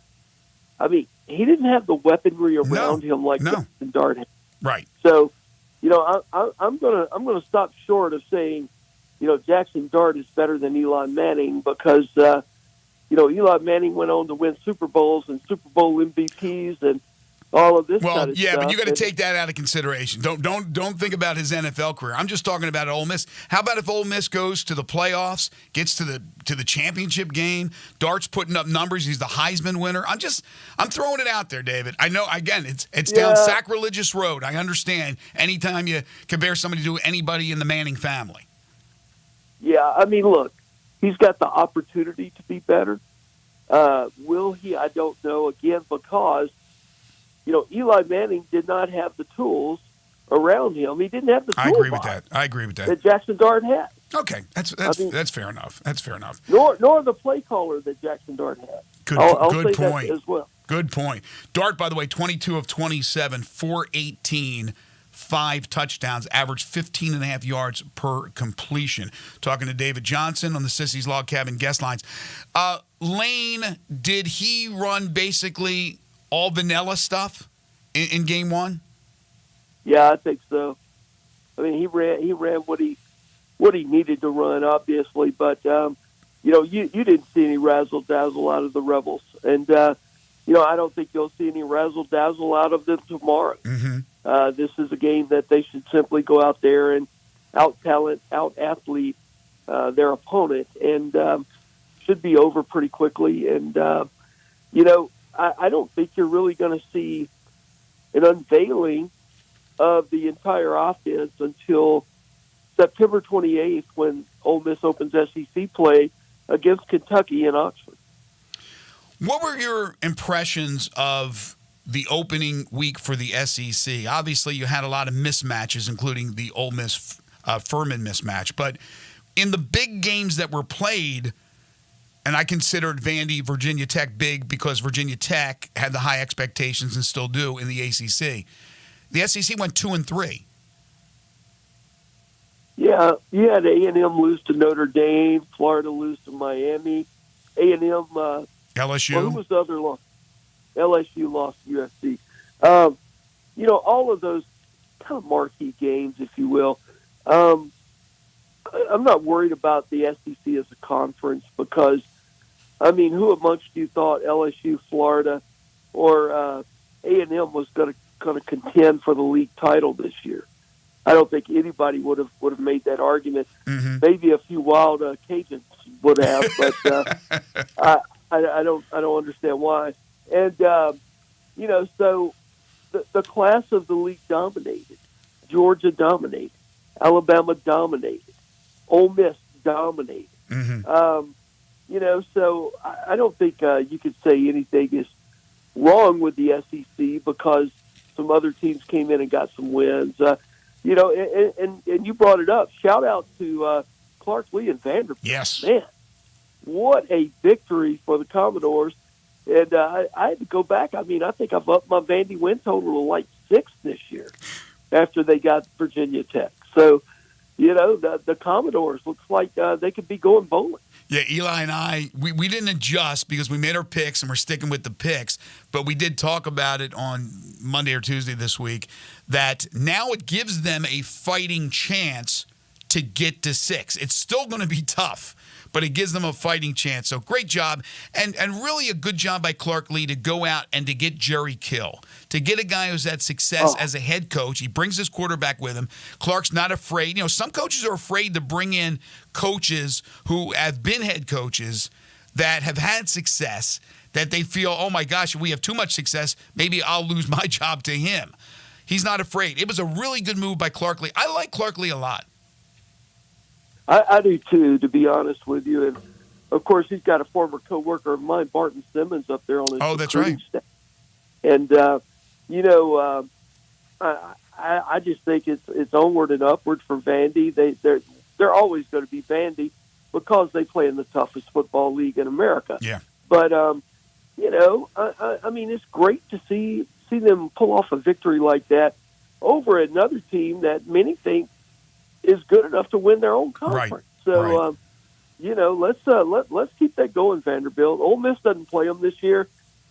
I mean, he didn't have the weaponry around him like Jackson Dart had. Right. So, I'm gonna stop short of saying, Jackson Dart is better than Eli Manning because Eli Manning went on to win Super Bowls and Super Bowl MVPs and all of this kind of stuff. But you got to take that out of consideration. Don't think about his NFL career. I'm just talking about Ole Miss. How about if Ole Miss goes to the playoffs, gets to the championship game, Dart's putting up numbers, he's the Heisman winner. I'm throwing it out there, David. I know, again, it's down sacrilegious road. I understand anytime you compare somebody to anybody in the Manning family. Yeah, I mean, look, he's got the opportunity to be better. Will he? I don't know, again, because Eli Manning did not have the tools around him. He didn't have the tools. I agree with that. That Jackson Dart had. Okay, that's fair enough. That's fair enough. Nor the play caller that Jackson Dart had. Good say point. That as well. Good point. Dart, by the way, 22 of 27, 418, 5 touchdowns, averaged 15.5 yards per completion. Talking to David Johnson on the Sissy's Log Cabin guest lines. Lane, did he run basically all vanilla stuff in game one? Yeah, I think so. I mean, he ran what he needed to run, obviously, but you didn't see any razzle dazzle out of the Rebels, and I don't think you'll see any razzle dazzle out of them tomorrow. Mm-hmm. This is a game that they should simply go out there and out athlete their opponent, and should be over pretty quickly. And I don't think you're really going to see an unveiling of the entire offense until September 28th, when Ole Miss opens SEC play against Kentucky in Oxford. What were your impressions of the opening week for the SEC? Obviously, you had a lot of mismatches, including the Ole Miss Furman mismatch. But in the big games that were played, and I considered Vandy, Virginia Tech big because Virginia Tech had the high expectations and still do in the ACC. The SEC went 2-3. Yeah, you had A&M lose to Notre Dame, Florida lose to Miami, A&M. LSU. Well, who was the other loss? LSU lost to USC. All of those kind of marquee games, if you will. I'm not worried about the SEC as a conference because, I mean, who amongst you thought LSU, Florida, or A&M was going to contend for the league title this year? I don't think anybody would have made that argument. Mm-hmm. Maybe a few wild Cajuns would have, but I don't understand why. And so the class of the league dominated. Georgia dominated. Alabama dominated. Ole Miss dominated. Mm-hmm. So I don't think you could say anything is wrong with the SEC because some other teams came in and got some wins. And you brought it up. Shout out to Clark Lee and Vanderbilt. Yes. Man, what a victory for the Commodores. And I had to go back. I mean, I think I've upped my Vandy win total to like 6 this year after they got Virginia Tech. So, the Commodores looks like they could be going bowling. Yeah, Eli and I, we didn't adjust because we made our picks and we're sticking with the picks, but we did talk about it on Monday or Tuesday this week that now it gives them a fighting chance to get to 6. It's still going to be tough, but it gives them a fighting chance. So great job, and really a good job by Clark Lee to go out and to get Jerry Kill, to get a guy who's had success as a head coach. He brings his quarterback with him. Clark's not afraid. Some coaches are afraid to bring in coaches who have been head coaches that have had success, that they feel, oh my gosh, if we have too much success, maybe I'll lose my job to him. He's not afraid. It was a really good move by Clark Lee. I like Clark Lee a lot. I do too, to be honest with you. And of course, he's got a former coworker of mine, Barton Simmons, up there on his that's right. Staff. And I just think it's onward and upward for Vandy. They're always going to be Vandy because they play in the toughest football league in America. Yeah. But I mean, it's great to see them pull off a victory like that over another team that many think is good enough to win their own conference. Right. So, let's keep that going, Vanderbilt. Ole Miss doesn't play them this year,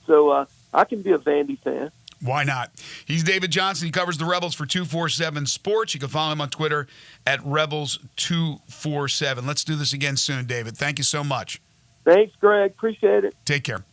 so I can be a Vandy fan. Why not? He's David Johnson. He covers the Rebels for 247 Sports. You can follow him on Twitter at Rebels247. Let's do this again soon, David. Thank you so much. Thanks, Greg. Appreciate it. Take care.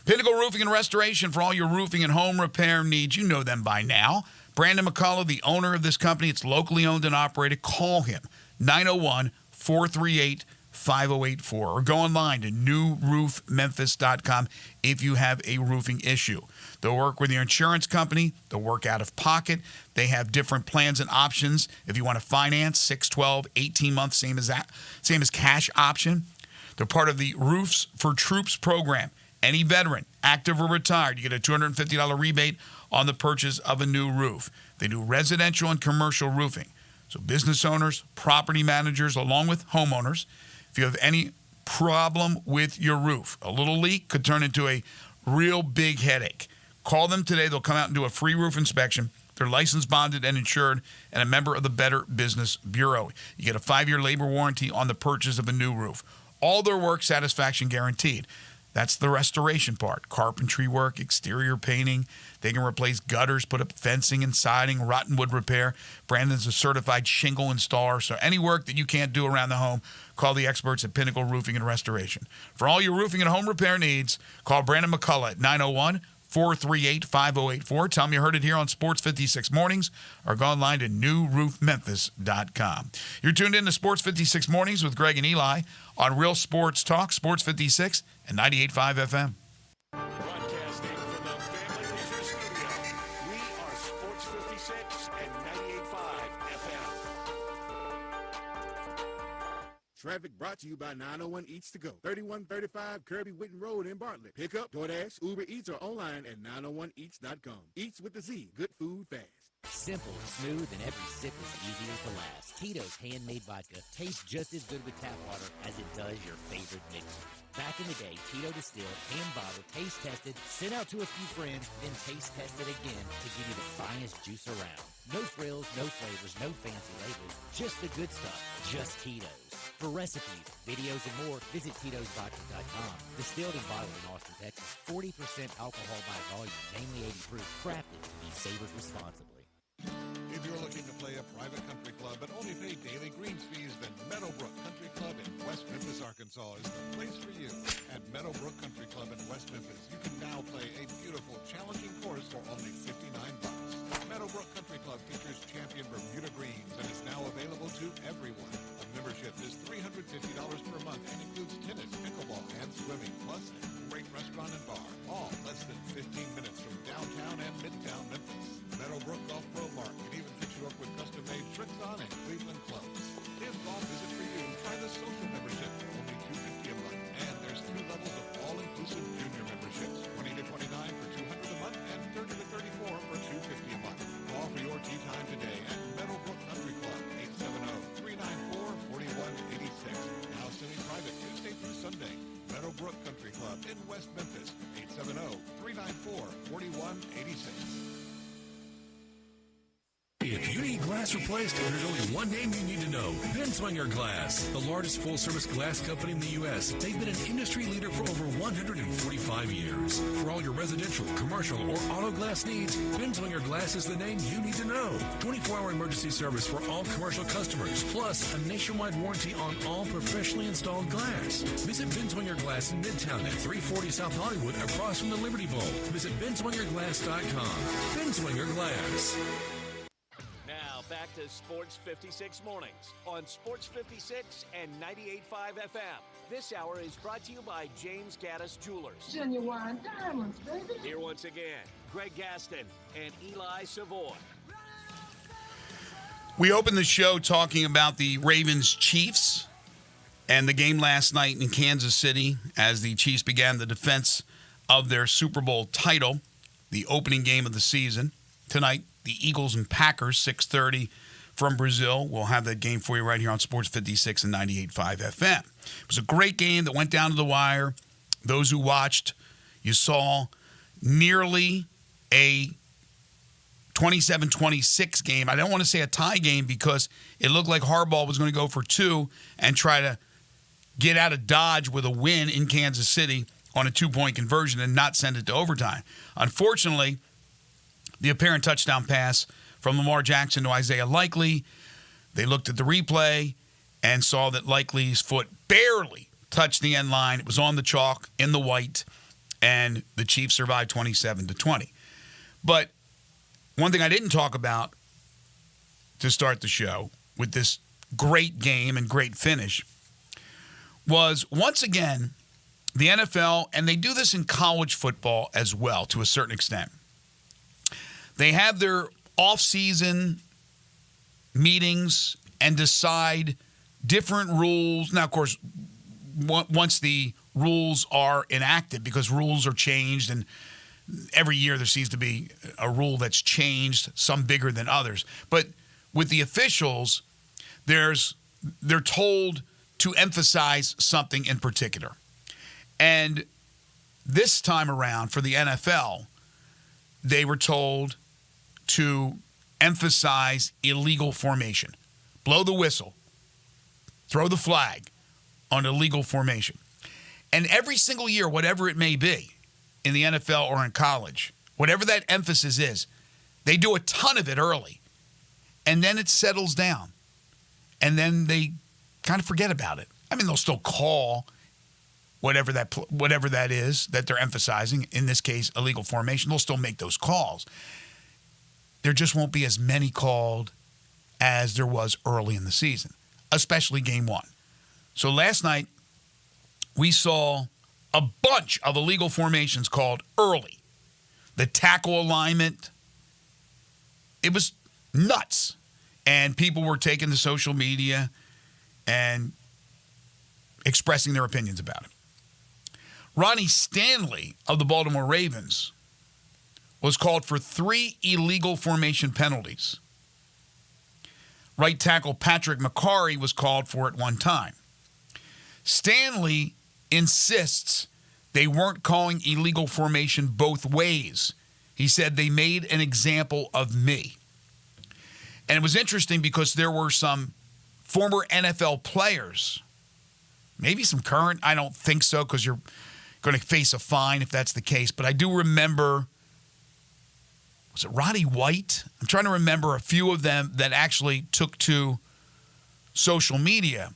Pinnacle Roofing and Restoration for all your roofing and home repair needs. You know them by now. Brandon McCullough, the owner of this company. It's locally owned and operated. Call him, 901-438-5084. Or go online to newroofmemphis.com if you have a roofing issue. They'll work with your insurance company. They'll work out of pocket. They have different plans and options. If you want to finance, 6, 12, 18 months, same as cash option. They're part of the Roofs for Troops program. Any veteran, active or retired, you get a $250 rebate on the purchase of a new roof. They do residential and commercial roofing. So business owners, property managers, along with homeowners, if you have any problem with your roof, a little leak could turn into a real big headache. Call them today. They'll come out and do a free roof inspection. They're licensed, bonded, and insured, and a member of the Better Business Bureau. You get a 5-year labor warranty on the purchase of a new roof. All their work satisfaction guaranteed. That's the restoration part. Carpentry work, exterior painting. They can replace gutters, put up fencing and siding, rotten wood repair. Brandon's a certified shingle installer. So any work that you can't do around the home, call the experts at Pinnacle Roofing and Restoration. For all your roofing and home repair needs, call Brandon McCullough at 901-438-5084. Tell him you heard it here on Sports 56 Mornings or go online to newroofmemphis.com. You're tuned in to Sports 56 Mornings with Greg and Eli on Real Sports Talk, Sports 56 and 98.5 FM. Broadcasting from the Family Leisure Studio, we are Sports 56 and 98.5 FM. Traffic brought to you by 901 Eats to Go, 3135 Kirby Whitten Road in Bartlett. Pick up, DoorDash, Uber Eats, or online at 901eats.com. Eats with the Z. Good food fast. Simple, smooth, and every sip is easier to last. Tito's handmade vodka tastes just as good with tap water as it does your favorite mixers. Back in the day, Tito distilled, hand-bottled, taste-tested, sent out to a few friends, then taste-tested again to give you the finest juice around. No frills, no flavors, no fancy labels, just the good stuff, just Tito's. For recipes, videos, and more, visit Tito'sVodka.com. Distilled and bottled in Austin, Texas, 40% alcohol by volume, mainly 80 proof, crafted to be savored responsibly. If you're looking to play a private country club but only pay daily greens fees, then Meadowbrook Country Club in West Memphis, Arkansas is the place for you. At Meadowbrook Country Club in West Memphis, you can now play a beautiful, challenging course for only $59. Meadowbrook Country Club features champion Bermuda greens and is now available to everyone. A membership is $350 per month and includes tennis, pickleball, and swimming, plus a great restaurant and bar, all less than 15 minutes from downtown and midtown Memphis. Meadowbrook Golf Pro Mark can even fix you up with custom-made tricks on and Cleveland clubs. If golf isn't for you, try the social membership for only $250 a month. And there's 2 levels of all-inclusive junior memberships, $20 to $29 for $200 a month and $30 to $34 for $250 a month. Call for your tee time today at Meadowbrook Country Club, 870-394-4186. Now semi-private Tuesday through Sunday. Meadowbrook Country Club in West Memphis, 870-394-4186. If you need glass replaced, there's only one name you need to know. Binswanger Glass, the largest full-service glass company in the U.S. They've been an industry leader for over 145 years. For all your residential, commercial, or auto glass needs, Binswanger Glass is the name you need to know. 24-hour emergency service for all commercial customers, plus a nationwide warranty on all professionally installed glass. Visit Binswanger Glass in Midtown at 340 South Hollywood, across from the Liberty Bowl. Visit binswangerglass.com. Binswanger Glass. Now back to Sports 56 Mornings on Sports 56 and 98.5 FM. This hour is brought to you by James Gaddis Jewelers. Genuine diamonds, baby. Here once again, Greg Gaston and Eli Savoy. We opened the show talking about the Ravens-Chiefs and the game last night in Kansas City as the Chiefs began the defense of their Super Bowl title, the opening game of the season. Tonight, the Eagles and Packers, 6:30 from Brazil. We'll have that game for you right here on Sports 56 and 98.5 FM. It was a great game that went down to the wire. Those who watched, you saw nearly a 27-26 game. I don't want to say a tie game because it looked like Harbaugh was going to go for 2 and try to get out of Dodge with a win in Kansas City on a 2-point conversion and not send it to overtime. Unfortunately, the apparent touchdown pass from Lamar Jackson to Isaiah Likely, they looked at the replay and saw that Likely's foot barely touched the end line. It was on the chalk in the white, and the Chiefs survived 27-20. But one thing I didn't talk about to start the show with this great game and great finish was, once again, the NFL, and they do this in college football as well to a certain extent. They have their off-season meetings and decide different rules. Now, of course, once the rules are enacted, because rules are changed, and every year there seems to be a rule that's changed, some bigger than others. But with the officials, they're told to emphasize something in particular. And this time around for the NFL, they were told to emphasize illegal formation. Blow the whistle. Throw the flag on illegal formation. And every single year, whatever it may be, in the NFL or in college, whatever that emphasis is, they do a ton of it early. And then it settles down. And then they kind of forget about it. I mean, they'll still call whatever that is that they're emphasizing, in this case, illegal formation. They'll still make those calls. There just won't be as many called as there was early in the season, especially game one. So last night, we saw a bunch of illegal formations called early. The tackle alignment, it was nuts. And people were taking to social media and expressing their opinions about it. Ronnie Stanley of the Baltimore Ravens was called for 3 illegal formation penalties. Right tackle Patrick McCarry was called for at one time. Stanley insists they weren't calling illegal formation both ways. He said they made an example of me. And it was interesting because there were some former NFL players, maybe some current, I don't think so because you're going to face a fine if that's the case. But I do remember, was it Roddy White? I'm trying to remember a few of them that actually took to social media.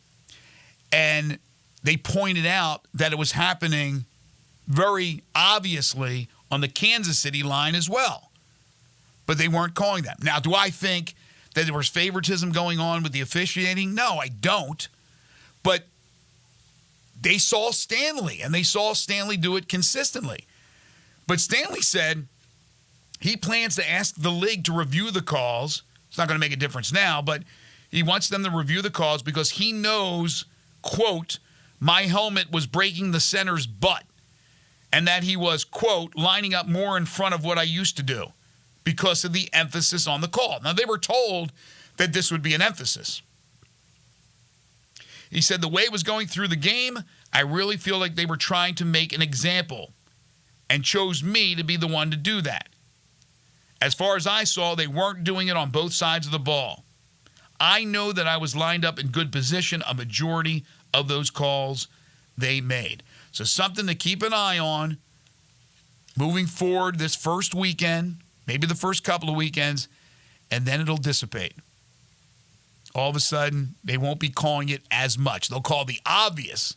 And they pointed out that it was happening very obviously on the Kansas City line as well. But they weren't calling that. Now, do I think that there was favoritism going on with the officiating? No, I don't. But they saw Stanley, and they saw Stanley do it consistently. But Stanley said he plans to ask the league to review the calls. It's not going to make a difference now, but he wants them to review the calls because he knows, quote, my helmet was breaking the center's butt, and that he was, quote, lining up more in front of what I used to do because of the emphasis on the call. Now, they were told that this would be an emphasis. He said the way it was going through the game, I really feel like they were trying to make an example and chose me to be the one to do that. As far as I saw, they weren't doing it on both sides of the ball. I know that I was lined up in good position a majority of those calls they made. So something to keep an eye on moving forward this first weekend, maybe the first couple of weekends, and then it'll dissipate. All of a sudden, they won't be calling it as much. They'll call the obvious,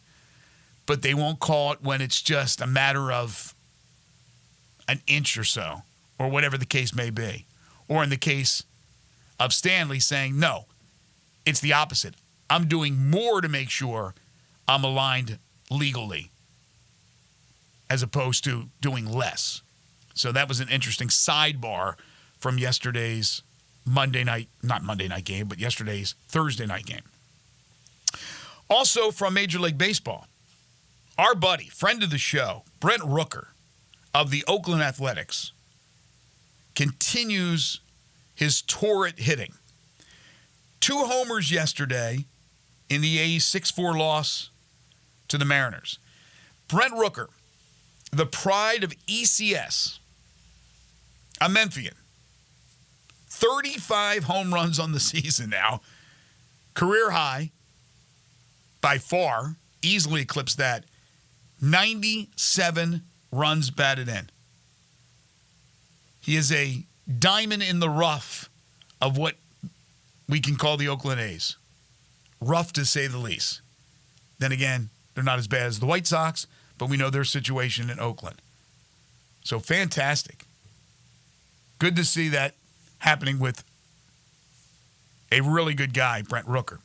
but they won't call it when it's just a matter of an inch or so, or whatever the case may be. Or in the case of Stanley saying, no, it's the opposite. I'm doing more to make sure I'm aligned legally as opposed to doing less. So that was an interesting sidebar from yesterday's not Monday night game, but yesterday's Thursday night game. Also from Major League Baseball, our buddy, friend of the show, Brent Rooker of the Oakland Athletics, continues his torrid hitting. 2 homers yesterday in the A's 6-4 loss to the Mariners. Brent Rooker, the pride of ECS, a Memphian, 35 home runs on the season now. Career high, by far, easily eclipsed that. 97 runs batted in. He is a diamond in the rough of what we can call the Oakland A's. Rough to say the least. Then again, they're not as bad as the White Sox, but we know their situation in Oakland. So fantastic. Good to see that happening with a really good guy, Brent Rooker.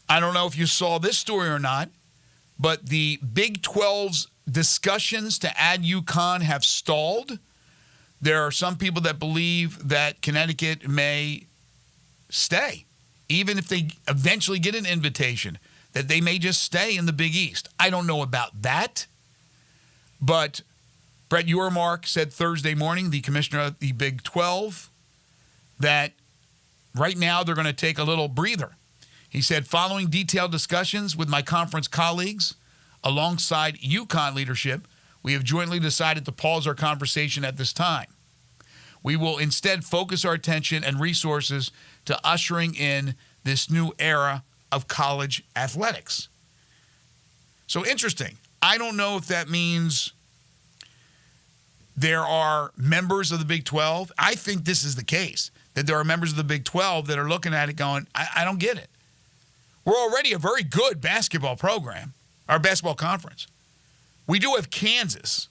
I don't know if you saw this story or not, but the Big 12's discussions to add UConn have stalled. There are some people that believe that Connecticut may stay, even if they eventually get an invitation, that they may just stay in the Big East. I don't know about that, but Brett Yormark said Thursday morning, the commissioner of the Big 12, that right now they're going to take a little breather. He said, following detailed discussions with my conference colleagues alongside UConn leadership, we have jointly decided to pause our conversation at this time. We will instead focus our attention and resources to ushering in this new era of college athletics. So interesting. I don't know if that means there are members of the Big 12. I think this is the case, that there are members of the Big 12 that are looking at it going, I don't get it. We're already a very good basketball program, our basketball conference. We do have Kansas.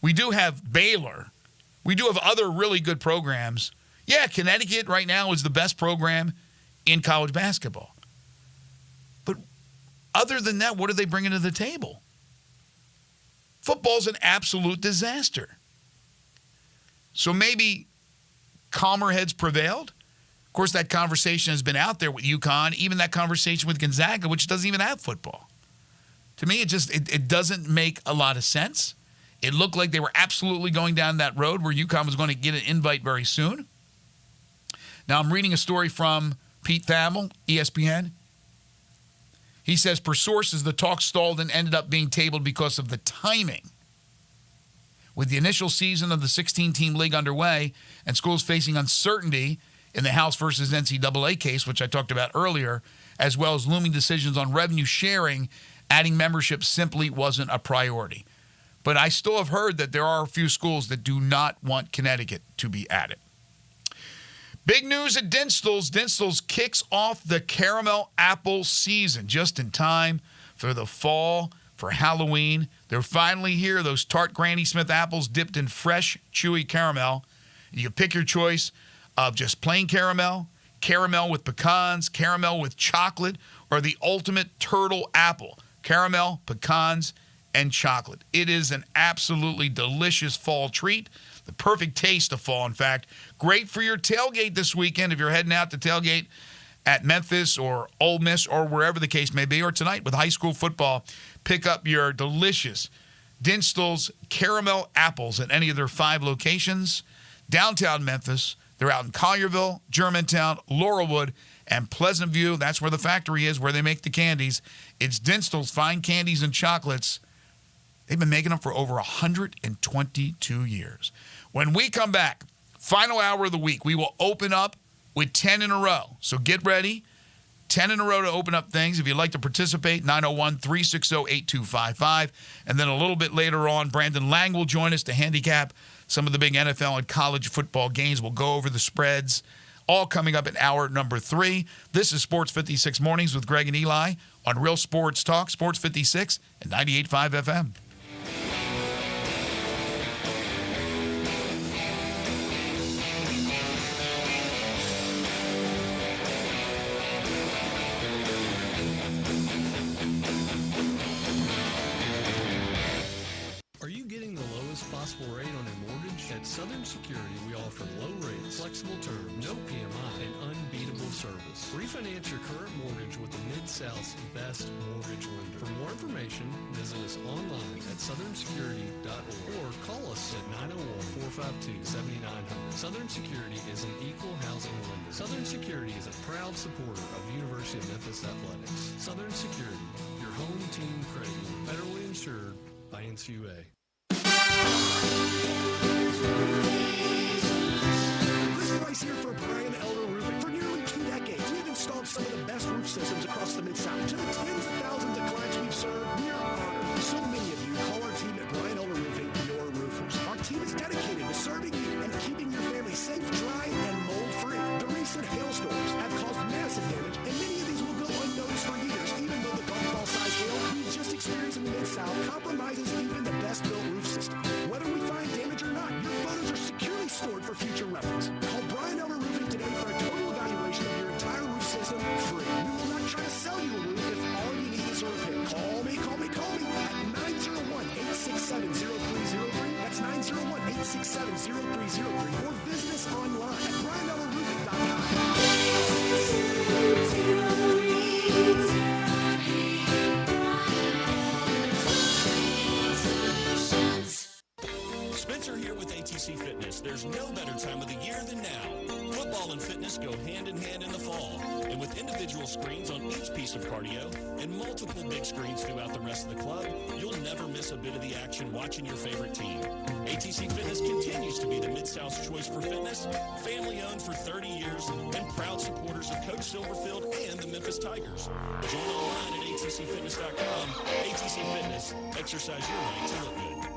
We do have Baylor. We do have other really good programs. Yeah, Connecticut right now is the best program in college basketball. But other than that, what are they bringing to the table? Football's an absolute disaster. So maybe calmer heads prevailed. Of course, that conversation has been out there with UConn, even that conversation with Gonzaga, which doesn't even have football. To me, it doesn't make a lot of sense. It looked like they were absolutely going down that road where UConn was going to get an invite very soon. Now, I'm reading a story from Pete Thamel, ESPN. He says, per sources, the talks stalled and ended up being tabled because of the timing. With the initial season of the 16-team league underway and schools facing uncertainty in the House versus NCAA case, which I talked about earlier, as well as looming decisions on revenue sharing, adding membership simply wasn't a priority. But I still have heard that there are a few schools that do not want Connecticut to be added. Big news at Dinstall's. Dinstall's kicks off the caramel apple season just in time for the fall, for Halloween. They're finally here, those tart Granny Smith apples dipped in fresh, chewy caramel. You can pick your choice of just plain caramel, caramel with pecans, caramel with chocolate, or the ultimate turtle apple, caramel, pecans, and chocolate. It is an absolutely delicious fall treat. The perfect taste of fall, in fact. Great for your tailgate this weekend if you're heading out to tailgate at Memphis or Ole Miss or wherever the case may be, or tonight with high school football. Pick up your delicious Dinstall's caramel apples at any of their 5 locations. Downtown Memphis. They're out in Collierville, Germantown, Laurelwood, and Pleasant View. That's where the factory is, where they make the candies. It's Dinstall's fine candies and chocolates. They've been making them for over 122 years. When we come back, final hour of the week, we will open up with 10 in a row. So get ready. 10 in a row to open up things. If you'd like to participate, 901-360-8255. And then a little bit later on, Brandon Lang will join us to handicap some of the big NFL and college football games. We'll go over the spreads. All coming up in hour number 3. This is Sports 56 Mornings with Greg and Eli on Real Sports Talk, Sports 56 and 98.5 FM. Possible rate on a mortgage? At Southern Security, we offer low rates, flexible terms, no PMI, and unbeatable service. Refinance your current mortgage with the Mid-South's best mortgage lender. For more information, visit us online at southernsecurity.org or call us at 901-452-7900. Southern Security is an equal housing lender. Southern Security is a proud supporter of University of Memphis Athletics. Southern Security, your home team credit union, federally insured by NCUA. Chris Price here for Brian Elder Roofing. For nearly 2 decades, we've installed some of the best roof systems across the Mid-South. To the tens of thousands of clients we've served, we are honored. So many of you call our team at Brian Elder Roofing your roofers. Our team is dedicated to serving you and keeping your family safe, dry, and mold-free. The recent hailstorms have caused massive damage, and many of these will go unnoticed for years, even though the golf ball-sized hail we just experienced in the Mid-South compromises even the best-built roof system. Whether we find damage or not, your photos are securely stored for future reference. Call Brian Elder Roofing today for a total evaluation of your entire roof system free. We will not try to sell you a roof if all you need is a repair. Call me at 901-867-0303. That's 901-867-0303. Or visit us online at brianelderroofing.com. Spencer here with ATC Fitness. There's no better time of the year than now. Football and fitness go hand in hand in the fall. And with individual screens on each piece of cardio, and multiple big screens throughout the rest of the club, you'll never miss a bit of the action watching your favorite team. ATC Fitness continues to be the Mid-South's choice for fitness, family-owned for 30 years, and proud supporters of Coach Silverfield and the Memphis Tigers. Join online at atcfitness.com. ATC Fitness. Exercise your right to look good.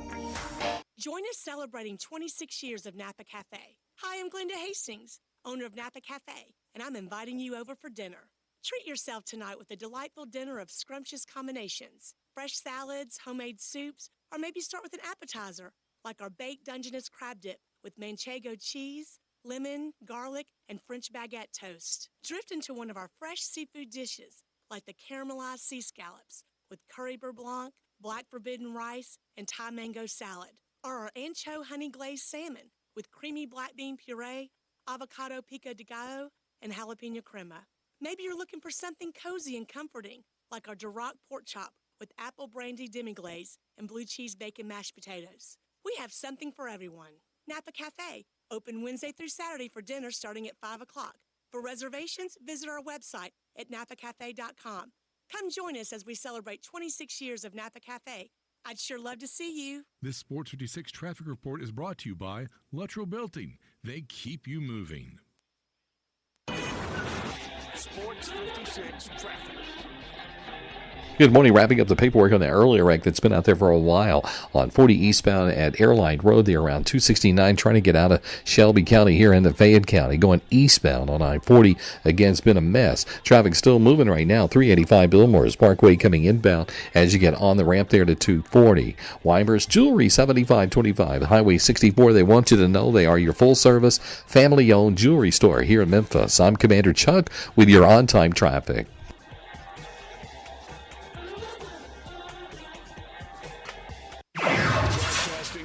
Join us celebrating 26 years of Napa Cafe. Hi, I'm Glenda Hastings, owner of Napa Cafe, and I'm inviting you over for dinner. Treat yourself tonight with a delightful dinner of scrumptious combinations, fresh salads, homemade soups, or maybe start with an appetizer, like our baked Dungeness crab dip with manchego cheese, lemon, garlic, and French baguette toast. Drift into one of our fresh seafood dishes, like the caramelized sea scallops with curry beurre blanc, black forbidden rice, and Thai mango salad, or our ancho honey glazed salmon with creamy black bean puree, avocado pico de gallo, and jalapeno crema. Maybe you're looking for something cozy and comforting, like our Duroc pork chop with apple brandy demi-glaze and blue cheese bacon mashed potatoes. We have something for everyone. Napa Cafe, open Wednesday through Saturday for dinner starting at 5 o'clock. For reservations, visit our website at napacafe.com. Come join us as we celebrate 26 years of Napa Cafe. I'd sure love to see you. This Sports 56 traffic report is brought to you by Luttrell Belting. They keep you moving. Sports 56 traffic. Good morning. Wrapping up the paperwork on the earlier wreck that's been out there for a while on 40 eastbound at Airline Road there around 269, trying to get out of Shelby County here into Fayette County. Going eastbound on I-40. Again, it's been a mess. Traffic still moving right now. 385 Billmores Parkway coming inbound as you get on the ramp there to 240. Weimer's Jewelry 7525. Highway 64. They want you to know they are your full-service, family-owned jewelry store here in Memphis. I'm Commander Chuck with your on-time traffic.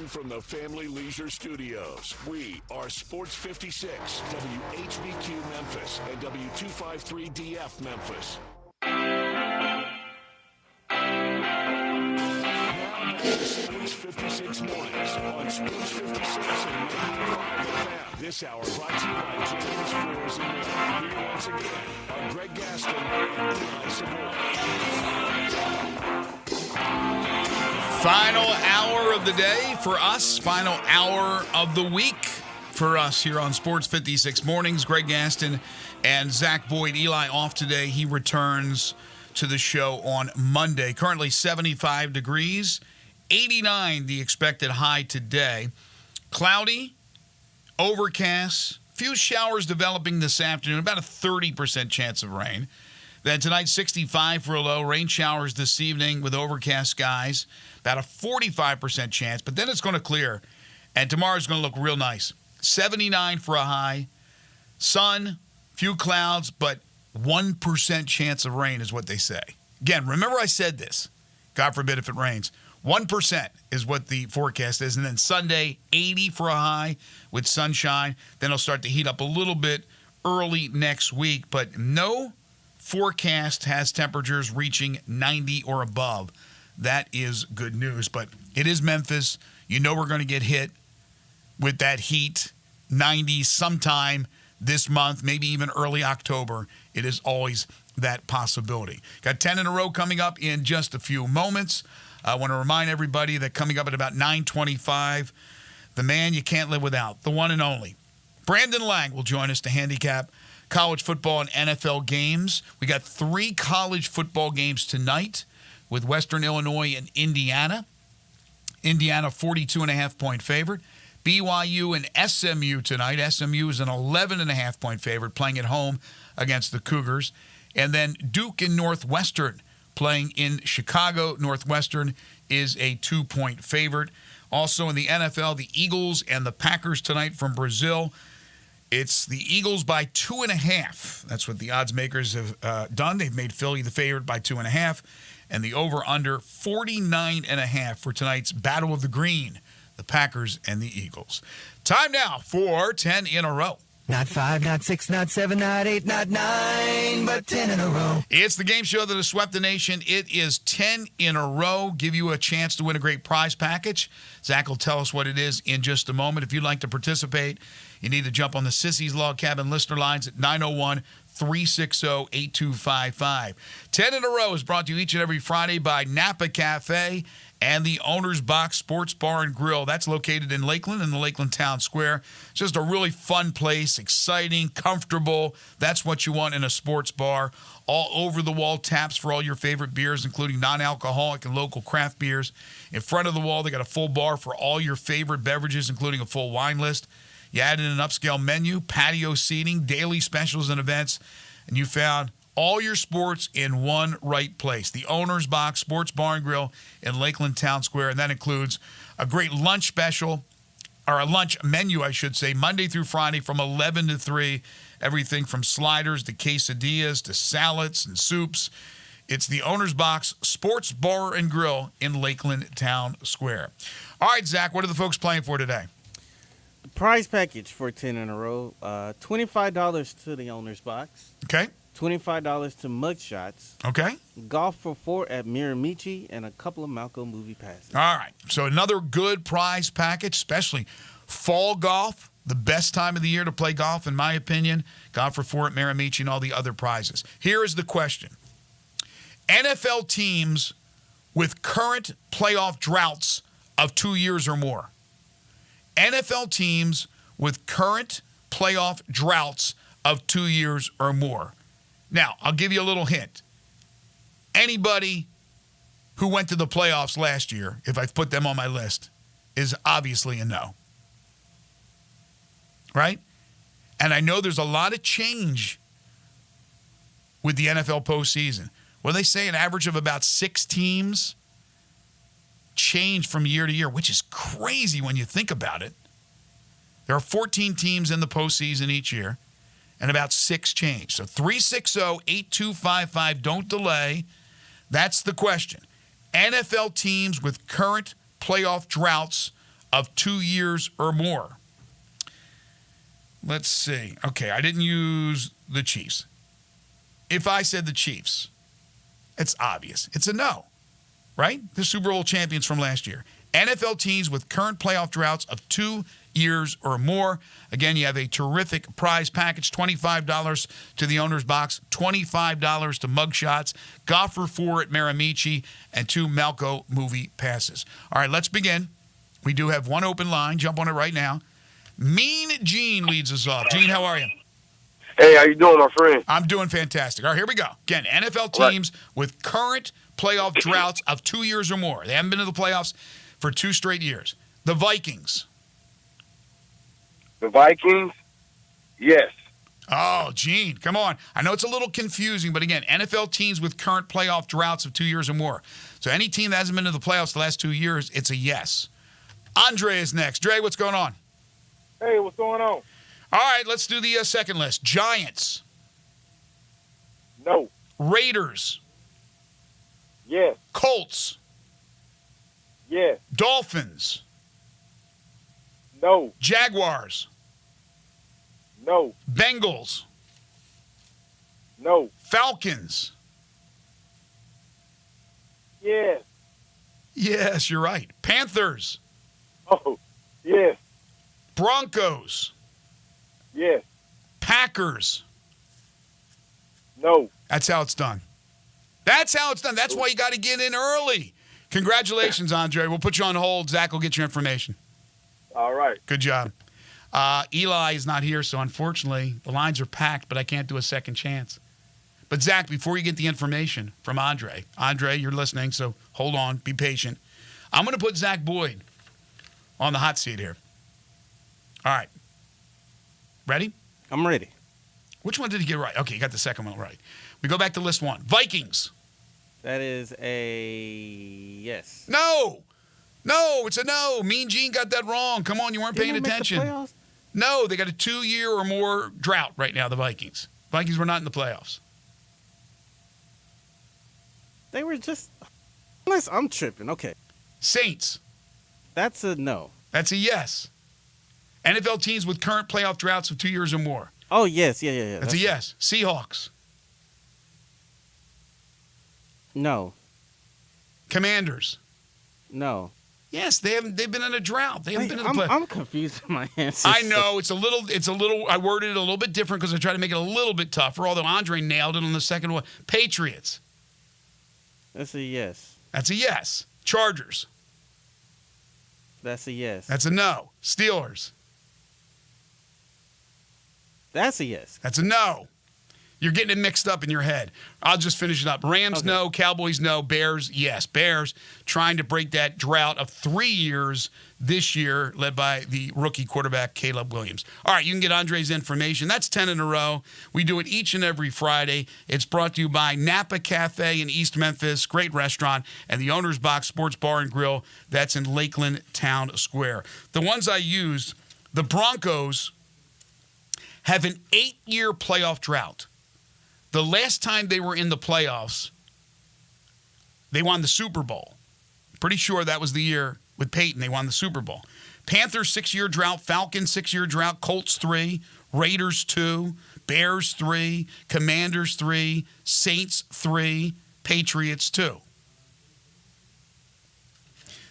From the Family Leisure Studios, we are Sports 56, WHBQ Memphis, and W253DF Memphis. Now back to Sports 56 mornings on Sports 56 and 95 FM. This hour brought to you by James Floors and More. Here once again are Greg Gaston and Eli Savoy. Final hour of the day for us. Final hour of the week for us here on Sports 56 Mornings. Greg Gaston and Zach Boyd. Eli off today. He returns to the show on Monday. Currently 75 degrees, 89 the expected high today. Cloudy, overcast, few showers developing this afternoon, about a 30% chance of rain. Then tonight, 65 for a low. Rain showers this evening with overcast skies. About a 45% chance, but then it's going to clear. And tomorrow's going to look real nice. 79 for a high. Sun, few clouds, but 1% chance of rain is what they say. Again, remember I said this. God forbid if it rains. 1% is what the forecast is. And then Sunday, 80 for a high with sunshine. Then it'll start to heat up a little bit early next week. But no forecast has temperatures reaching 90 or above. That is good news. But it is Memphis. You know we're going to get hit with that heat, 90 sometime this month, maybe even early October. It is always that possibility. Got 10 in a row coming up in just a few moments. I want to remind everybody that coming up at about 9:25, the man you can't live without, the one and only, Brandon Lang will join us to handicap college football and NFL games. We got 3 college football games tonight with Western Illinois and Indiana. Indiana 42.5-point favorite. BYU and SMU tonight. SMU is an 11.5-point favorite playing at home against the Cougars. And then Duke and Northwestern playing in Chicago. Northwestern is a 2-point favorite. Also in the NFL, the Eagles and the Packers tonight from Brazil. It's the Eagles by 2.5. That's what the odds makers have done. They've made Philly the favorite by 2.5. And the over-under 49.5 for tonight's Battle of the Green, the Packers and the Eagles. Time now for 10 in a row. Not 5, not 6, not 7, not 8, not 9, but 10 in a row. It's the game show that has swept the nation. It is 10 in a row. Give you a chance to win a great prize package. Zach will tell us what it is in just a moment. If you'd like to participate, you need to jump on the Sissy's Log Cabin listener lines at 360-8255. 10 in a Row is brought to you each and every Friday by Napa Cafe and the Owner's Box Sports Bar and Grill. That's located in Lakeland, in the Lakeland Town Square. Just a really fun place, exciting, comfortable. That's what you want in a sports bar. All over-the-wall taps for all your favorite beers, including non-alcoholic and local craft beers. In front of the wall, they got a full bar for all your favorite beverages, including a full wine list. You add in an upscale menu, patio seating, daily specials and events, and you found all your sports in one right place. The Owner's Box Sports Bar and Grill in Lakeland Town Square, and that includes a great lunch special, or a lunch menu, I should say, Monday through Friday from 11 to 3. Everything from sliders to quesadillas to salads and soups. It's the Owner's Box Sports Bar and Grill in Lakeland Town Square. All right, Zach, what are the folks playing for today? The prize package for 10 in a row, $25 to the Owner's Box. Okay. $25 to Mugshots. Okay. Golf for 4 at Miramichi, and a couple of Malco movie passes. All right. So another good prize package, especially fall golf, the best time of the year to play golf, in my opinion. Golf for 4 at Miramichi and all the other prizes. Here is the question. NFL teams with current playoff droughts of 2 years or more. NFL teams with current playoff droughts of 2 years or more. Now, I'll give you a little hint. Anybody who went to the playoffs last year, if I've put them on my list, is obviously a no. Right? And I know there's a lot of change with the NFL postseason. Well, they say an average of about 6 teams change from year to year, which is crazy when you think about it. There are 14 teams in the postseason each year, and about 6 change. So 360-8255, don't delay. That's the question. NFL teams with current playoff droughts of 2 years or more. Let's see. Okay, I didn't use the Chiefs. If I said the Chiefs, it's obvious. It's a no, right? The Super Bowl champions from last year. NFL teams with current playoff droughts of 2 years or more. Again, you have a terrific prize package, $25 to the Owner's Box, $25 to Mugshots, Golf for 4 at Miramichi, and 2 Malco movie passes. All right, let's begin. We do have one open line. Jump on it right now. Mean Gene leads us off. Gene, how are you? Hey, how you doing, my friend? I'm doing fantastic. All right, here we go. Again, NFL teams with current playoff droughts of 2 years or more. They haven't been to the playoffs for 2 straight years. The Vikings. The Vikings? Yes. Oh, Gene, come on. I know it's a little confusing, but again, NFL teams with current playoff droughts of 2 years or more. So any team that hasn't been to the playoffs the last 2 years, it's a yes. Andre is next. Dre, what's going on? Hey, what's going on? All right, let's do the second list. Giants. No. Raiders. Yes. Colts. Yes. Dolphins. No. Jaguars. No. Bengals. No. Falcons. Yes. Yes, you're right. Panthers. Oh, yes. Broncos. Yes. Packers. No. That's how it's done. That's how it's done. That's why you got to get in early. Congratulations, Andre. We'll put you on hold. Zach will get your information. All right. Good job. Eli is not here, so unfortunately the lines are packed, but I can't do a second chance. But Zach, before you get the information from Andre, you're listening, so hold on, be patient. I'm going to put Zach Boyd on the hot seat here. All right. Ready? I'm ready. Which one did he get right? Okay, you got the second one right. We go back to list 1. Vikings. That is a yes. No, it's a no. Mean Gene got that wrong. Come on, you weren't paying attention. No, they got a 2-year or more drought right now, the Vikings. Vikings were not in the playoffs. They were just, unless I'm tripping. Okay. Saints. That's a no. That's a yes. NFL teams with current playoff droughts of 2 years or more. Oh, yes. Yeah. That's a yes. Seahawks. No. Commanders. No. Yes, they've been in a drought. They haven't been in the play. I'm confused with my answers. I know it's a little. I worded it a little bit different because I tried to make it a little bit tougher. Although Andre nailed it on the second one. Patriots. That's a yes. That's a yes. Chargers. That's a yes. That's a no. Steelers. That's a yes. That's a no. You're getting it mixed up in your head. I'll just finish it up. Rams, no. Cowboys, no. Bears, yes. Bears trying to break that drought of 3 years this year, led by the rookie quarterback, Caleb Williams. All right, you can get Andre's information. That's 10 in a row. We do it each and every Friday. It's brought to you by Napa Cafe in East Memphis, great restaurant, and the Owner's Box Sports Bar and Grill. That's in Lakeland Town Square. The ones I used, the Broncos have an 8-year playoff drought. The last time they were in the playoffs, they won the Super Bowl. Pretty sure that was the year with Peyton they won the Super Bowl. Panthers, 6-year drought. Falcons, 6-year drought. Colts, 3. Raiders, 2. Bears, 3. Commanders, 3. Saints, 3. Patriots, 2.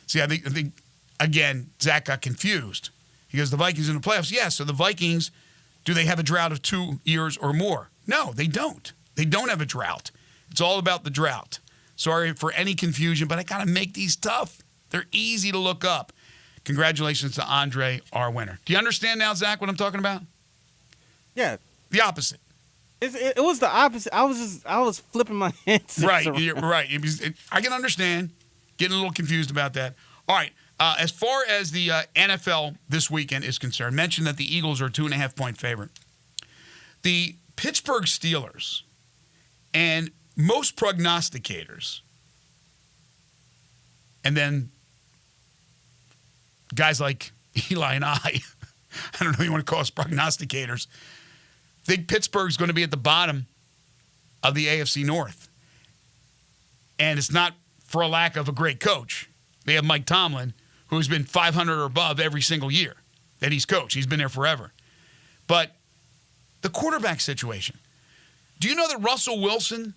See, I think again, Zach got confused. He goes, the Vikings in the playoffs? Yes, so the Vikings, do they have a drought of 2 years or more? No, they don't. They don't have a drought. It's all about the drought. Sorry for any confusion, but I got to make these tough. They're easy to look up. Congratulations to Andre, our winner. Do you understand now, Zach, what I'm talking about? Yeah. The opposite. It was the opposite. I was flipping my answers Right, around. right. I can understand. Getting a little confused about that. All right. As far as the NFL this weekend is concerned, mentioned that the Eagles are a 2.5-point favorite. The Pittsburgh Steelers and most prognosticators, and then guys like Eli and I don't know if you want to call us prognosticators, think Pittsburgh's going to be at the bottom of the AFC North. And it's not for a lack of a great coach. They have Mike Tomlin, who's been 500 or above every single year that he's coached. He's been there forever. But the quarterback situation. Do you know that Russell Wilson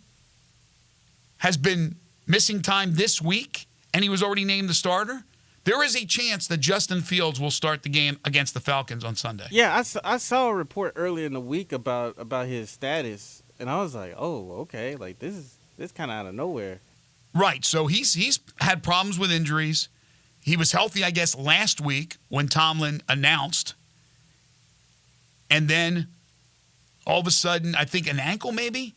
has been missing time this week and he was already named the starter? There is a chance that Justin Fields will start the game against the Falcons on Sunday. Yeah, I saw a report earlier in the week about his status, and I was like, oh, okay, like this kind of out of nowhere. Right, so he's had problems with injuries. He was healthy, I guess, last week when Tomlin announced. And then all of a sudden, I think an ankle maybe.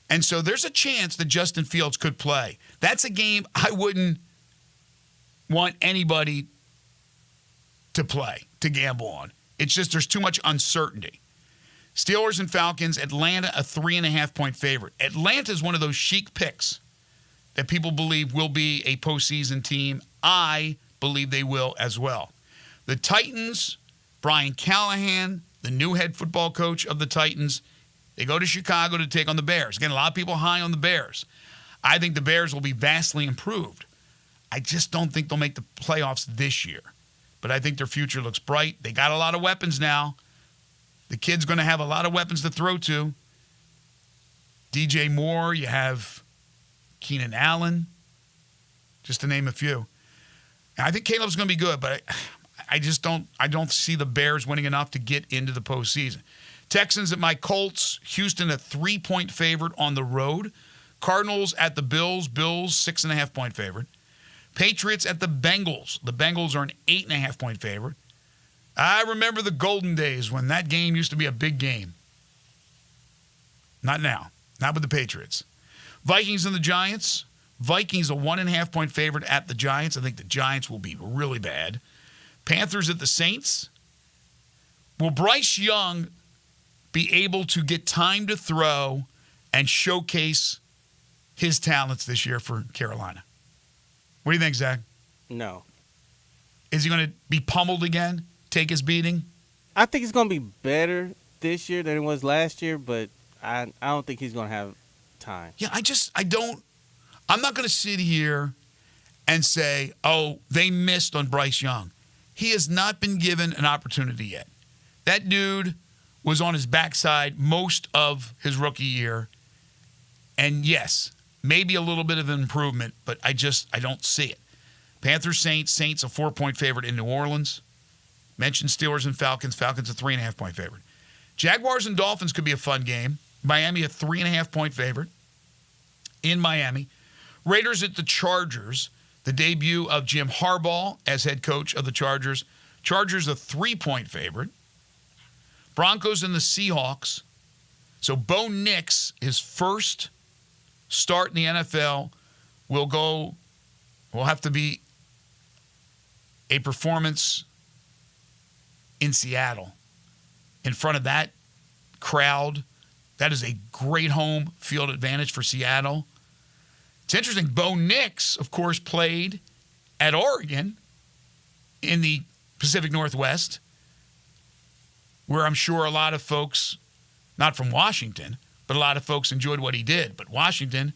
And so there's a chance that Justin Fields could play. That's a game I wouldn't want anybody to play, to gamble on. It's just there's too much uncertainty. Steelers and Falcons, Atlanta a 3.5-point favorite. Atlanta is one of those chic picks that people believe will be a postseason team. I believe they will as well. The Titans, Brian Callahan, the new head football coach of the Titans, they go to Chicago to take on the Bears. Again, a lot of people high on the Bears. I think the Bears will be vastly improved. I just don't think they'll make the playoffs this year. But I think their future looks bright. They got a lot of weapons now. The kid's going to have a lot of weapons to throw to. DJ Moore, you have Keenan Allen, just to name a few. And I think Caleb's going to be good, but I don't see the Bears winning enough to get into the postseason. Texans at my Colts. Houston a 3-point favorite on the road. Cardinals at the Bills. Bills 6.5-point favorite. Patriots at the Bengals. The Bengals are an 8.5-point favorite. I remember the golden days when that game used to be a big game. Not now. Not with the Patriots. Vikings and the Giants. Vikings a 1.5-point favorite at the Giants. I think the Giants will be really bad. Panthers at the Saints. Will Bryce Young be able to get time to throw and showcase his talents this year for Carolina? What do you think, Zach? No. Is he going to be pummeled again? Take his beating? I think it's going to be better this year than it was last year, but I don't think he's going to have time. Yeah, I'm not going to sit here and say, oh, they missed on Bryce Young. He has not been given an opportunity yet. That dude was on his backside most of his rookie year. And yes, maybe a little bit of an improvement, but I don't see it. Panthers, Saints a 4-point favorite in New Orleans. Mentioned Steelers and Falcons a 3.5-point favorite. Jaguars and Dolphins could be a fun game. Miami a 3.5-point favorite in Miami. Raiders at the Chargers, the debut of Jim Harbaugh as head coach of the Chargers. Chargers a 3-point favorite. Broncos and the Seahawks. So Bo Nix, his first start in the NFL, will have to be a performance in Seattle. In front of that crowd, that is a great home field advantage for Seattle. It's interesting. Bo Nix, of course, played at Oregon in the Pacific Northwest, where I'm sure a lot of folks, not from Washington, but a lot of folks enjoyed what he did. But Washington,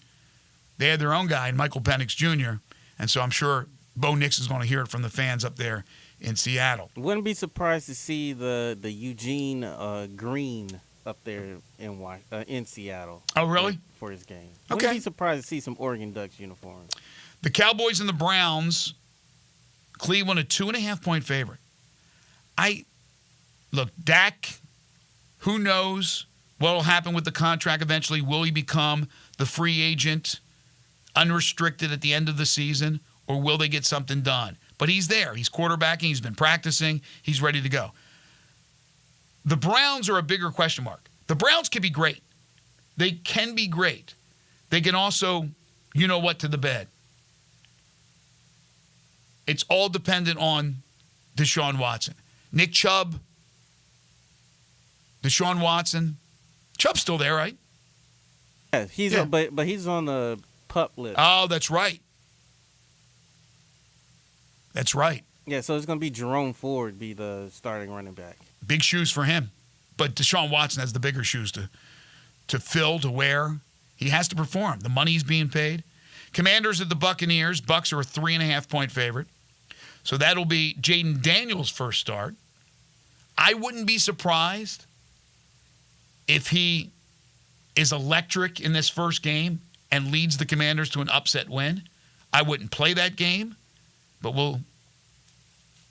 they had their own guy, Michael Penix Jr., and so I'm sure Bo Nix is going to hear it from the fans up there in Seattle. Wouldn't be surprised to see the Eugene Green up there in Seattle. Oh, really? For his game. Okay. Wouldn't be surprised to see some Oregon Ducks uniforms. The Cowboys and the Browns, Cleveland a 2.5-point favorite. Look, Dak, who knows what will happen with the contract eventually? Will he become the free agent, unrestricted at the end of the season, or will they get something done? But he's there. He's quarterbacking. He's been practicing. He's ready to go. The Browns are a bigger question mark. The Browns can be great. They can be great. They can also, to the bed. It's all dependent on Deshaun Watson. Nick Chubb, Deshaun Watson. Chubb's still there, right? Yeah, but he's on the PUP list. Oh, that's right. That's right. Yeah, so it's going to be Jerome Ford be the starting running back. Big shoes for him. But Deshaun Watson has the bigger shoes to fill, to wear. He has to perform. The money he's being paid. Commanders at the Buccaneers. Bucks are a 3.5-point favorite. So that'll be Jaden Daniels' first start. I wouldn't be surprised if he is electric in this first game and leads the Commanders to an upset win. I wouldn't play that game, but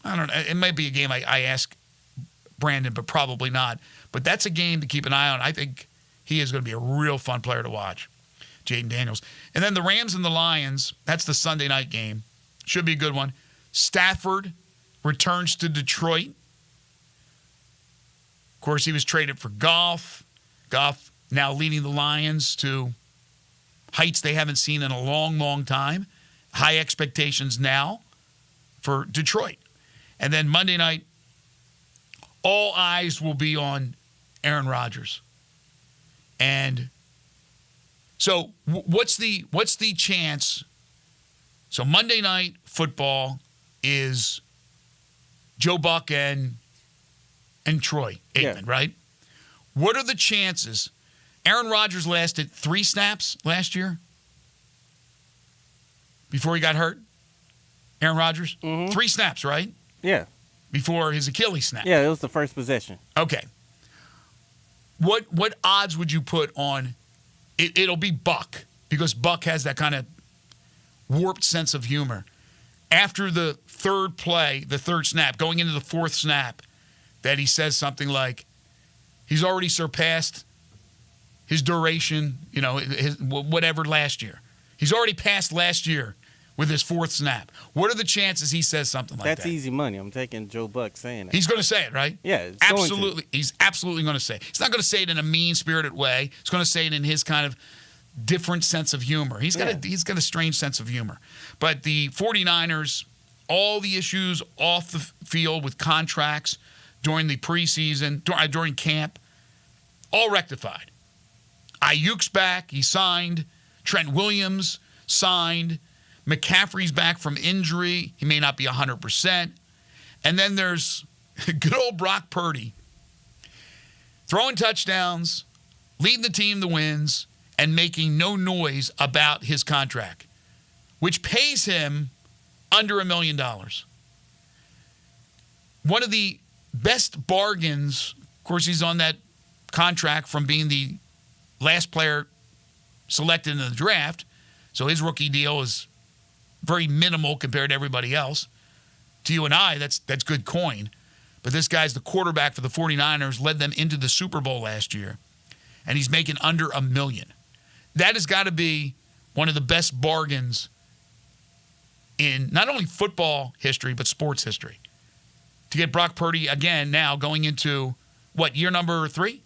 I don't know. It might be a game I ask Brandon, but probably not. But that's a game to keep an eye on. I think he is going to be a real fun player to watch, Jaden Daniels. And then the Rams and the Lions, that's the Sunday night game. Should be a good one. Stafford returns to Detroit. Of course, he was traded for Goff. Goff now leading the Lions to heights they haven't seen in a long, long time. High expectations now for Detroit. And then Monday night, all eyes will be on Aaron Rodgers. And so what's the chance? So Monday night football is Joe Buck and Troy Aikman, right? What are the chances? Aaron Rodgers lasted 3 snaps last year before he got hurt. Aaron Rodgers? Mm-hmm. 3 snaps, right? Yeah. Before his Achilles snap. Yeah, it was the first possession. Okay. What odds would you put on it? It'll be Buck, because Buck has that kind of warped sense of humor. After the third play, the third snap, going into the fourth snap, that he says something like, he's already surpassed his duration, his whatever last year. He's already passed last year with his fourth snap. What are the chances he says something like that? That's easy money. I'm taking Joe Buck saying it. He's going to say it, right? Yeah, absolutely. He's absolutely going to say it. He's not going to say it in a mean-spirited way. He's going to say it in his kind of different sense of humor. He's got a strange sense of humor. But the 49ers, all the issues off the field with contracts during the preseason, during camp, all rectified. Ayuk's back. He signed. Trent Williams signed. McCaffrey's back from injury. He may not be 100%. And then there's good old Brock Purdy throwing touchdowns, leading the team to wins, and making no noise about his contract, which pays him under $1 million. One of the best bargains, of course, he's on that contract from being the last player selected in the draft, so his rookie deal is very minimal compared to everybody else. To you and I, that's good coin. But this guy's the quarterback for the 49ers, led them into the Super Bowl last year, and he's making under $1 million. That has got to be one of the best bargains in not only football history, but sports history. To get Brock Purdy, again, now going into, year number 3?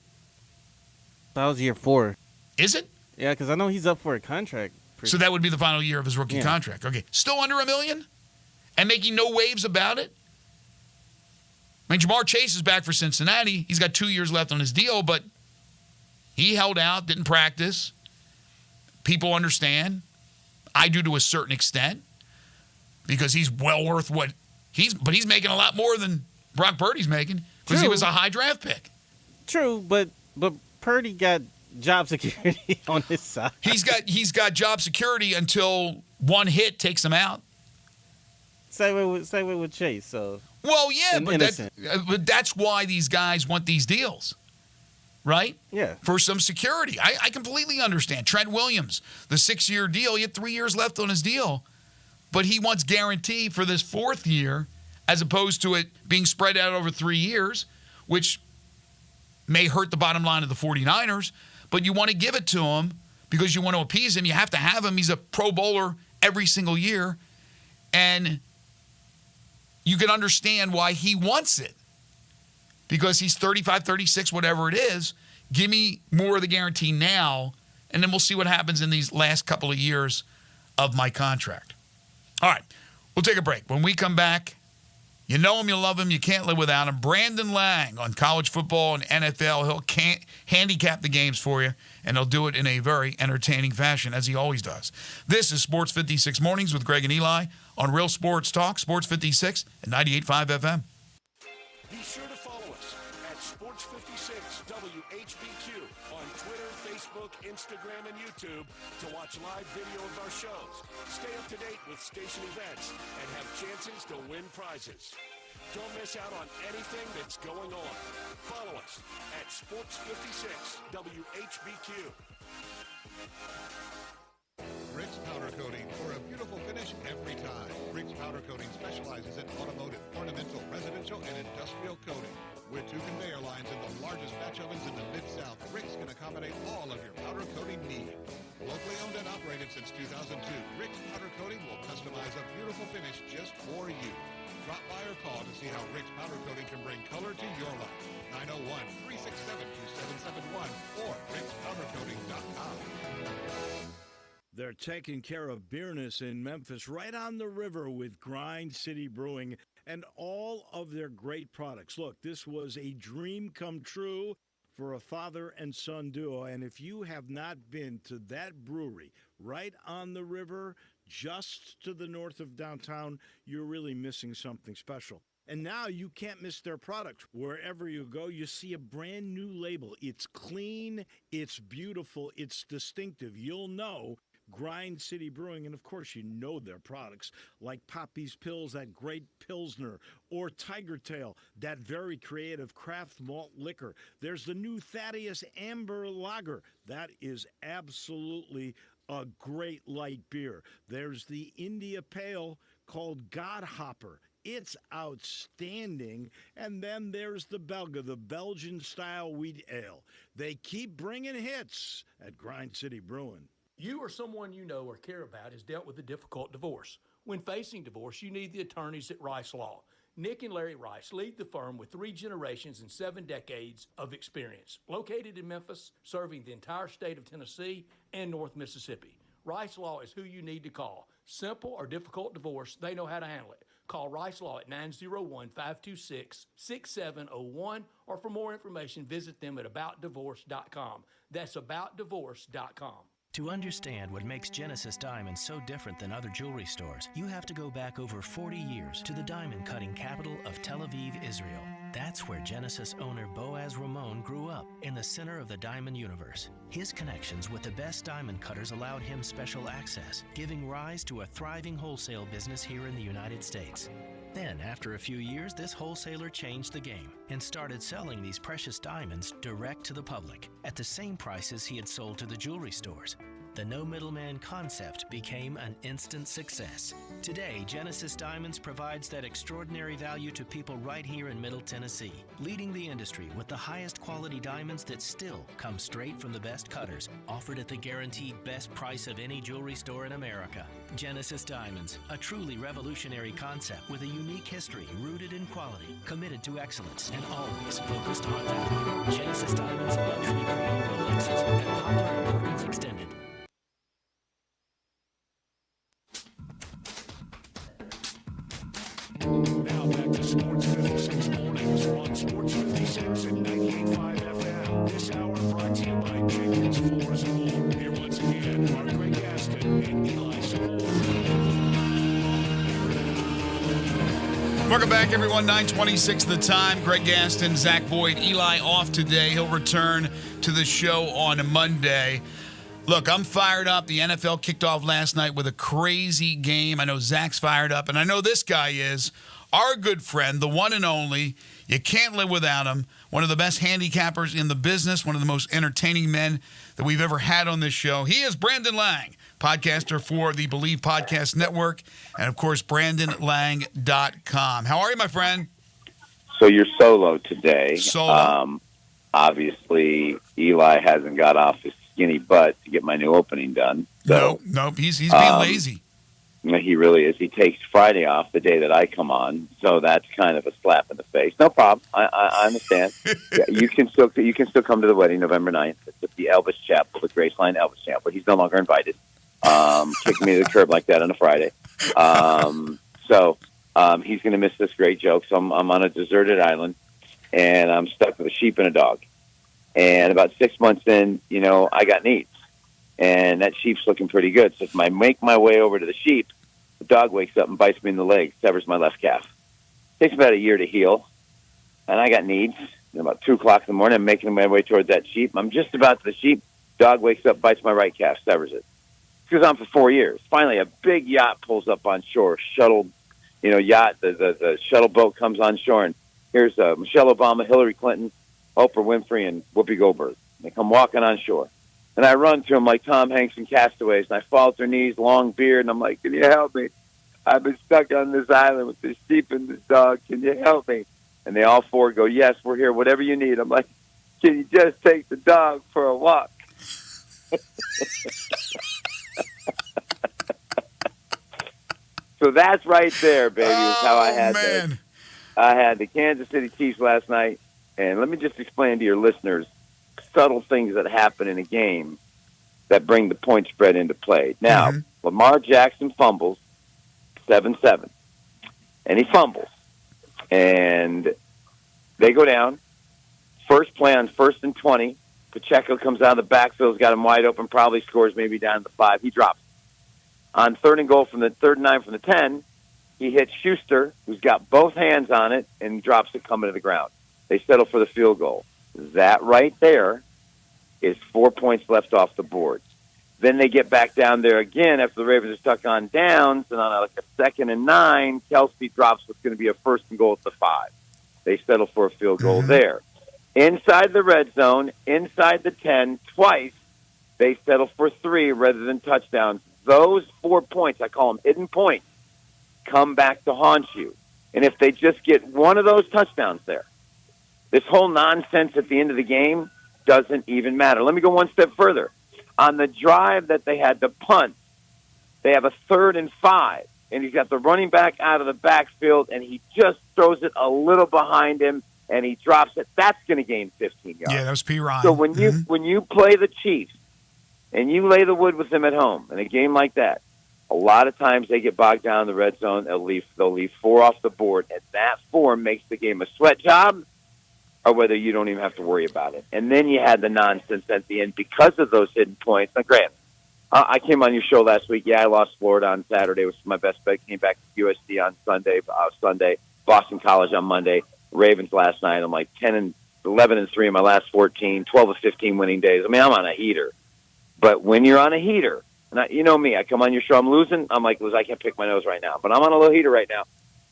That was year 4. Is it? Yeah, because I know he's up for a contract. So that would be the final year of his rookie contract. Okay. Still under $1 million? And making no waves about it? I mean, Jamar Chase is back for Cincinnati. He's got 2 years left on his deal, but he held out, didn't practice. People understand. I do to a certain extent because he's well worth what but he's making a lot more than Brock Purdy's making because he was a high draft pick. True, but Purdy got job security on his side. He's got job security until one hit takes him out. Same way with Chase. So well, yeah, but that's why these guys want these deals, right? Yeah, for some security. I completely understand. Trent Williams, the 6-year deal, he had 3 years left on his deal, but he wants guarantee for this 4th year, as opposed to it being spread out over 3 years, which may hurt the bottom line of the 49ers. But you want to give it to him because you want to appease him. You have to have him. He's a Pro Bowler every single year. And you can understand why he wants it. Because he's 35, 36, whatever it is. Give me more of the guarantee now, and then we'll see what happens in these last couple of years of my contract. All right, we'll take a break. When we come back, you know him, you love him, you can't live without him. Brandon Lang on college football and NFL. He'll handicap the games for you, and he'll do it in a very entertaining fashion, as he always does. This is Sports 56 Mornings with Greg and Eli on Real Sports Talk, Sports 56 and 98.5 FM. Be sure to follow us at Sports 56 WHBQ on Twitter, Facebook, Instagram, and YouTube to watch live video of our shows, stay up to date with station events, and have chances to win prizes. Don't miss out on anything that's going on. Follow us at Sports 56 WHBQ. Rick's Powder Coating for a beautiful finish every time. Rick's Powder Coating specializes in automotive, ornamental, residential, and industrial coating. With 2 conveyor lines and the largest batch ovens in the Mid-South, Rick's can accommodate all of your powder coating needs. Locally owned and operated since 2002, Rick's Powder Coating will customize a beautiful finish just for you. Drop by or call to see how Rick's Powder Coating can bring color to your life. 901-367-2771 or rickspowdercoating.com. They're taking care of beerness in Memphis right on the river with Grind City Brewing and all of their great products. Look, this was a dream come true for a father and son duo. And if you have not been to that brewery right on the river, just to the north of downtown, you're really missing something special. And now you can't miss their product. Wherever you go, you see a brand new label. It's clean, it's beautiful, it's distinctive. You'll know Grind City Brewing, and of course you know their products like Poppy's Pills, that great Pilsner, or Tiger Tail, that very creative craft malt liquor. There's the new Thaddeus Amber Lager. That is absolutely a great light beer. There's the India Pale called Godhopper. It's outstanding. And then there's the Belga, the Belgian-style wheat ale. They keep bringing hits at Grind City Brewing. You or someone you know or care about has dealt with a difficult divorce. When facing divorce, you need the attorneys at Rice Law. Nick and Larry Rice lead the firm with 3 generations and 7 decades of experience. Located in Memphis, serving the entire state of Tennessee and North Mississippi. Rice Law is who you need to call. Simple or difficult divorce, they know how to handle it. Call Rice Law at 901-526-6701, or for more information, visit them at aboutdivorce.com. That's aboutdivorce.com. To understand what makes Genesis Diamonds so different than other jewelry stores, you have to go back over 40 years to the diamond cutting capital of Tel Aviv, Israel. That's where Genesis owner Boaz Ramon grew up, in the center of the diamond universe. His connections with the best diamond cutters allowed him special access, giving rise to a thriving wholesale business here in the United States. Then, after a few years, this wholesaler changed the game and started selling these precious diamonds direct to the public at the same prices he had sold to the jewelry stores. The no middleman concept became an instant success. Today, Genesis Diamonds provides that extraordinary value to people right here in Middle Tennessee, leading the industry with the highest quality diamonds that still come straight from the best cutters, offered at the guaranteed best price of any jewelry store in America. Genesis Diamonds, a truly revolutionary concept with a unique history rooted in quality, committed to excellence, and always focused on value. Genesis Diamonds, luxury premium Rolexes, and popular Perkins Extended. Now back to Sports 56 mornings on Sports 56 and 98.5 FM. This hour brought to you by Jenkins Floors and More. Here once again are Greg Gaston and Eli Soul. Welcome back, everyone. 9:26 the time. Greg Gaston, Zach Boyd, Eli off today. He'll return to the show on Monday. Look, I'm fired up. The NFL kicked off last night with a crazy game. I know Zach's fired up, and I know this guy is. Our good friend, the one and only. You can't live without him. One of the best handicappers in the business, one of the most entertaining men that we've ever had on this show. He is Brandon Lang, podcaster for the Believe Podcast Network, and, of course, BrandonLang.com. How are you, my friend? So you're solo today. Solo. Obviously, Eli hasn't got off his skinny butt to get my new opening done. So, Nope. He's being lazy. He really is. He takes Friday off, the day that I come on, so that's kind of a slap in the face. No problem. I understand. Yeah, you can still come to the wedding November 9th. It's at the Elvis Chapel, the Graceline Elvis Chapel. He's no longer invited. Kicking me to the curb like that on a Friday. So he's going to miss this great joke. So I'm on a deserted island, and I'm stuck with a sheep and a dog. And about 6 months in, I got needs. And that sheep's looking pretty good. So if I make my way over to the sheep, the dog wakes up and bites me in the leg, severs my left calf. Takes about a year to heal. And I got needs. And about 2 o'clock in the morning, I'm making my way towards that sheep. I'm just about to the sheep. Dog wakes up, bites my right calf, severs it. This goes on for 4 years. Finally, a big yacht pulls up on shore. Yacht. The shuttle boat comes on shore. And here's Michelle Obama, Hillary Clinton, Oprah Winfrey, and Whoopi Goldberg. They come walking on shore. And I run to them like Tom Hanks in Castaways, and I fall at their knees, long beard, and I'm like, can you help me? I've been stuck on this island with this sheep and this dog. Can you help me? And they all four go, yes, we're here, whatever you need. I'm like, can you just take the dog for a walk? So that's right there, baby, is how I had that. I had the Kansas City Chiefs last night, and let me just explain to your listeners subtle things that happen in a game that bring the point spread into play. Now, Lamar Jackson fumbles 7-7, and he fumbles, and they go down. First play on 1st and 20, Pacheco comes out of the backfield, got him wide open, probably scores maybe down to the 5. He drops. On 3rd and goal from the 3rd and 9 from the 10, he hits Schuster, who's got both hands on it, and drops it coming to the ground. They settle for the field goal. That right there is 4 points left off the board. Then they get back down there again after the Ravens are stuck on downs, and on a 2nd and 9, Kelsey drops what's going to be a 1st and goal at the 5. They settle for a field goal there. Inside the red zone, inside the 10, twice, they settle for 3 rather than touchdowns. Those 4 points, I call them hidden points, come back to haunt you. And if they just get one of those touchdowns there, this whole nonsense at the end of the game doesn't even matter. Let me go one step further. On the drive that they had to punt, they have a 3rd and 5, and he's got the running back out of the backfield, and he just throws it a little behind him, and he drops it. That's going to gain 15 yards. Yeah, that was P. Ryan. So when you play the Chiefs and you lay the wood with them at home in a game like that, a lot of times they get bogged down in the red zone. They'll leave 4 off the board, and that 4 makes the game a sweat job, or whether you don't even have to worry about it. And then you had the nonsense at the end because of those hidden points. Now, Grant, I came on your show last week. Yeah, I lost Florida on Saturday, which was my best bet. Came back to USC on Sunday, Boston College on Monday, Ravens last night. I'm like 11-3 in my last 14, 12-15 winning days. I mean, I'm on a heater. But when you're on a heater, and you know me, I come on your show, I'm losing. I'm like, I can't pick my nose right now. But I'm on a little heater right now.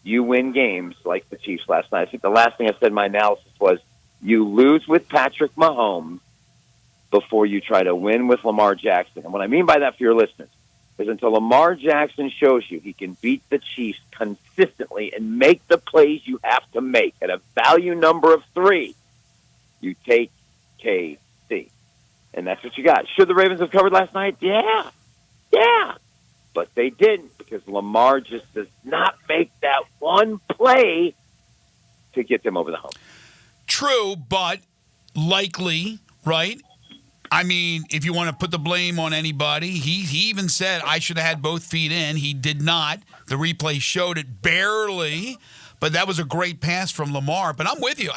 You win games like the Chiefs last night. I think the last thing I said in my analysis was you lose with Patrick Mahomes, before you try to win with Lamar Jackson. And what I mean by that for your listeners is until Lamar Jackson shows you he can beat the Chiefs consistently and make the plays you have to make at a value number of 3, you take KC. And that's what you got. Should the Ravens have covered last night? Yeah. But they didn't because Lamar just does not make that one play to get them over the hump. True, but likely, right? I mean, if you want to put the blame on anybody, he even said, I should have had both feet in. He did not. The replay showed it barely, but that was a great pass from Lamar. But I'm with you.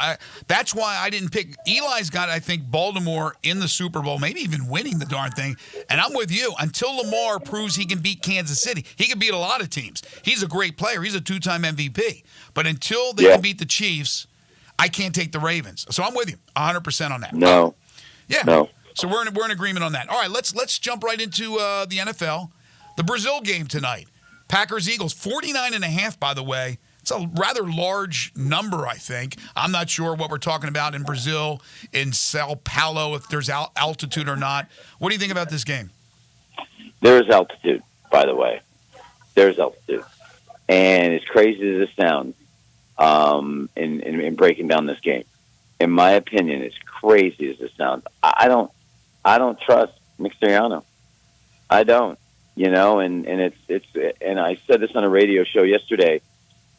That's why I didn't pick. Eli's got, I think, Baltimore in the Super Bowl, maybe even winning the darn thing. And I'm with you. Until Lamar proves he can beat Kansas City, he can beat a lot of teams. He's a great player. He's a 2-time MVP. But until they can beat the Chiefs, I can't take the Ravens. So I'm with you 100% on that. No. Yeah. No. So we're in agreement on that. All right, let's jump right into the NFL. The Brazil game tonight. Packers-Eagles, 49.5, by the way. It's a rather large number, I think. I'm not sure what we're talking about in Brazil, in Sao Paulo, if there's altitude or not. What do you think about this game? There's altitude, by the way. There's altitude. And as crazy as it sounds in breaking down this game, in my opinion, as crazy as it sounds, I don't trust Mixteriano. I don't, and and I said this on a radio show yesterday.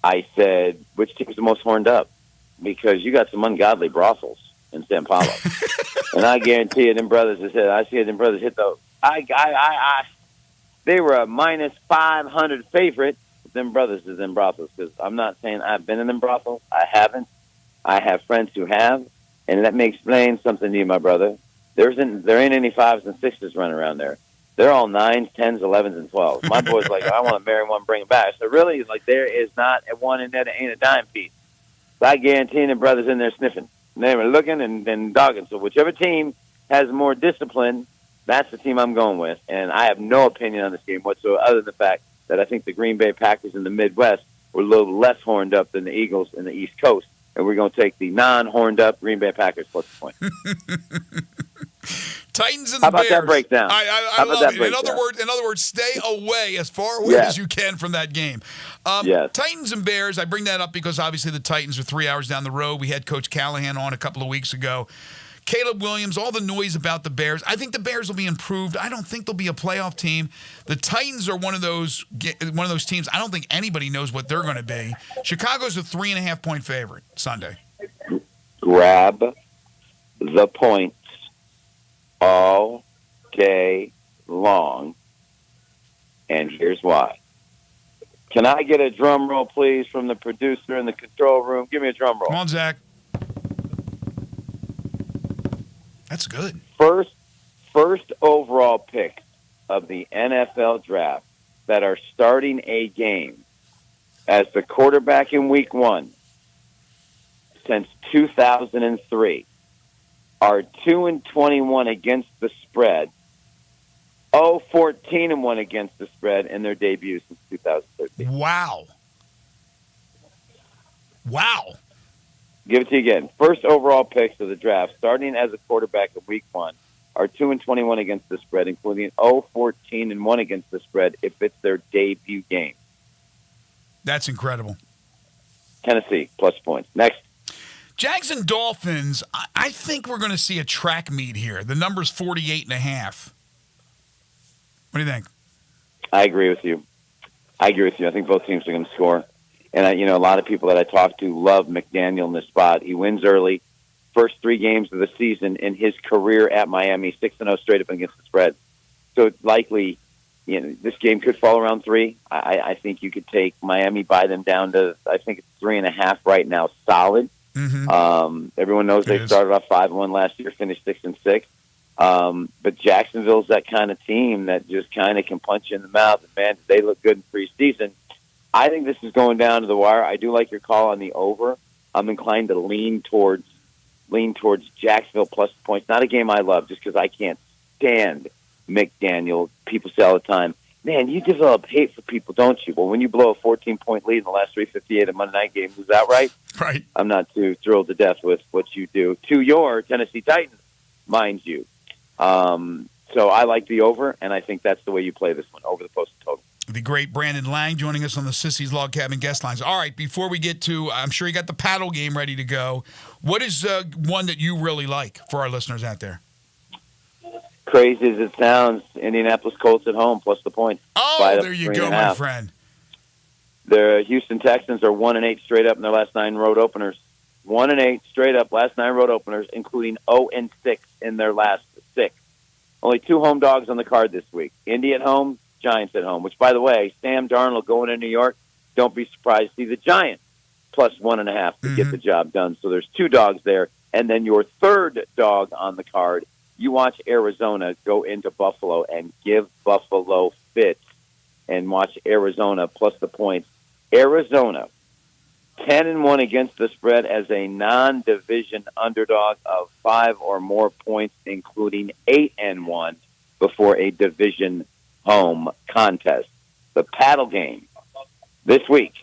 I said, which team is the most horned up? Because you got some ungodly brothels in Sao Paulo. And I guarantee you, them brothers hit those. They were a minus 500 favorite. Them brothers is in brothels. Because I'm not saying I've been in them brothels. I haven't. I have friends who have. And let me explain something to you, my brother. There ain't any 5s and 6s running around there. They're all 9s, 10s, 11s, and 12s. My boy's like, I want to marry one, bring it back. So really, like, there is not one in there that ain't a dime piece. So I guarantee the brothers in there sniffing. They were looking and dogging. So whichever team has more discipline, that's the team I'm going with. And I have no opinion on this game whatsoever, other than the fact that I think the Green Bay Packers in the Midwest were a little less horned up than the Eagles in the East Coast. And we're going to take the non-horned up Green Bay Packers plus the point. Titans and the How about Bears. that breakdown? I love it. In other words, stay away as far away as you can from that game. Titans and Bears, I bring that up because obviously the Titans are 3 hours down the road. We had Coach Callahan on a couple of weeks ago. Caleb Williams, all the noise about the Bears. I think the Bears will be improved. I don't think they'll be a playoff team. The Titans are one of those teams. I don't think anybody knows what they're going to be. Chicago's a 3.5-point favorite Sunday. Grab the points all day long, and here's why. Can I get a drum roll, please, from the producer in the control room? Give me a drum roll. Come on, Zach. That's good. First overall pick of the NFL draft that are starting a game as the quarterback in week 1 since 2003 are 2-21 against the spread, 0-14-1 against the spread in their debut since 2013. Wow. Give it to you again. First overall picks of the draft, starting as a quarterback in week 1, are 2-21 against the spread, including 0-14-1 against the spread if it's their debut game. That's incredible. Tennessee, plus points. Next. Jags and Dolphins, I think we're going to see a track meet here. The number's 48.5. What do you think? I agree with you. I think both teams are going to score. And, a lot of people that I talk to love McDaniel in this spot. He wins early. First 3 games of the season in his career at Miami, 6-0 straight up against the spread. So likely, this game could fall around 3. I think you could take Miami, buy them down to, I think it's 3.5 right now, solid. Mm-hmm. Everyone knows they started off 5-1 last year, finished 6-6. But Jacksonville's that kind of team that just kind of can punch you in the mouth. And man, they look good in preseason. I think this is going down to the wire. I do like your call on the over. I'm inclined to lean towards Jacksonville plus points. Not a game I love just because I can't stand McDaniel. People say all the time, man, you develop hate for people, don't you? Well, when you blow a 14-point lead in the last 3:58 of Monday night game, was that right? Right. I'm not too thrilled to death with what you do to your Tennessee Titans, mind you. So I like the over, and I think that's the way you play this one, over the posted total. The great Brandon Lang joining us on the Sissy's Log Cabin guest lines. All right, before we get to, I'm sure you got the paddle game ready to go. What is one that you really like for our listeners out there? Crazy as it sounds, Indianapolis Colts at home plus the points. Oh, there you go, my friend. The Houston Texans are 1-8 straight up in their last 9 road openers. 1-8 straight up last 9 road openers, including 0-6 in their last 6. Only 2 home dogs on the card this week. Indy at home, Giants at home. Which, by the way, Sam Darnold going to New York. Don't be surprised to see the Giants plus 1.5 to get the job done. So there's 2 dogs there, and then your third dog on the card. You watch Arizona go into Buffalo and give Buffalo fits, and watch Arizona plus the points. Arizona, 10-1 against the spread as a non-division underdog of 5 or more points, including 8-1 before a division home contest. The paddle game this week,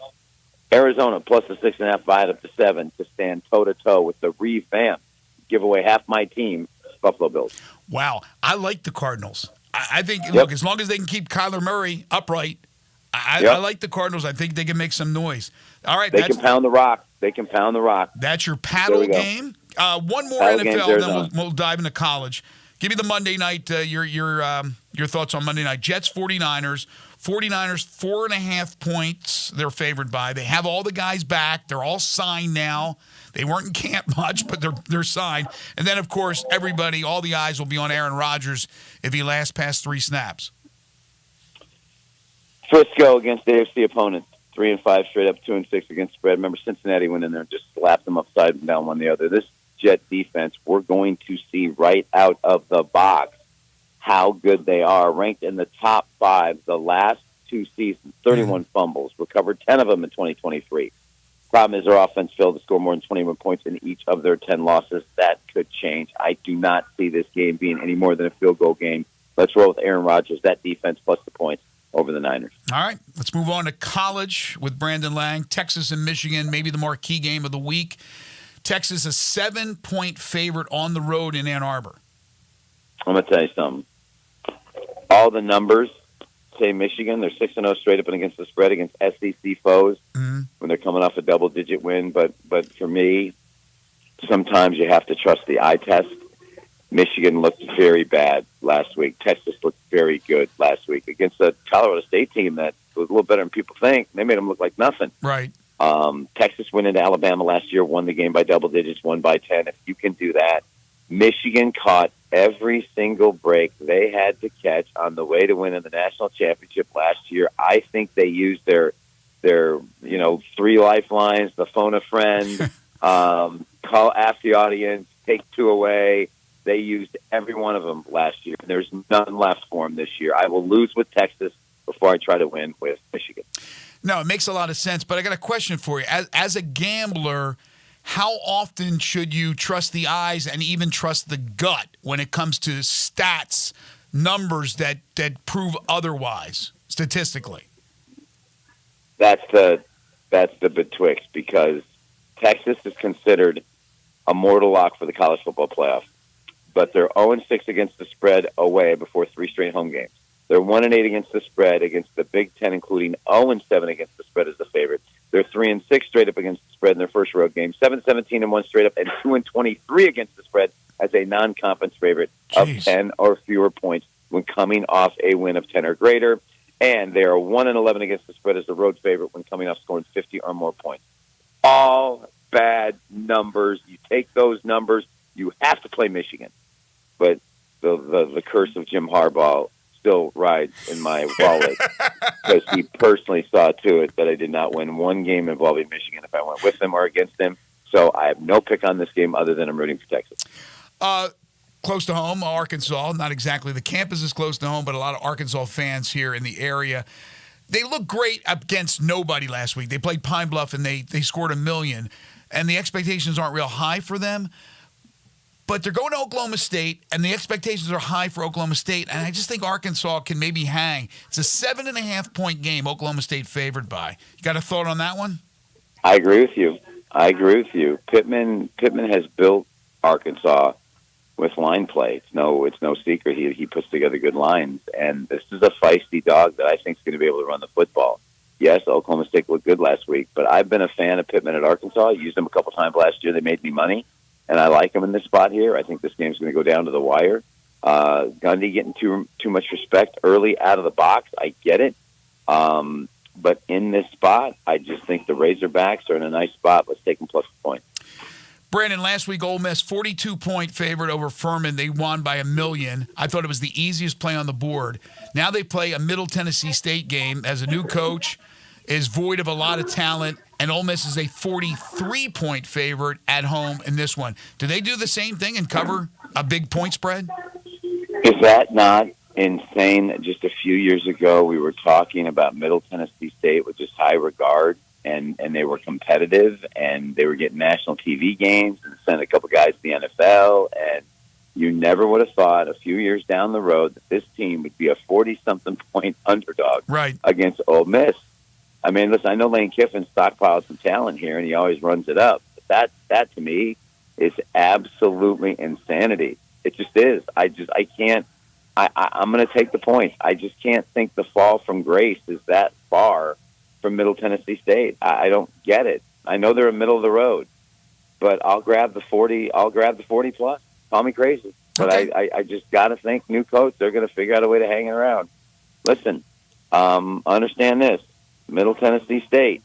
Arizona plus the 6.5, buy it up to 7 to stand toe-to-toe with the revamped giveaway half my team, Buffalo Bills. Wow, I like the Cardinals. I think, look, as long as they can keep Kyler Murray upright, I like the Cardinals. I think they can make some noise. All right. They can pound the rock. They can pound the rock. That's your paddle game. One more paddle NFL, then we'll dive into college. Give me the Monday night, your thoughts on Monday night. Jets, 49ers. 49ers, 4.5 points they're favored by. They have all the guys back. They're all signed now. They weren't in camp much, but they're signed. And then, of course, everybody, all the eyes will be on Aaron Rodgers if he lasts past 3 snaps. Frisco against AFC opponents, 3-5 straight up, 2-6 against spread. Remember, Cincinnati went in there and just slapped them upside down one the other. This Jet defense, we're going to see right out of the box how good they are. Ranked in the top 5 the last 2 seasons, 31 fumbles, recovered 10 of them in 2023. Problem is their offense failed to score more than 21 points in each of their 10 losses. That could change. I do not see this game being any more than a field goal game. Let's roll with Aaron Rodgers, that defense plus the points over the Niners. All right, let's move on to college with Brandon Lang. Texas and Michigan, maybe the marquee game of the week. Texas a 7-point favorite on the road in Ann Arbor. I'm going to tell you something. All the numbers say Michigan. They're 6-0 straight up and against the spread against SEC foes when they're coming off a double-digit win. But for me, sometimes you have to trust the eye test. Michigan looked very bad last week. Texas looked very good last week against a Colorado State team that was a little better than people think. They made them look like nothing. Right. Texas went into Alabama last year, won the game by double digits, won by 10. If you can do that, Michigan caught every single break they had to catch on the way to winning the national championship last year. I think they used their 3 lifelines, the phone a friend, call, ask the audience, take 2 away. They used every one of them last year. There's none left for them this year. I will lose with Texas before I try to win with Michigan. No, it makes a lot of sense, but I got a question for you. As a gambler, how often should you trust the eyes and even trust the gut when it comes to stats, numbers that prove otherwise, statistically? That's the betwixt, because Texas is considered a mortal lock for the college football playoff. But they're 0-6 against the spread away before 3 straight home games. They're 1-8 against the spread against the Big Ten, including 0-7 against the spread as the favorite. They're 3-6 straight up against the spread in their first road game. 7-17-1 straight up, and 2-23 against the spread as a non-conference favorite of 10 or fewer points when coming off a win of 10 or greater. And they are 1-11 against the spread as the road favorite when coming off scoring 50 or more points. All bad numbers. You take those numbers, you have to play Michigan. But the curse of Jim Harbaugh still rides in my wallet because he personally saw to it that I did not win one game involving Michigan if I went with him or against him. So I have no pick on this game other than I'm rooting for Texas. Close to home, Arkansas. Not exactly the campus is close to home, but a lot of Arkansas fans here in the area. They looked great against nobody last week. They played Pine Bluff, and they scored 1 million. And the expectations aren't real high for them. But they're going to Oklahoma State, and the expectations are high for Oklahoma State. And I just think Arkansas can maybe hang. It's a 7.5-point game, Oklahoma State favored by. You got a thought on that one? I agree with you. Pittman has built Arkansas with line play. It's no secret. He puts together good lines, and this is a feisty dog that I think is going to be able to run the football. Yes, Oklahoma State looked good last week, but I've been a fan of Pittman at Arkansas. I used them a couple times last year. They made me money, and I like them in this spot here. I think this game's going to go down to the wire. Gundy getting too much respect early out of the box. I get it. But in this spot, I just think the Razorbacks are in a nice spot. Let's take them plus the point. Brandon, last week, Ole Miss, 42-point favorite over Furman. They won by 1 million. I thought it was the easiest play on the board. Now they play a Middle Tennessee State game as a new coach, is void of a lot of talent, and Ole Miss is a 43-point favorite at home in this one. Do they do the same thing and cover a big point spread? Is that not insane that just a few years ago we were talking about Middle Tennessee State with just high regard, and they were competitive, and they were getting national TV games and sent a couple guys to the NFL, and you never would have thought a few years down the road that this team would be a 40-something point underdog against Ole Miss. I mean, listen, I know Lane Kiffin stockpiled some talent here, and he always runs it up. But that to me is absolutely insanity. It just is. I can't. I'm going to take the points. I just can't think the fall from grace is that far from Middle Tennessee State. I don't get it. I know they're in the middle of the road, but I'll grab the 40. I'll grab the 40 plus. Call me crazy, but I just got to think new coach. They're going to figure out a way to hang it around. Listen, understand this: Middle Tennessee State.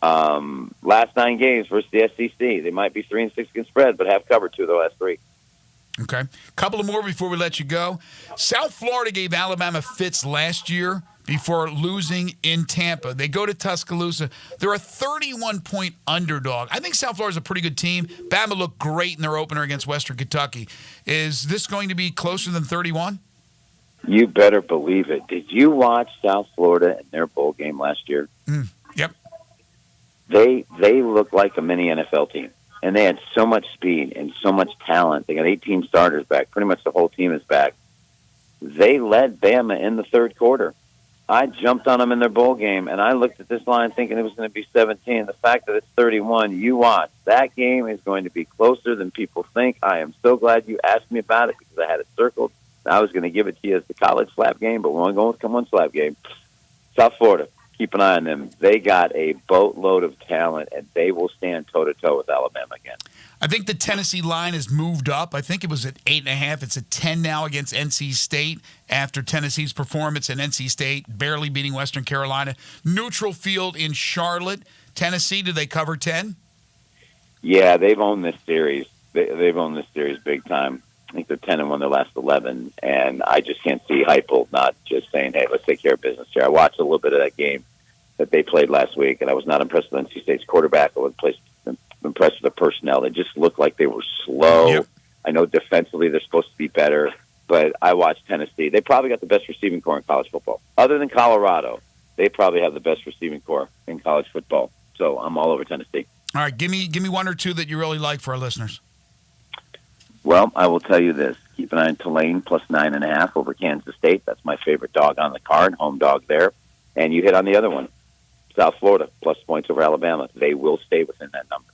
Last 9 games versus the SEC. They might be 3-6 against spread, but have covered 2 of the last 3. Okay. Couple of more before we let you go. South Florida gave Alabama fits last year before losing in Tampa. They go to Tuscaloosa. They're a 31-point underdog. I think South Florida's a pretty good team. Bama looked great in their opener against Western Kentucky. Is this going to be closer than 31? You better believe it. Did you watch South Florida in their bowl game last year? Yep. They look like a mini NFL team. And they had so much speed and so much talent. They got 18 starters back. Pretty much the whole team is back. They led Bama in the third quarter. I jumped on them in their bowl game, and I looked at this line thinking it was going to be 17. The fact that it's 31, you watch. That game is going to be closer than people think. I am so glad you asked me about it because I had it circled. I was going to give it to you as the college slap game, but we're only going with come one slap game. South Florida. Keep an eye on them. They got a boatload of talent, and they will stand toe-to-toe with Alabama again. I think the Tennessee line has moved up. I think it was at 8.5. It's at 10 now against NC State after Tennessee's performance and NC State barely beating Western Carolina. Neutral field in Charlotte. Tennessee, do they cover 10? Yeah, they've owned this series. They've owned this series big time. I think they're 10-1 their last 11, and I just can't see Heupel not just saying, hey, let's take care of business here. I watched a little bit of that game that they played last week, and I was not impressed with NC State's quarterback. I was impressed with the personnel. They just looked like they were slow. Yep. I know defensively they're supposed to be better, but I watched Tennessee. They probably got the best receiving core in college football. Other than Colorado, they probably have the best receiving core in college football. So I'm all over Tennessee. All right, give me one or two that you really like for our listeners. Well, I will tell you this. Keep an eye on Tulane plus 9.5 over Kansas State. That's my favorite dog on the card, home dog there. And you hit on the other one, South Florida, plus points over Alabama. They will stay within that number.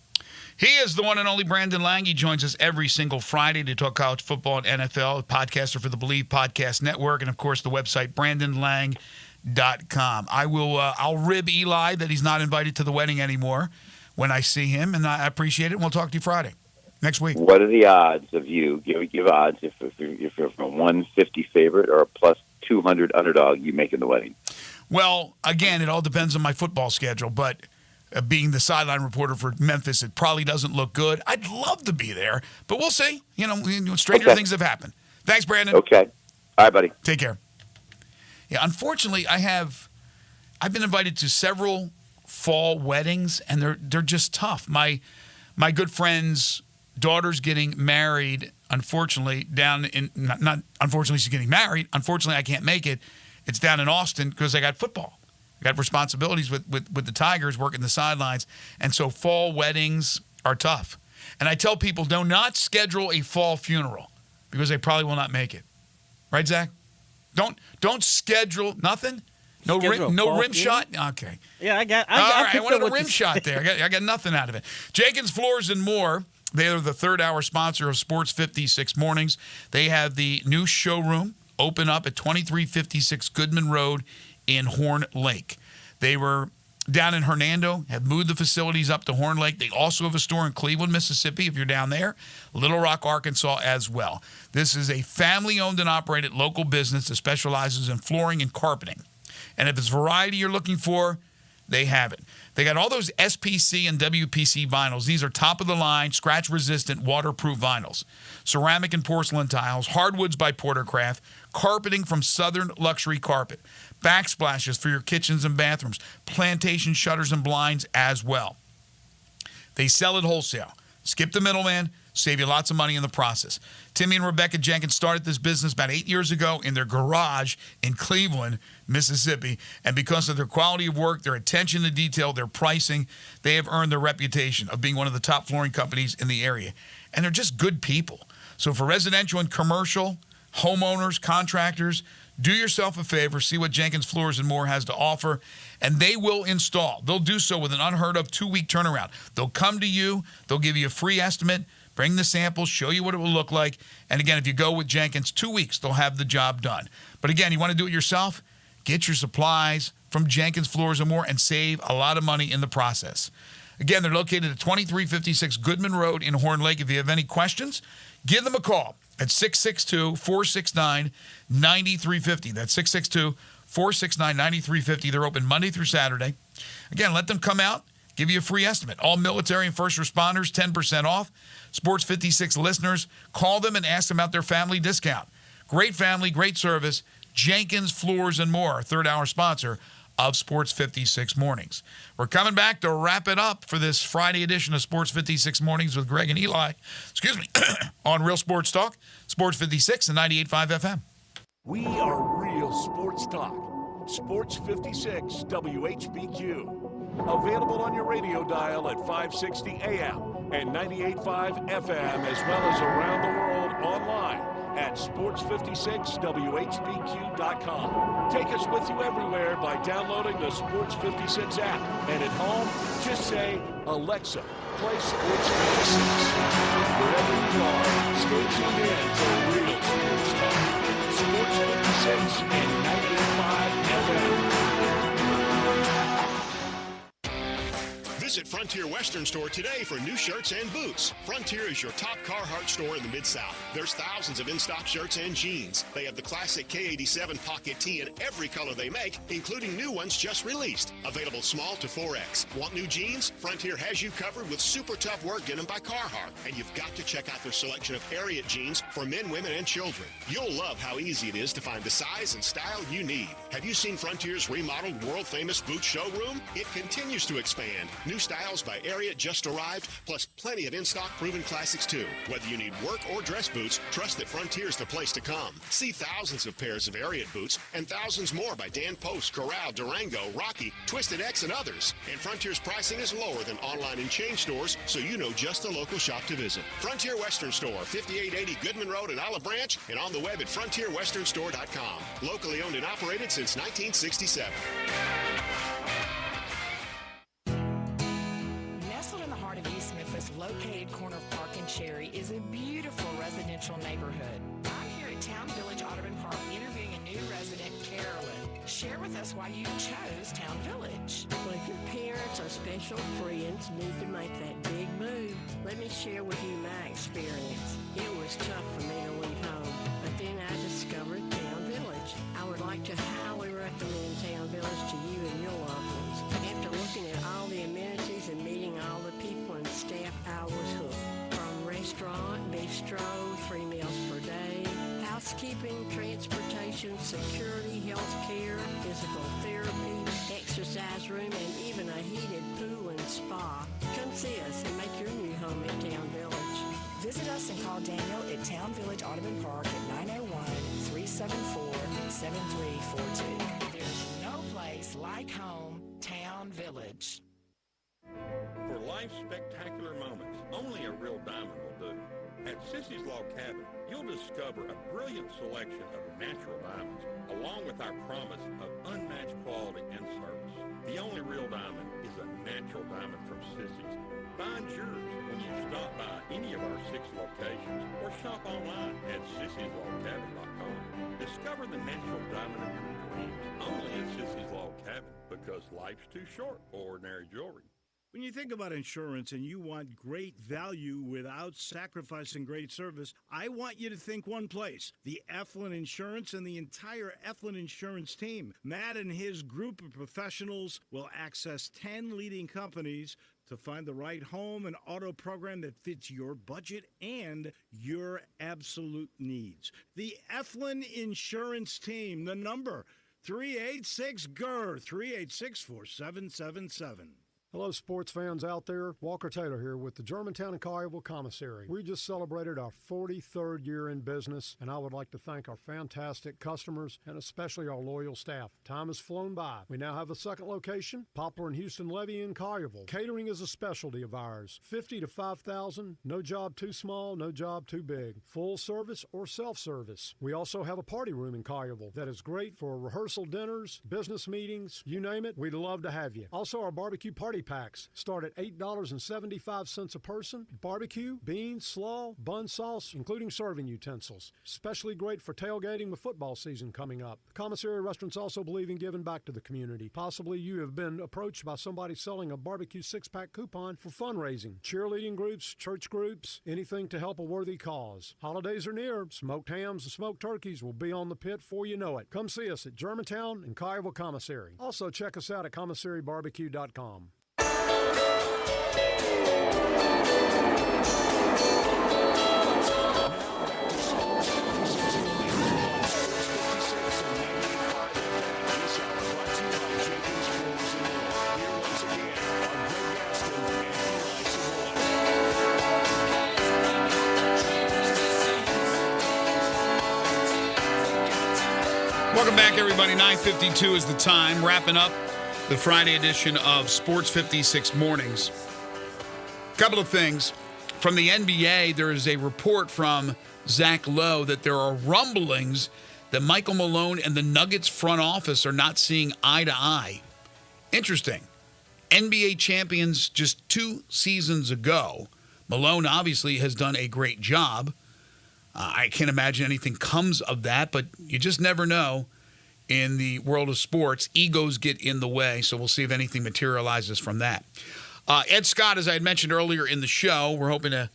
He is the one and only Brandon Lang. He joins us every single Friday to talk college football and NFL, podcaster for the Believe Podcast Network, and, of course, the website BrandonLang.com. I'll rib Eli that he's not invited to the wedding anymore when I see him, and I appreciate it, and we'll talk to you Friday. Next week. What are the odds of you give odds if you're a 150 favorite or a plus 200 underdog you making the wedding? Well, again, it all depends on my football schedule, but being the sideline reporter for Memphis, it probably doesn't look good. I'd love to be there, but we'll see. Stranger things have happened. Thanks, Brandon. Okay. All right, buddy. Take care. Yeah, unfortunately, I've been invited to several fall weddings, and they're just tough. My good friend's daughter's getting married, unfortunately, down in, not unfortunately she's getting married. Unfortunately, I can't make it. It's down in Austin because I got football. I got responsibilities with the Tigers, working the sidelines. And so fall weddings are tough. And I tell people, do not schedule a fall funeral because they probably will not make it. Right, Zach? Don't schedule nothing? No rim shot? Okay. Yeah, I all right, I wanted a rim shot there. I got nothing out of it. Jenkins Floors and More. They are the third-hour sponsor of Sports 56 Mornings. They have the new showroom open up at 2356 Goodman Road in Horn Lake. They were down in Hernando, have moved the facilities up to Horn Lake. They also have a store in Cleveland, Mississippi, if you're down there, Little Rock, Arkansas as well. This is a family-owned and operated local business that specializes in flooring and carpeting. And if it's variety you're looking for, they have it. They got all those SPC and WPC vinyls. These are top-of-the-line, scratch-resistant, waterproof vinyls. Ceramic and porcelain tiles, hardwoods by Portercraft, carpeting from Southern Luxury Carpet, backsplashes for your kitchens and bathrooms, plantation shutters and blinds as well. They sell at wholesale. Skip the middleman, save you lots of money in the process. Timmy and Rebecca Jenkins started this business about 8 years ago in their garage in Cleveland, Mississippi, and because of their quality of work, their attention to detail, their pricing, they have earned their reputation of being one of the top flooring companies in the area. And they're just good people. So for residential and commercial, homeowners, contractors, do yourself a favor, see what Jenkins Floors and More has to offer, and they will install. They'll do so with an unheard of 2-week turnaround. They'll come to you, they'll give you a free estimate, bring the samples, show you what it will look like, and again, if you go with Jenkins, 2 weeks, they'll have the job done. But again, you want to do it yourself? Get your supplies from Jenkins Floors and More and save a lot of money in the process. Again, they're located at 2356 Goodman Road in Horn Lake. If you have any questions, give them a call at 662-469-9350. That's 662-469-9350. They're open Monday through Saturday. Again, let them come out, give you a free estimate. All military and first responders, 10% off. Sports 56 listeners, call them and ask them about their family discount. Great family, great service. Jenkins Floors and More, third-hour sponsor of Sports 56 Mornings. We're coming back to wrap it up for this Friday edition of Sports 56 Mornings with Greg and Eli, on Real Sports Talk, Sports 56 and 98.5 FM. We are Real Sports Talk. Sports 56 WHBQ. Available on your radio dial at 560 AM and 98.5 FM, as well as around the world online at sports56whbq.com. Take us with you everywhere by downloading the Sports 56 app. And at home, just say, Alexa, play Sports 56. Wherever you are, stay tuned in to Real Sports Talk. Sports 56 and 98.5 FM. Visit Frontier Western Store today for new shirts and boots. Frontier is your top Carhartt store in the Mid-South. There's thousands of in-stock shirts and jeans. They have the classic K87 pocket tee in every color they make, including new ones just released. Available small to 4X. Want new jeans? Frontier has you covered with super tough work denim by Carhartt. And you've got to check out their selection of Harriet jeans for men, women, and children. You'll love how easy it is to find the size and style you need. Have you seen Frontier's remodeled world-famous boot showroom? It continues to expand. New styles by Ariat just arrived, plus plenty of in-stock proven classics too. Whether you need work or dress boots, trust that Frontier's the place to come. See thousands of pairs of Ariat boots and thousands more by Dan Post, Corral, Durango, Rocky, Twisted X, and others. And Frontier's pricing is lower than online and chain stores, so you know just the local shop to visit. Frontier Western Store, 5880 Goodman Road in Olive Branch, and on the web at frontierwesternstore.com. Locally owned and operated since 1967. Nestled in the heart of East Memphis, located corner of Park and Cherry, is a beautiful residential neighborhood. I'm here at Town Village Audubon Park interviewing a new resident, Carolyn. Share with us why you chose Town Village. Well, if your parents or special friends need to make that big move, let me share with you my experience. It was tough for me to leave home, but then I discovered Town Village. I would like to highly recommend Town Village to you and your loved ones. After looking at all the amenities and meeting all the people and staff, I was hooked. From restaurant, bistro, 3 meals per day, housekeeping, transportation, security, health care, physical therapy, exercise room, and even a heated pool and spa. Come see us and make your new home in Town Village. Visit us and call Daniel at Town Village Audubon Park at 901-374-7342. There's no place like home, Town Village. For life's spectacular moments, only a real diamond will do. At Sissy's Log Cabin, you'll discover a brilliant selection of natural diamonds, along with our promise of unmatched quality and service. The only real diamond is a natural diamond from Sissy's. Find yours when you stop by any of our 6 locations or shop online at sissyslogcabin.com. Discover the natural diamond of your dreams only at Sissy's Log Cabin, because life's too short for ordinary jewelry. When you think about insurance and you want great value without sacrificing great service, I want you to think one place: the Eflin Insurance and the entire Eflin Insurance team. Matt and his group of professionals will access 10 leading companies to find the right home and auto program that fits your budget and your absolute needs. The Eflin Insurance team, the number 386-GER, 386-4777. Hello, sports fans out there. Walker Taylor here with the Germantown and Collierville Commissary. We just celebrated our 43rd year in business, and I would like to thank our fantastic customers and especially our loyal staff. Time has flown by. We now have a second location, Poplar and Houston Levy in Collierville. Catering is a specialty of ours. 50 to 5,000, no job too small, no job too big. Full service or self-service. We also have a party room in Collierville that is great for rehearsal dinners, business meetings, you name it, we'd love to have you. Also, our barbecue party packs start at $8.75 a person. Barbecue, beans, slaw, bun sauce, including serving utensils. Especially great for tailgating with football season coming up. The commissary restaurants also believe in giving back to the community. Possibly you have been approached by somebody selling a barbecue 6-pack coupon for fundraising. Cheerleading groups, church groups, anything to help a worthy cause. Holidays are near. Smoked hams and smoked turkeys will be on the pit before you know it. Come see us at Germantown and Collierville Commissary. Also check us out at commissarybarbecue.com. Welcome back, everybody. 9:52 is the time. Wrapping up the Friday edition of Sports 56 Mornings. Couple of things. From the NBA, there is a report from Zach Lowe that there are rumblings that Michael Malone and the Nuggets front office are not seeing eye to eye. Interesting. NBA champions just 2 seasons ago. Malone obviously has done a great job. I can't imagine anything comes of that, but you just never know. In the world of sports, egos get in the way, so we'll see if anything materializes from that. Ed Scott, as I had mentioned earlier in the show, we're hoping to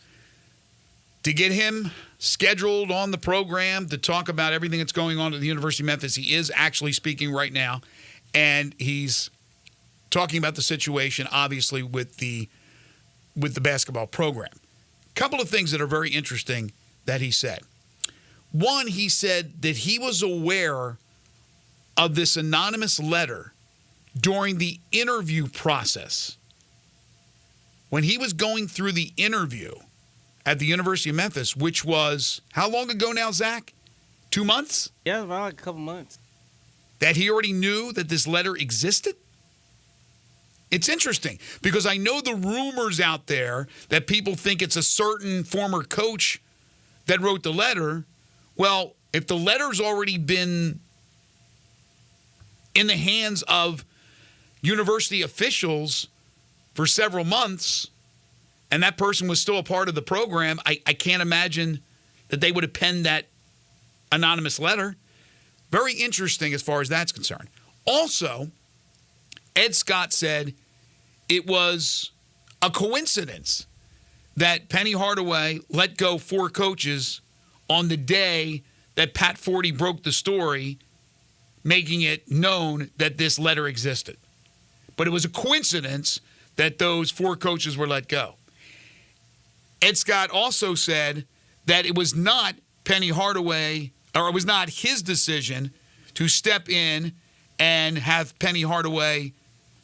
get him scheduled on the program to talk about everything that's going on at the University of Memphis. He is actually speaking right now, and he's talking about the situation, obviously, with the basketball program. A couple of things that are very interesting that he said. One, he said that he was aware of this anonymous letter during the interview process. When he was going through the interview at the University of Memphis, which was, how long ago now, Zach? 2 months? Yeah, about like a couple months. That he already knew that this letter existed? It's interesting because I know the rumors out there that people think it's a certain former coach that wrote the letter. Well, if the letter's already been in the hands of university officials for several months, and that person was still a part of the program, I can't imagine that they would have penned that anonymous letter. Very interesting as far as that's concerned. Also, Ed Scott said it was a coincidence that Penny Hardaway let go 4 coaches on the day that Pat Forty broke the story, making it known that this letter existed. But it was a coincidence that those 4 coaches were let go. Ed Scott also said that it was not Penny Hardaway, or it was not his decision to step in and have Penny Hardaway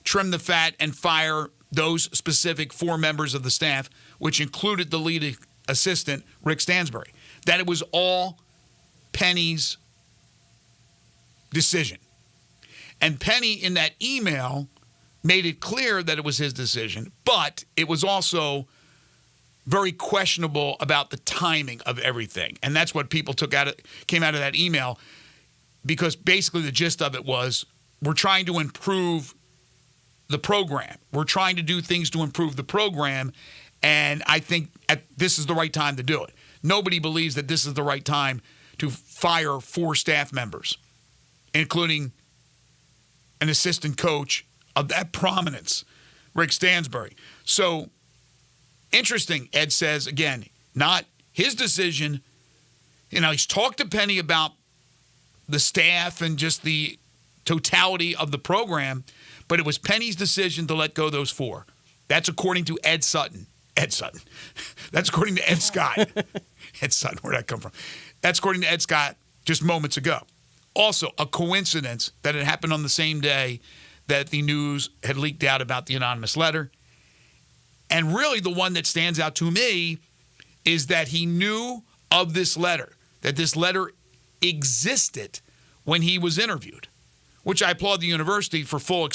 trim the fat and fire those specific 4 members of the staff, which included the lead assistant, Rick Stansbury. That it was all Penny's decision. And Penny, in that email, made it clear that it was his decision, but it was also very questionable about the timing of everything. And that's what people came out of that email, because basically the gist of it was, we're trying to improve the program. We're trying to do things to improve the program, and I think this is the right time to do it. Nobody believes that this is the right time to fire 4 staff members, including an assistant coach of that prominence, Rick Stansbury. So, interesting, Ed says, again, not his decision. He's talked to Penny about the staff and just the totality of the program, but it was Penny's decision to let go of those 4. That's according to Ed Sutton. Ed Sutton. That's according to Ed Scott. Ed Sutton, where'd that come from? That's according to Ed Scott just moments ago. Also, a coincidence that it happened on the same day that the news had leaked out about the anonymous letter. And really the one that stands out to me is that he knew of this letter, that this letter existed when he was interviewed, which I applaud the university for full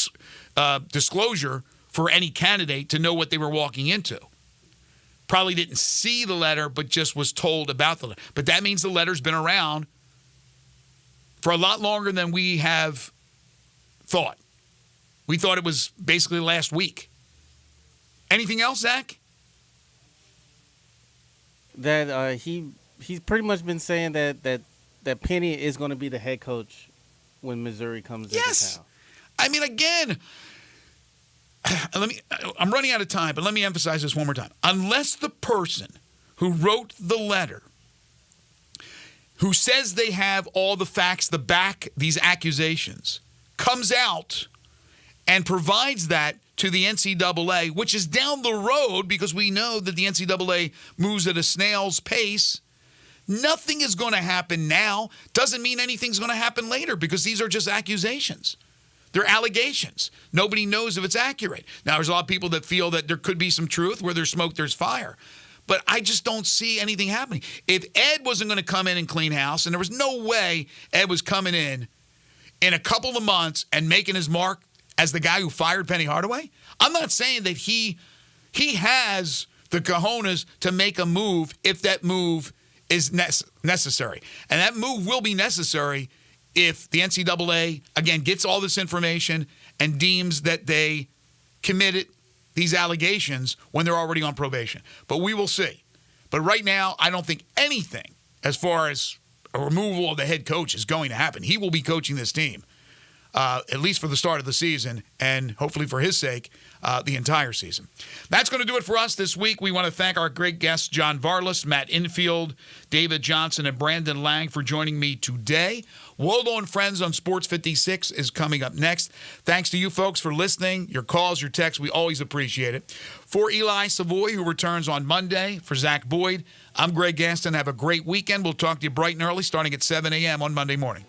disclosure for any candidate to know what they were walking into. Probably didn't see the letter, but just was told about the letter. But that means the letter's been around for a lot longer than we have thought. We thought it was basically last week. Anything else, Zach? That he's pretty much been saying that Penny is going to be the head coach when Missouri comes into town. I mean, again, I'm running out of time, but let me emphasize this one more time. Unless the person who wrote the letter, who says they have all the facts to back these accusations, comes out and provides that to the NCAA, which is down the road because we know that the NCAA moves at a snail's pace, nothing is going to happen now. Doesn't mean anything's going to happen later because these are just accusations. They're allegations. Nobody knows if it's accurate. Now, there's a lot of people that feel that there could be some truth. Where there's smoke, there's fire. But I just don't see anything happening. If Ed wasn't going to come in and clean house, and there was no way Ed was coming in a couple of months and making his mark as the guy who fired Penny Hardaway, I'm not saying that he has the cojones to make a move if that move is necessary. And that move will be necessary if the NCAA, again, gets all this information and deems that they committed these allegations when they're already on probation. But we will see. But right now, I don't think anything as far as a removal of the head coach is going to happen. He will be coaching this team, at least for the start of the season, and hopefully for his sake, the entire season. That's going to do it for us this week. We want to thank our great guests, John Varlas, Matt Infield, David Johnson, and Brandon Lang for joining me today. Waldo and Friends on Sports 56 is coming up next. Thanks to you folks for listening, your calls, your texts. We always appreciate it. For Eli Savoy, who returns on Monday, for Zach Boyd, I'm Greg Gaston. Have a great weekend. We'll talk to you bright and early starting at 7 a.m. on Monday morning.